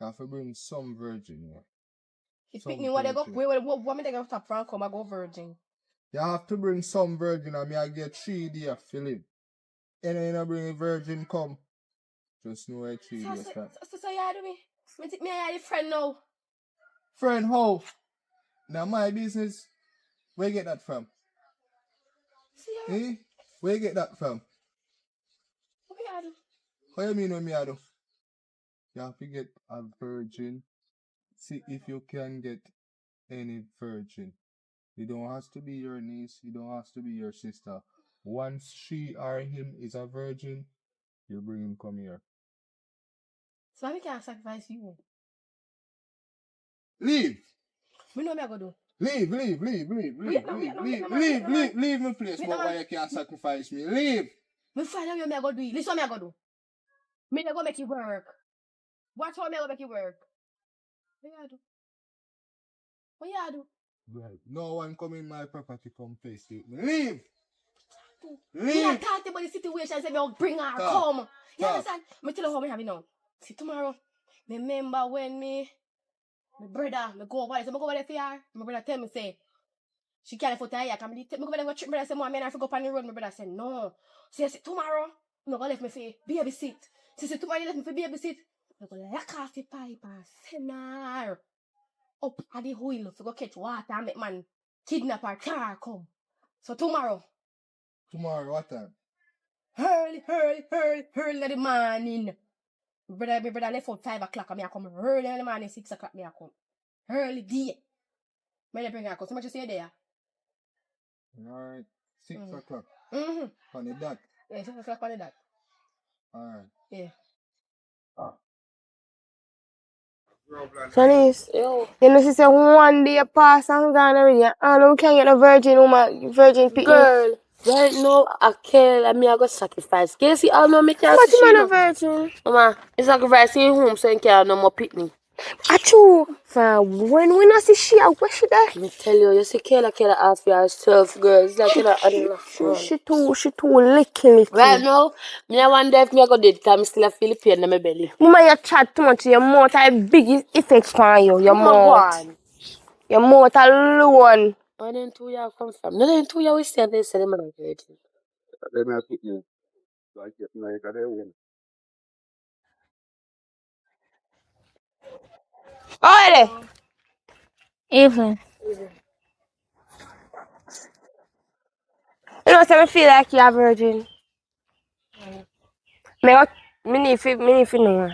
I have to bring some virgin here. If Some pick me what they go, virgin. what me they go stop from come, I go virgin. You have to bring some virgin and me I get 3 days to live. And then you bring a virgin come. Just know where 3 days start. So you do me? Me think me I have a friend now. Friend, how? Now my business. Where you get that from? See ya. Eh? Where you get that from? What you do? How you mean what me I do? You have to get a virgin. See if you can get any virgin. It don't have to be your niece. It don't have to be your sister. Once she or him is a virgin, you bring him come here. So I can't sacrifice you. Leave! Me know me I go do. Leave my place, Wait, but no, why you can't sacrifice me? Leave! Me find out me I go do it. Listen what me I go do. Me I go make it work. Watch how me I go make it work. What you do? What you do? Right. No one come in my property come face with me. Leave! Me I Leave! talk about the situation say me I'll bring her Talk. come. You Talk. understand? Me tell you how me have it now. See tomorrow. Me remember when my brother, me go over there. So me go over there for her. My brother tell me say she can't afford to hire. Can me go over there go trip. Brother say more man I go up on the road. My brother say no. So say tomorrow me go left me for babysit. Say tomorrow you left me for babysit. Me go lock off the pipe and send her up at the wheel to go catch water and make man kidnap her car come. So tomorrow. Tomorrow, what time? Early in the morning. My brother left out 5 o'clock and me I come early in the morning, 6 o'clock me I come. Early day. Me bring her come. So much you say there? Alright. 6 o'clock. Mm-hmm. On the dot. Yeah, 6 o'clock on the dot. Alright. Yeah. Janice, Yo. you know, she said one day pass and gone already. I know we can't get a virgin woman, virgin picnic. Girl, right now, I kill and me I go sacrifice. Can you see all no me can't But see you she man a no? virgin. Mama, it's sacrificing home so you can't have no more picnic. Achoo. When we not see she, where she there? Me tell you, you see Kayla ask for herself, girl. It's like Kayla had She too little. right now, me I wonder if me I go dead because me still a feel pain in my belly. Mama, you chat too much. Your mouth have big effects on you. Your No mouth. one. Your mouth alone. And then 2 years come from. No, then 2 years we stay and they say them are virgin. Let me pick you. Like it, like I don't. Oh, Evelyn. you know, so I feel like you're a virgin. Me need to know.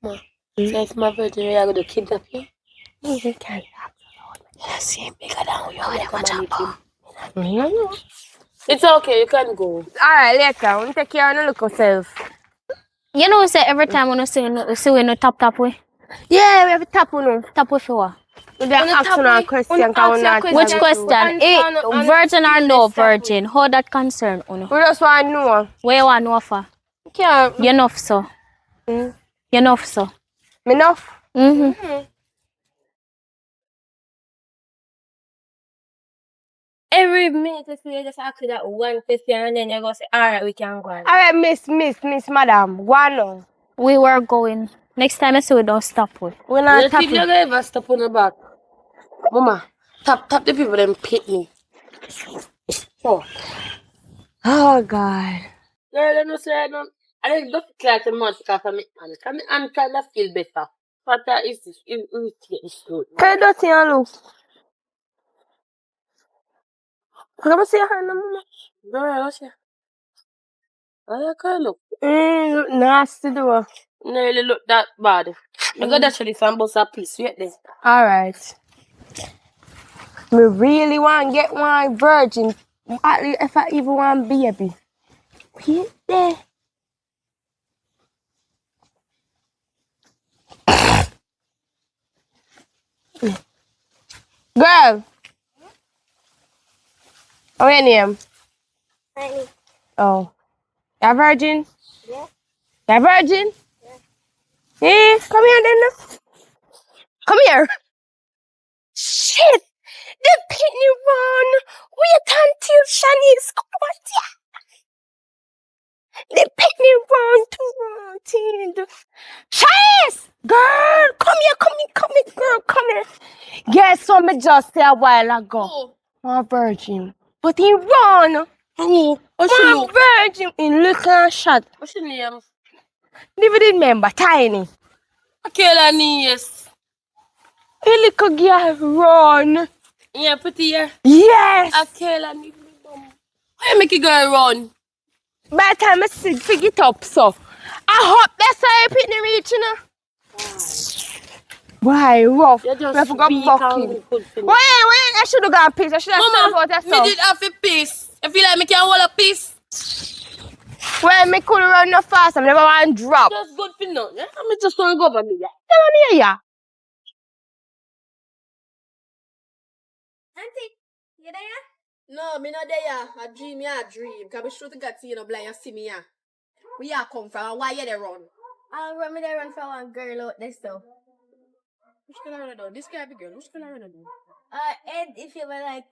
Ma, so if my virgin, we are going to kidnap you. You can't. You see him bigger than you. I come and meet him. No. It's okay, you can go. Alright, later. When you take care of your look yourself. You know, say every time when you see we no tap way. Yeah, we have to tap on you. Tap way for what? We have to ask you a question. Which question? Virgin or no virgin? How that concern uno? We just want to know. Where you want know for? Can't. You enough so. Mm. You enough so. Me enough? Every minute if you just ask you that one question and then you go say, alright, we can go on. Alright, miss, madam. Go on now. We were going. Next time I see we don't stop with. We're You not think tapping. you're going to ever stop on the back? Mama, tap the people them pit me. Oh. Oh, God. Girl, you know, say I don't look like the month because I'm trying to feel better. But that is good. Can you dirty and look? Let me see your hand, mama. Girl, what's your... Oh, you can look. Look nasty though. No, really look that bad. I got actually some bus a piece. Wait there. Alright. Me really want to get one virgin. At least if I even want baby. Wait there. Girl. What's your name? Honey. Oh. You a virgin? Yeah. You a virgin? Yeah. Come here then. Come here. Shit. The pitney run. Wait until Shanice comes here. The pitney run to wanted. Shanice! Girl, come here, girl, come here. Guess what me just said a while ago? Oh. I'm a virgin. But he run. Oh, what's your I'm look? virgin in little shot. What's your name? Never did remember, tiny. Akela Nias. A little girl run. Yeah, pretty yeah. Yes. Akela Nias. Why you make a girl run? By the time I sit, figure it up, so. I hope that's how you pick the reach, you know. Why, rough? You We just have to go weak bucking. and good for me. Wait, I should have gone piece. I should have stopped out Mama, that me stuff. did have a piece. I feel like me can hold a piece. Well, me could run no fast. I never want to drop. Just good for nothing. Yeah? Me just want to go over me. Yeah? Down here, yeah. Auntie, you there? No, me not there. I dream, yeah, I dream. Cause me sure to get you know blind, you see me, yeah. Where you come from and why you there run? I'll run me there run for one girl out there, so. Which color run down? This guy be girl. Which color run down? And if you were like,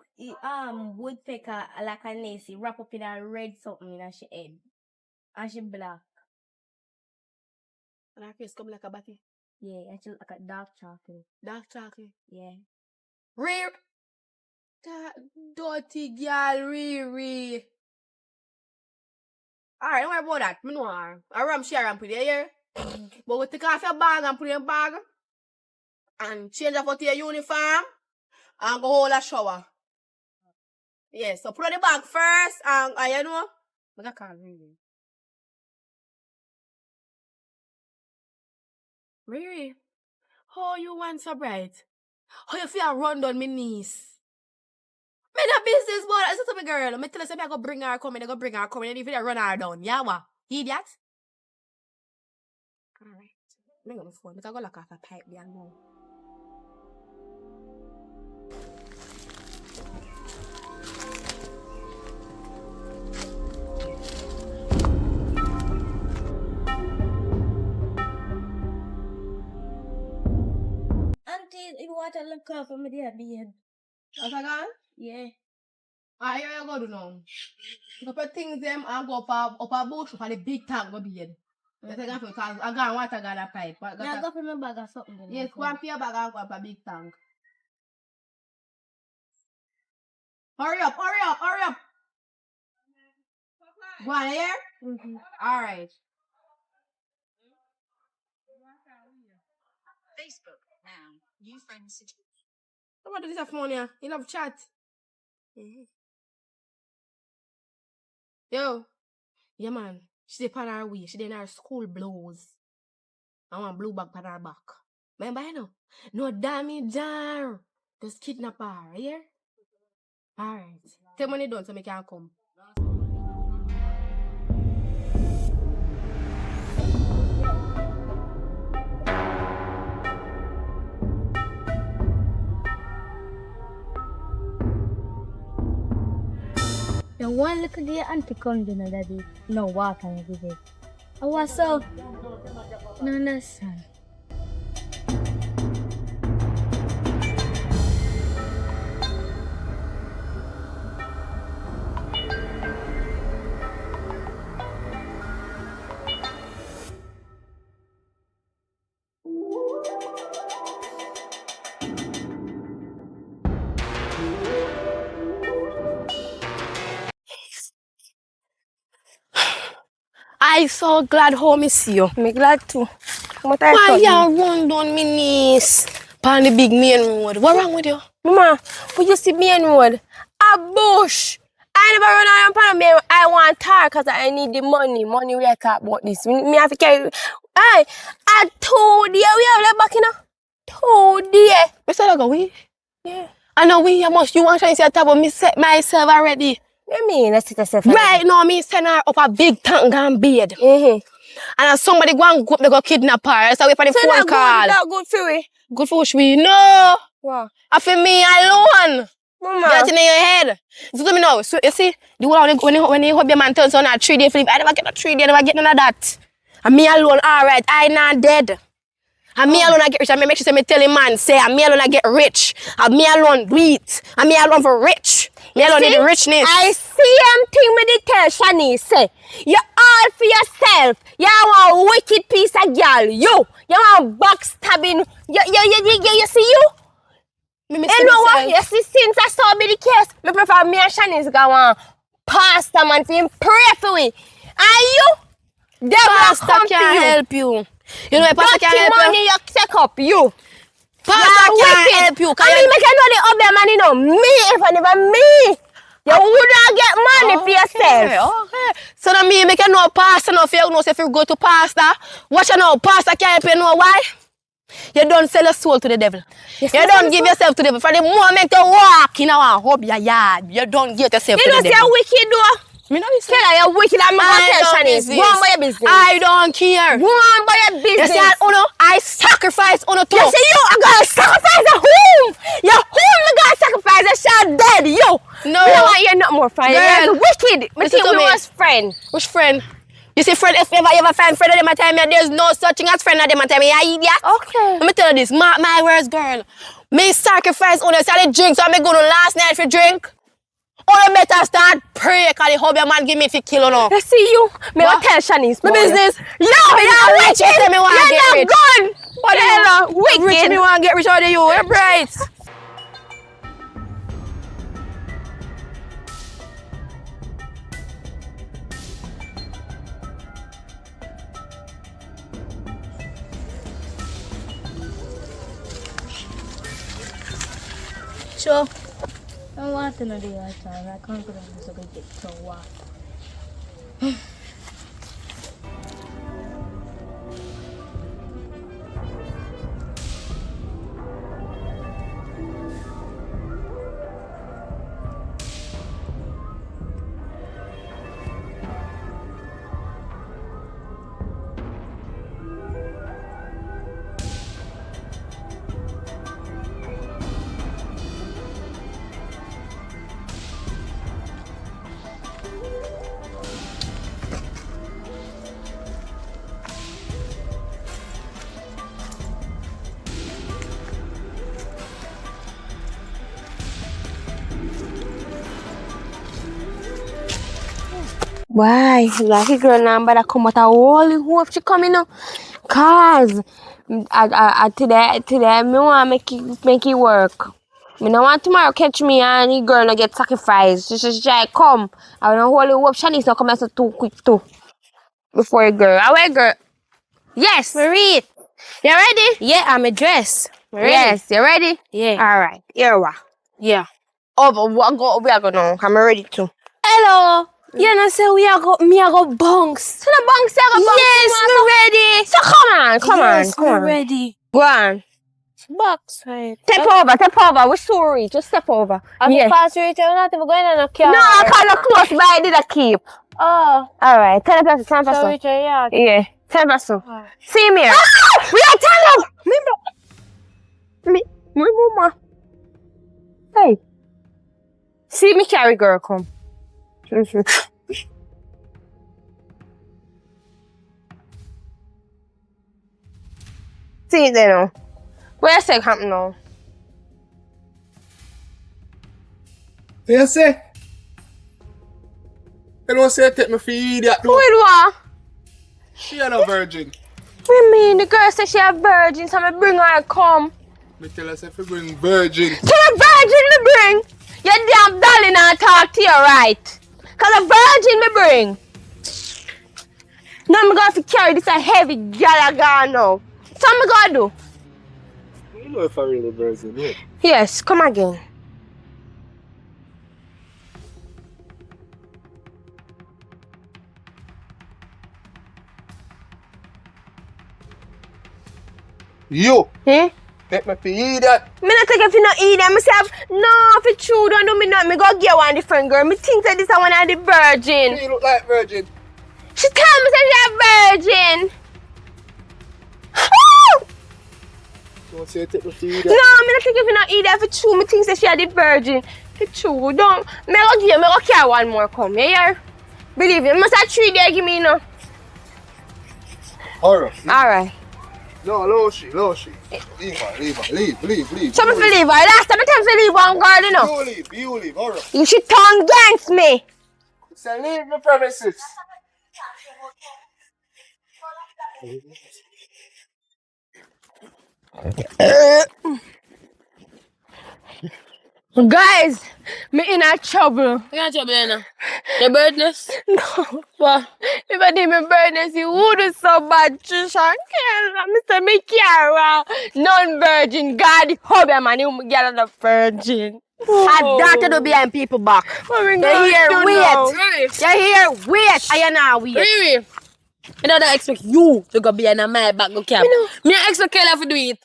woodpecker, like a Nancy, wrap up in a red something in she head. And she black. And her face come like a batty. Yeah, and she look like a dark chocolate. Dark chocolate. Yeah. Rear. That dirty girl, Riri. Alright, don't worry about that. Me know her. I ram share and put it here. But we take off your bag and put it in your bag. And change up to your uniform. And go hold a shower. Yes, so put on the bag first. And you know. I got call Riri. Riri. How you want so bright? How you feel run down my niece? Me no business, boy. It's just a girl. Me tell her, say, I go bring her coming. I go bring her coming. And if you run her down, yeah, what? Idiot? Alright. Bring up my phone. I can go lock off a pipe there now. Auntie, if you want to look off for me there, babe. What's that gone? Yeah. Ah, here you go do now. You can put things them and go up a bush for the big tank go be in. You take off because I got water got a pipe. Now go for my bag or something. then Yes, I'll go come. and pay your bag and go up a big tank. Hurry up, hurry up, hurry up. Go on here? Mm-hmm. Alright. Facebook now. New friends. What is this phone here? You love chat. Yo. Yeah, man. She did pan her way. She did in her school blows. I want blue bag pan her back. Remember, you know? No damage her. Just kidnap her. Here? Alright. Take money down so me can come. The one look at the auntie come dinner that day. No water every day. Oh, what's up? No understand. I so glad home is you. Me glad too. What I Why told you run down me niece on the big main road? What wrong with you? Mama, when you see main road, a bush. I never run around on main road. I want tar because I need the money. Money we are talk about this. Me have to carry. I 2 days we have left back in a 2 days. We said I go we. Yeah. I know we how much you want to say top of me set myself already. What mean? Let's sit yourself. Right now me send her up a big tank and bed. And somebody go and go up they go kidnap her. So we for the So phone call. That good for we. Good for we. No. Wow. I feel me alone. Mama. Get it in your head. So let me know. So you see, the one when you hope your man turns on a 3 day flip, I never get a 3 day, I never get none of that. And me alone, alright, I not dead. And me alone I get rich. And me make sure say me tell him man, say and me alone I get rich. And me alone do it. And me alone for rich. Me alone need the richness. I see thing me dey tell Shani say, you all for yourself. You want a wicked piece of girl. You want backstabbing. You see you? Me You know what? You see, since I saw me the case, me prefer me and Shanice go on pastor man for him pray for me. And you? They will come can't help you. You know, pastor can't help you. money you take up, you. Pastor can't help you. I mean, make you know the other man, you know, me, if I never me. You wouldn't get money for yourself. Okay. So that me make you know pastor, no if you know if you go to pastor, watch you know, pastor can't help you know why? You don't sell your soul to the devil. You don't give yourself to the devil. From the moment you walk in our home, your yard, you don't get yourself to the devil. You know, you're wicked, though. Me know this. You're wicked. I'm going to tell Shanice. Go on by your business. I don't care. Go on by your business. You see, Uno, I sacrifice Uno too. You see, you are going to sacrifice a whom? Your whom you going to sacrifice? A child dead, you. No. You know what? You're not more friend. You're wicked. But think we was friend. Which friend? You see, friend, if you ever find friend at them time, there's no such thing as friend at them time. You idiot. Okay. Let me tell you this. My words, girl. Me sacrifice Uno. So I drink, so I go to last night for drink. Uno better start pray, because the hope your man give me if you kill or no. I see you. Me will tell Shanice. My business. You're wicked. You're not gone. What the hell? Wicked. Rich me want to get rich out of you. You're bright. Sure. I want to know the other time. I can't go down so I can get some water. Why? Like girl number that come out a holy hope she coming up. Cause today me want make it work. Me no want tomorrow catch me and the girl no get sacrificed. She come. I don't holy hope Shanice not come out so too quick too. Before a girl. Away girl. Yes. Marie, You ready? yeah, I'm a dress. Yes, you ready? Yeah. Alright. Here we are. Yeah. Oh, but we are going now. I'm ready too. Hello. You know, say we are go bunks. So the bunks are bunks. Yes, me ready. So come on. Ready. Go on. Box, right? Step over. We're sorry. Just step over. I'm Yeah. fast reach. I'm not even going on a car. No, I can't close by. I did a keep. Oh. Alright. 10 person. 10 So person. reach yeah. Yeah. 10 person. Oh. See me here. We are 10 Me, mama. Hey. See me carry girl come. See it there now. Where say happen now? You say? You don't say take me for idiot. Who it was? She ain't a virgin. What mean? The girl said she a virgin, so I bring her come. Me tell her if you bring virgin. To the virgin me bring? You damn darling I talk to you right. Cause a virgin me bring. Now I'm going to carry this a heavy gala now. am I gonna do? You know if I really virgin, yeah. Yes, come again. You! Eh? Take me to eat that! Me not take if you not eat them. Me say, no, if it's true, don't do me not. Me go get one different girl. Me think that this is one of the virgin. You look like virgin. She tell me that she's a virgin. Don't say take me to eat No, that. me not think if you not eat that. If it's true, me think that she a the virgin. If it's true, don't. Me go carry one more come. You hear? Believe me, must have 3 days give me no. Alright. Alright. No, Loshi. Leave her. Leave. So me feel leave her. Last time I tell me to leave one girl, you know. You leave, alright. She turn against me. Say leave the premises. Guys, me in a trouble. You got trouble, you know? Your birdness? No. What? If I did my birdness, you would do so bad, Trisha. Mr. Me care non-virgin. God, the hobby man, you get a virgin. I daughter to behind people back. You hear wait. You hear wait. I know wait. Really? I don't expect you to go behind my back go camp. Me not expect Kayla to do it.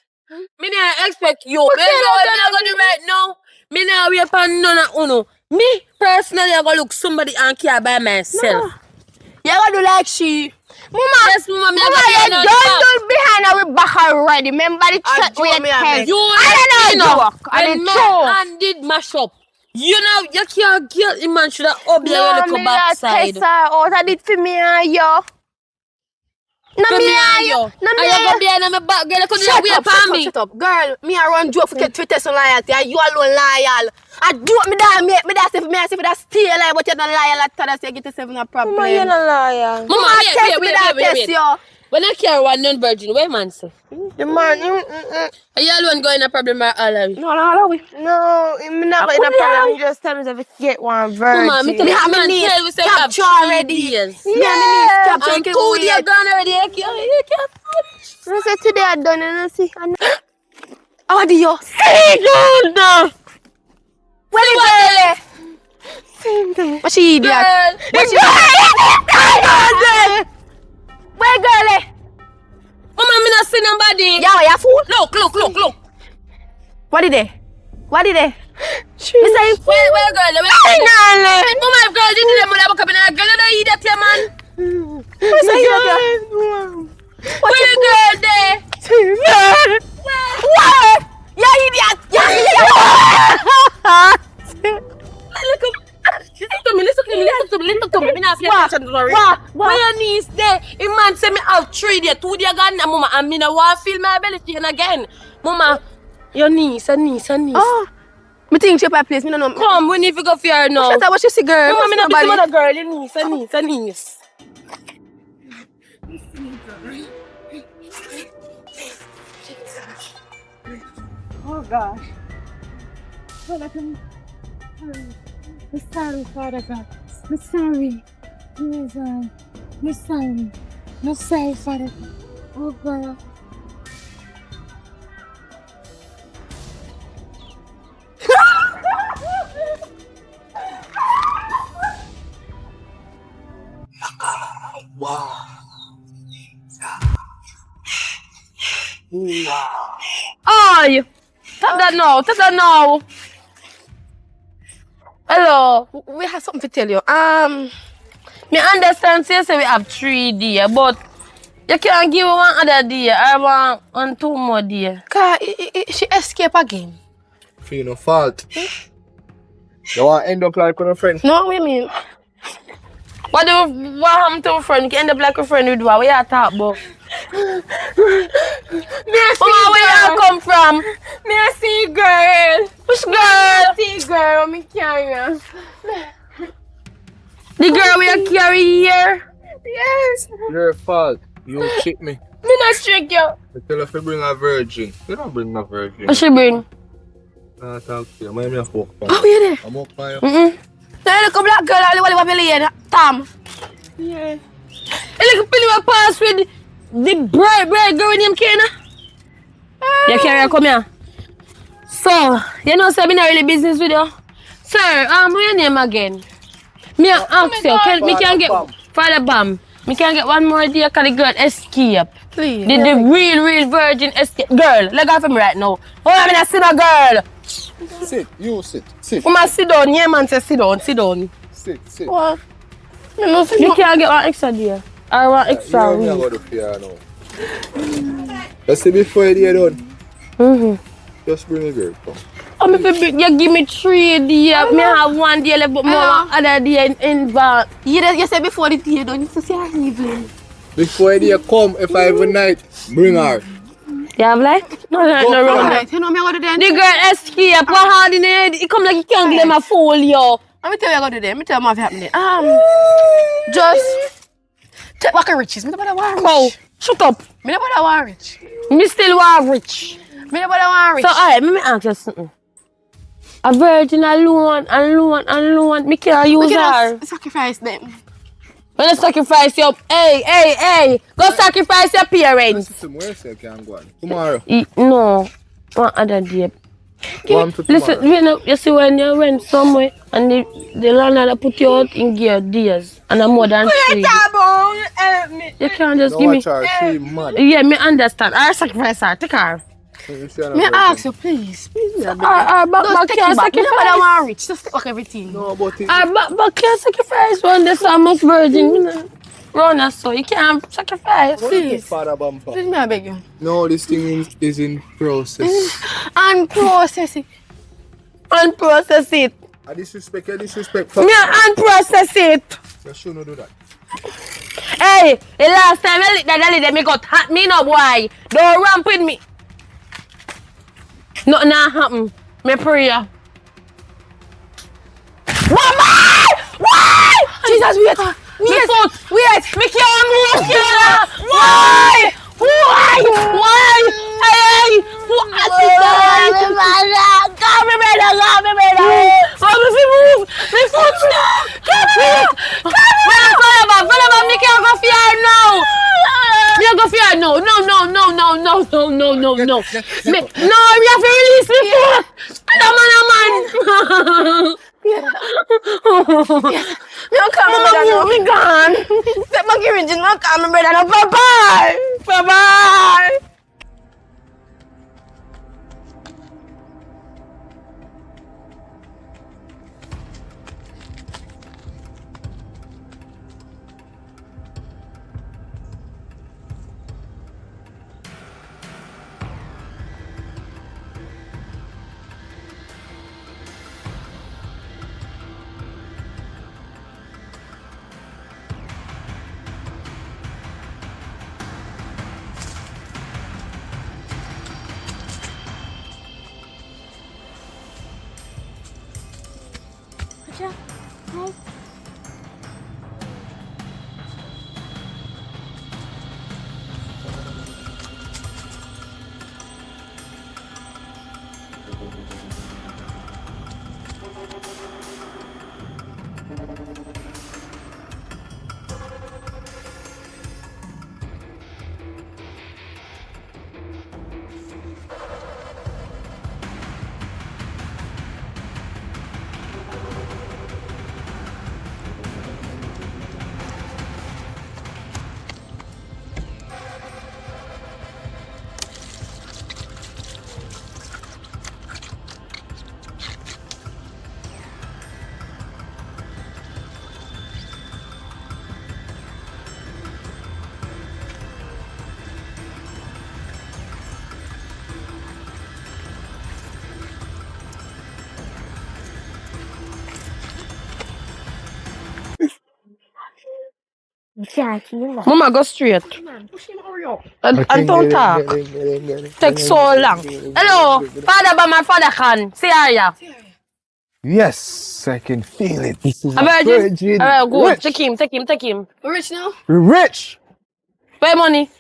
Me not expect you. Me not gonna do right now. Me not wait for none of uno. Me personally I go look somebody and care by myself. No. You gotta do like she. Mama, yes, Mama, me Mama, you don't do behind her back already. Remember the chat we had held. I don't know. And my hand did mash up. You know, you can't get him man should have up there when you come backside. No, I did for me and you. No, me and you. No, me and you. Behind my back, girl. Shut up. Girl, me I run joke for get test on loyalty. And you alone loyal. I do what me da make me da say for me. I say for that stay alive, but you're not loyal at all. Say you get yourself in a problem. Mama, you're not loyal. Mama, wait. When I carry one non-virgin, where man say? The man, are you alone going a problem or all of it? No, I'm not going a problem. You just tell me to get one virgin. Mama, me tell you, I'm going to tell you, capture already. Yes. Yeah. Capture and 2 days gone already. You can't finish. I said today I done and I see. How do you? See, God. Where is girl? Same thing. What she idiot? What she where girl? Mama, me not see nobody. Yeah, you fool? Look. What did they? She say, where girl? Mama, if girl didn't let me have a cup in a girl, you idiot, yeah, man. Where girl there? What? You idiot! Listen to me. Me not feel attention to worry. Where your niece there? A man say me have 3 days, 2 days gone, Mama, and me no want feel my belly pain again. Mama, your niece. Oh, me think she by place. Me no know. Come, we need to go for her now. Shut up, what you see, girl? Mama, me not be some other girl. Your niece. Oh gosh. I'm sorry, Father God. I'm sorry. Please, I'm sorry. I'm sorry, Father God. Oh God. Wow. Oh, tap that now. Hello. We have something to tell you. Me understand, say we have 3 days, but you can't give 1 other day. I want 2 more days. Cause she escaped again. Feel no fault. You want to end up like with a friend? No, what do you mean? What happened to a friend? You can end up like a friend with what? What you talk about? Mama, where you come from? Me I see girl. Which girl? I see girl. Me carry her. The girl we carry here? Yes. Your fault. You cheat me. Me not trick you. I tell her to bring a virgin. You don't bring a virgin. What she bring? Nah, talk to you. I'm up for Oh, you there? I'm up for you. Now look a black girl only want to Tom. Yeah. And look a pilly pass with the bright girl named Kena. You carry come here. So, you know, so I'm not really business with you. Sir, what's your name again? Me ask you, me can get Father Bam. Me can get one more day because the girl escape. Please. The real virgin escape. Girl, let go for me right now. Oh, I'm gonna sit down, girl. Sit, you sit, sit. Come on, sit down. Yeah, man, say sit down, sit down. Sit, sit. What? You know, You can't get one extra day. Or one extra You week. go to fear now. Let's see before you're done. Just bring a girl, come. Oh, you give me 3 days. Me have 1 day left, but more other day in back. You said before the day done, you see her evening. Before you come, if I have a night, bring her. You have like? No, wrong. Alright, you know me what to do then? The girl escape. What hard in the head? It come like you can't give them a fool, yo. Let me tell you what I got to do then. Let me tell you what happening. Just take back a riches. Me nobody want Oh, rich. shut up. Me nobody want rich. Me still want rich. Me nobody want rich. So, alright, let me ask you something. A virgin alone, me can't use her. Sacrifice them. When you sacrifice your, hey, go sacrifice your parents. Tomorrow you can go on. Tomorrow. No, one other day. One to tomorrow. Listen, you see when you went somewhere and the landlord put you out in gear days and I'm more than 3. You can't just No, give me. watch her, she mad. Yeah, me understand. I sacrifice her, take her. Me ask you, please. Please, Back don't take can't it back. Me nobody sacrifice. want rich. Just take back everything. No, but it, Back can't sacrifice when there's almost virgin, you know. Run us so you can't sacrifice. Please. Father Bumper. Please, me I beg you. No, this thing is in process. And process it. Unprocess it. I disrespect, you disrespect. Me unprocess it. You shouldn't do that. Hey, the last time I licked that me got hot me no boy. Don't ramp with me. Nothing happen. Me pray. Why? Jesus, wait. Wait. Me can't move here. Why? Hey. What is that? Come me brother. Oh, me move. Me foot. Come here. Follow me can't go fear now. Me go fear no. Me, no, you have to release me foot. Man. Mama, move me gone. Take my carriage and my car, my brother. Bye-bye. Mama, go straight. And don't talk. Take so long. Hello, Father by my father can. See ya. Yes, I can feel it. This is A virgin. Good. Rich. Take him. We're rich now? We're rich. Pay money.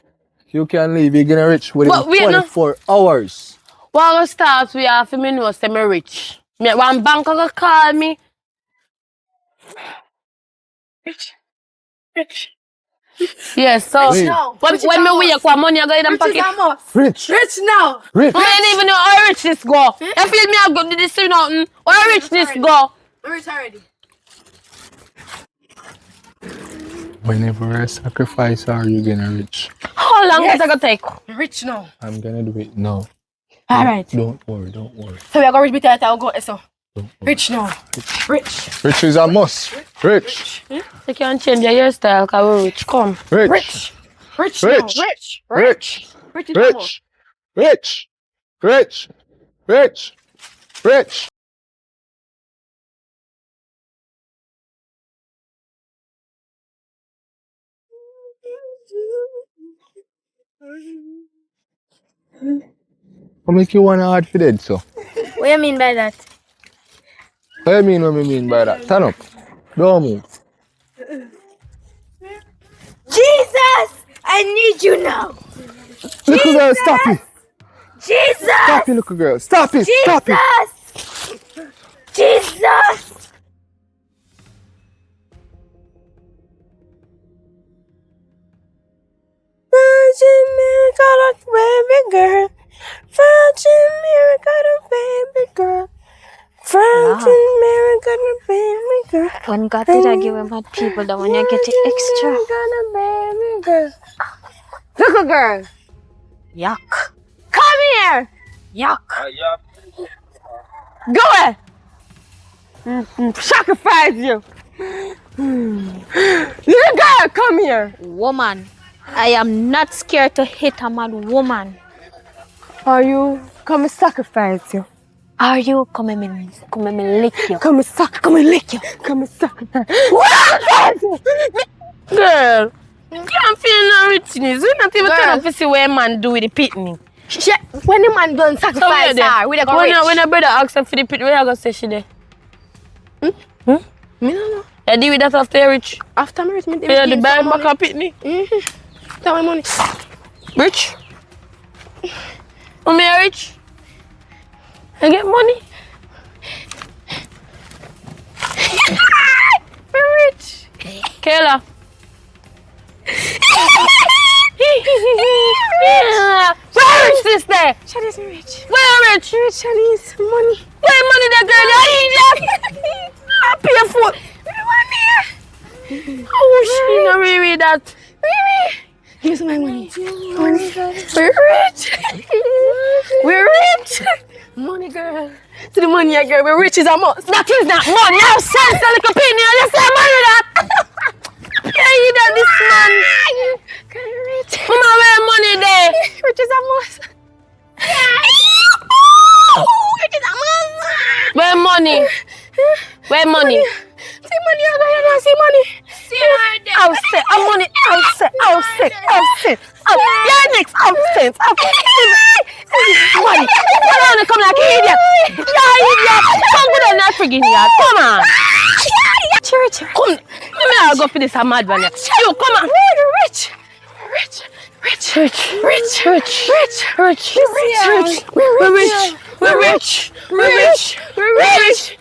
You can leave. You're gonna rich within But wait, 24 hours. While we start, we have to know say me rich. Me one bank go call me. Rich. Yes, so Rich now. when Rich is me a wake must. up, money I go in them Rich is pocket. a must. Rich. Rich now. Rich. I don't even know how rich this go. You feel me? I go to this nothing. How rich this go? Rich already. Whenever I sacrifice, are you gonna rich? How long is it gonna take? Rich now. I'm gonna do it now. Alright. Don't worry, don't worry. So we are going to reach me I'll go so. Don't worry. Rich now. Rich. Rich is a must. Rich. You can change your hairstyle because we're rich. Come. Rich. Rich. Rich. Now. Rich. Rich. Rich is a must. Rich. Rich. Rich. Rich. What make you wanna hard for dead, so? What do you mean by that? What do you mean what I mean by that? Stand up. Don't move. Jesus! I need you now! Little girl, stop it. Jesus! Stop it, little girl. Stop it. Stop it. Jesus! Jesus! Virgin Mary got a baby girl. Virgin Mary got a baby girl. Virgin Mary got a baby girl. When God did I give him bad people, that when you get it extra. Virgin Mary got a baby girl. Little girl. Yuck. Come here. Yuck. Go ahead. Sacrifice you. Little girl, come here. Woman, I am not scared to hit a mad woman. Are you come and sacrifice you? Are you? Come and lick you. Come and lick you. Come and sacrifice. Girl, you can't feel no richness. We not even turn up to see what a man do with the pitney. When the man done sacrifice her, we dey go rich. When a brother asks her for the pitney, where you gonna say she there? Me no know. You deal with that after you rich? After marriage, me Yeah, the buy back a pitney. That's my money. Rich? Me a rich? I get money. We're rich. Kayla. Where rich this day? Shani's rich. Where rich? Rich Shani's money. Where money that girl? I pay for. Oh, she not really that. Here's my money. Money. We're rich. We're rich. Money, girl. To the money, girl. We're rich as a must. That is not money. Now sense a little penny. You say money that. Yeah, you that this man. Girl, rich. Mama, where money there? Rich as a must. Rich as a must. Where money? Where money? See money, I got see money. See her there. I'll say, I'm money. Yeah, next. Money. Come on, come like an idiot. Yeah, idiot. Come good on that friggin' yard. Come on. Church. Come. Let me all go for this a mad one. You come on. We're rich. Rich. We're rich.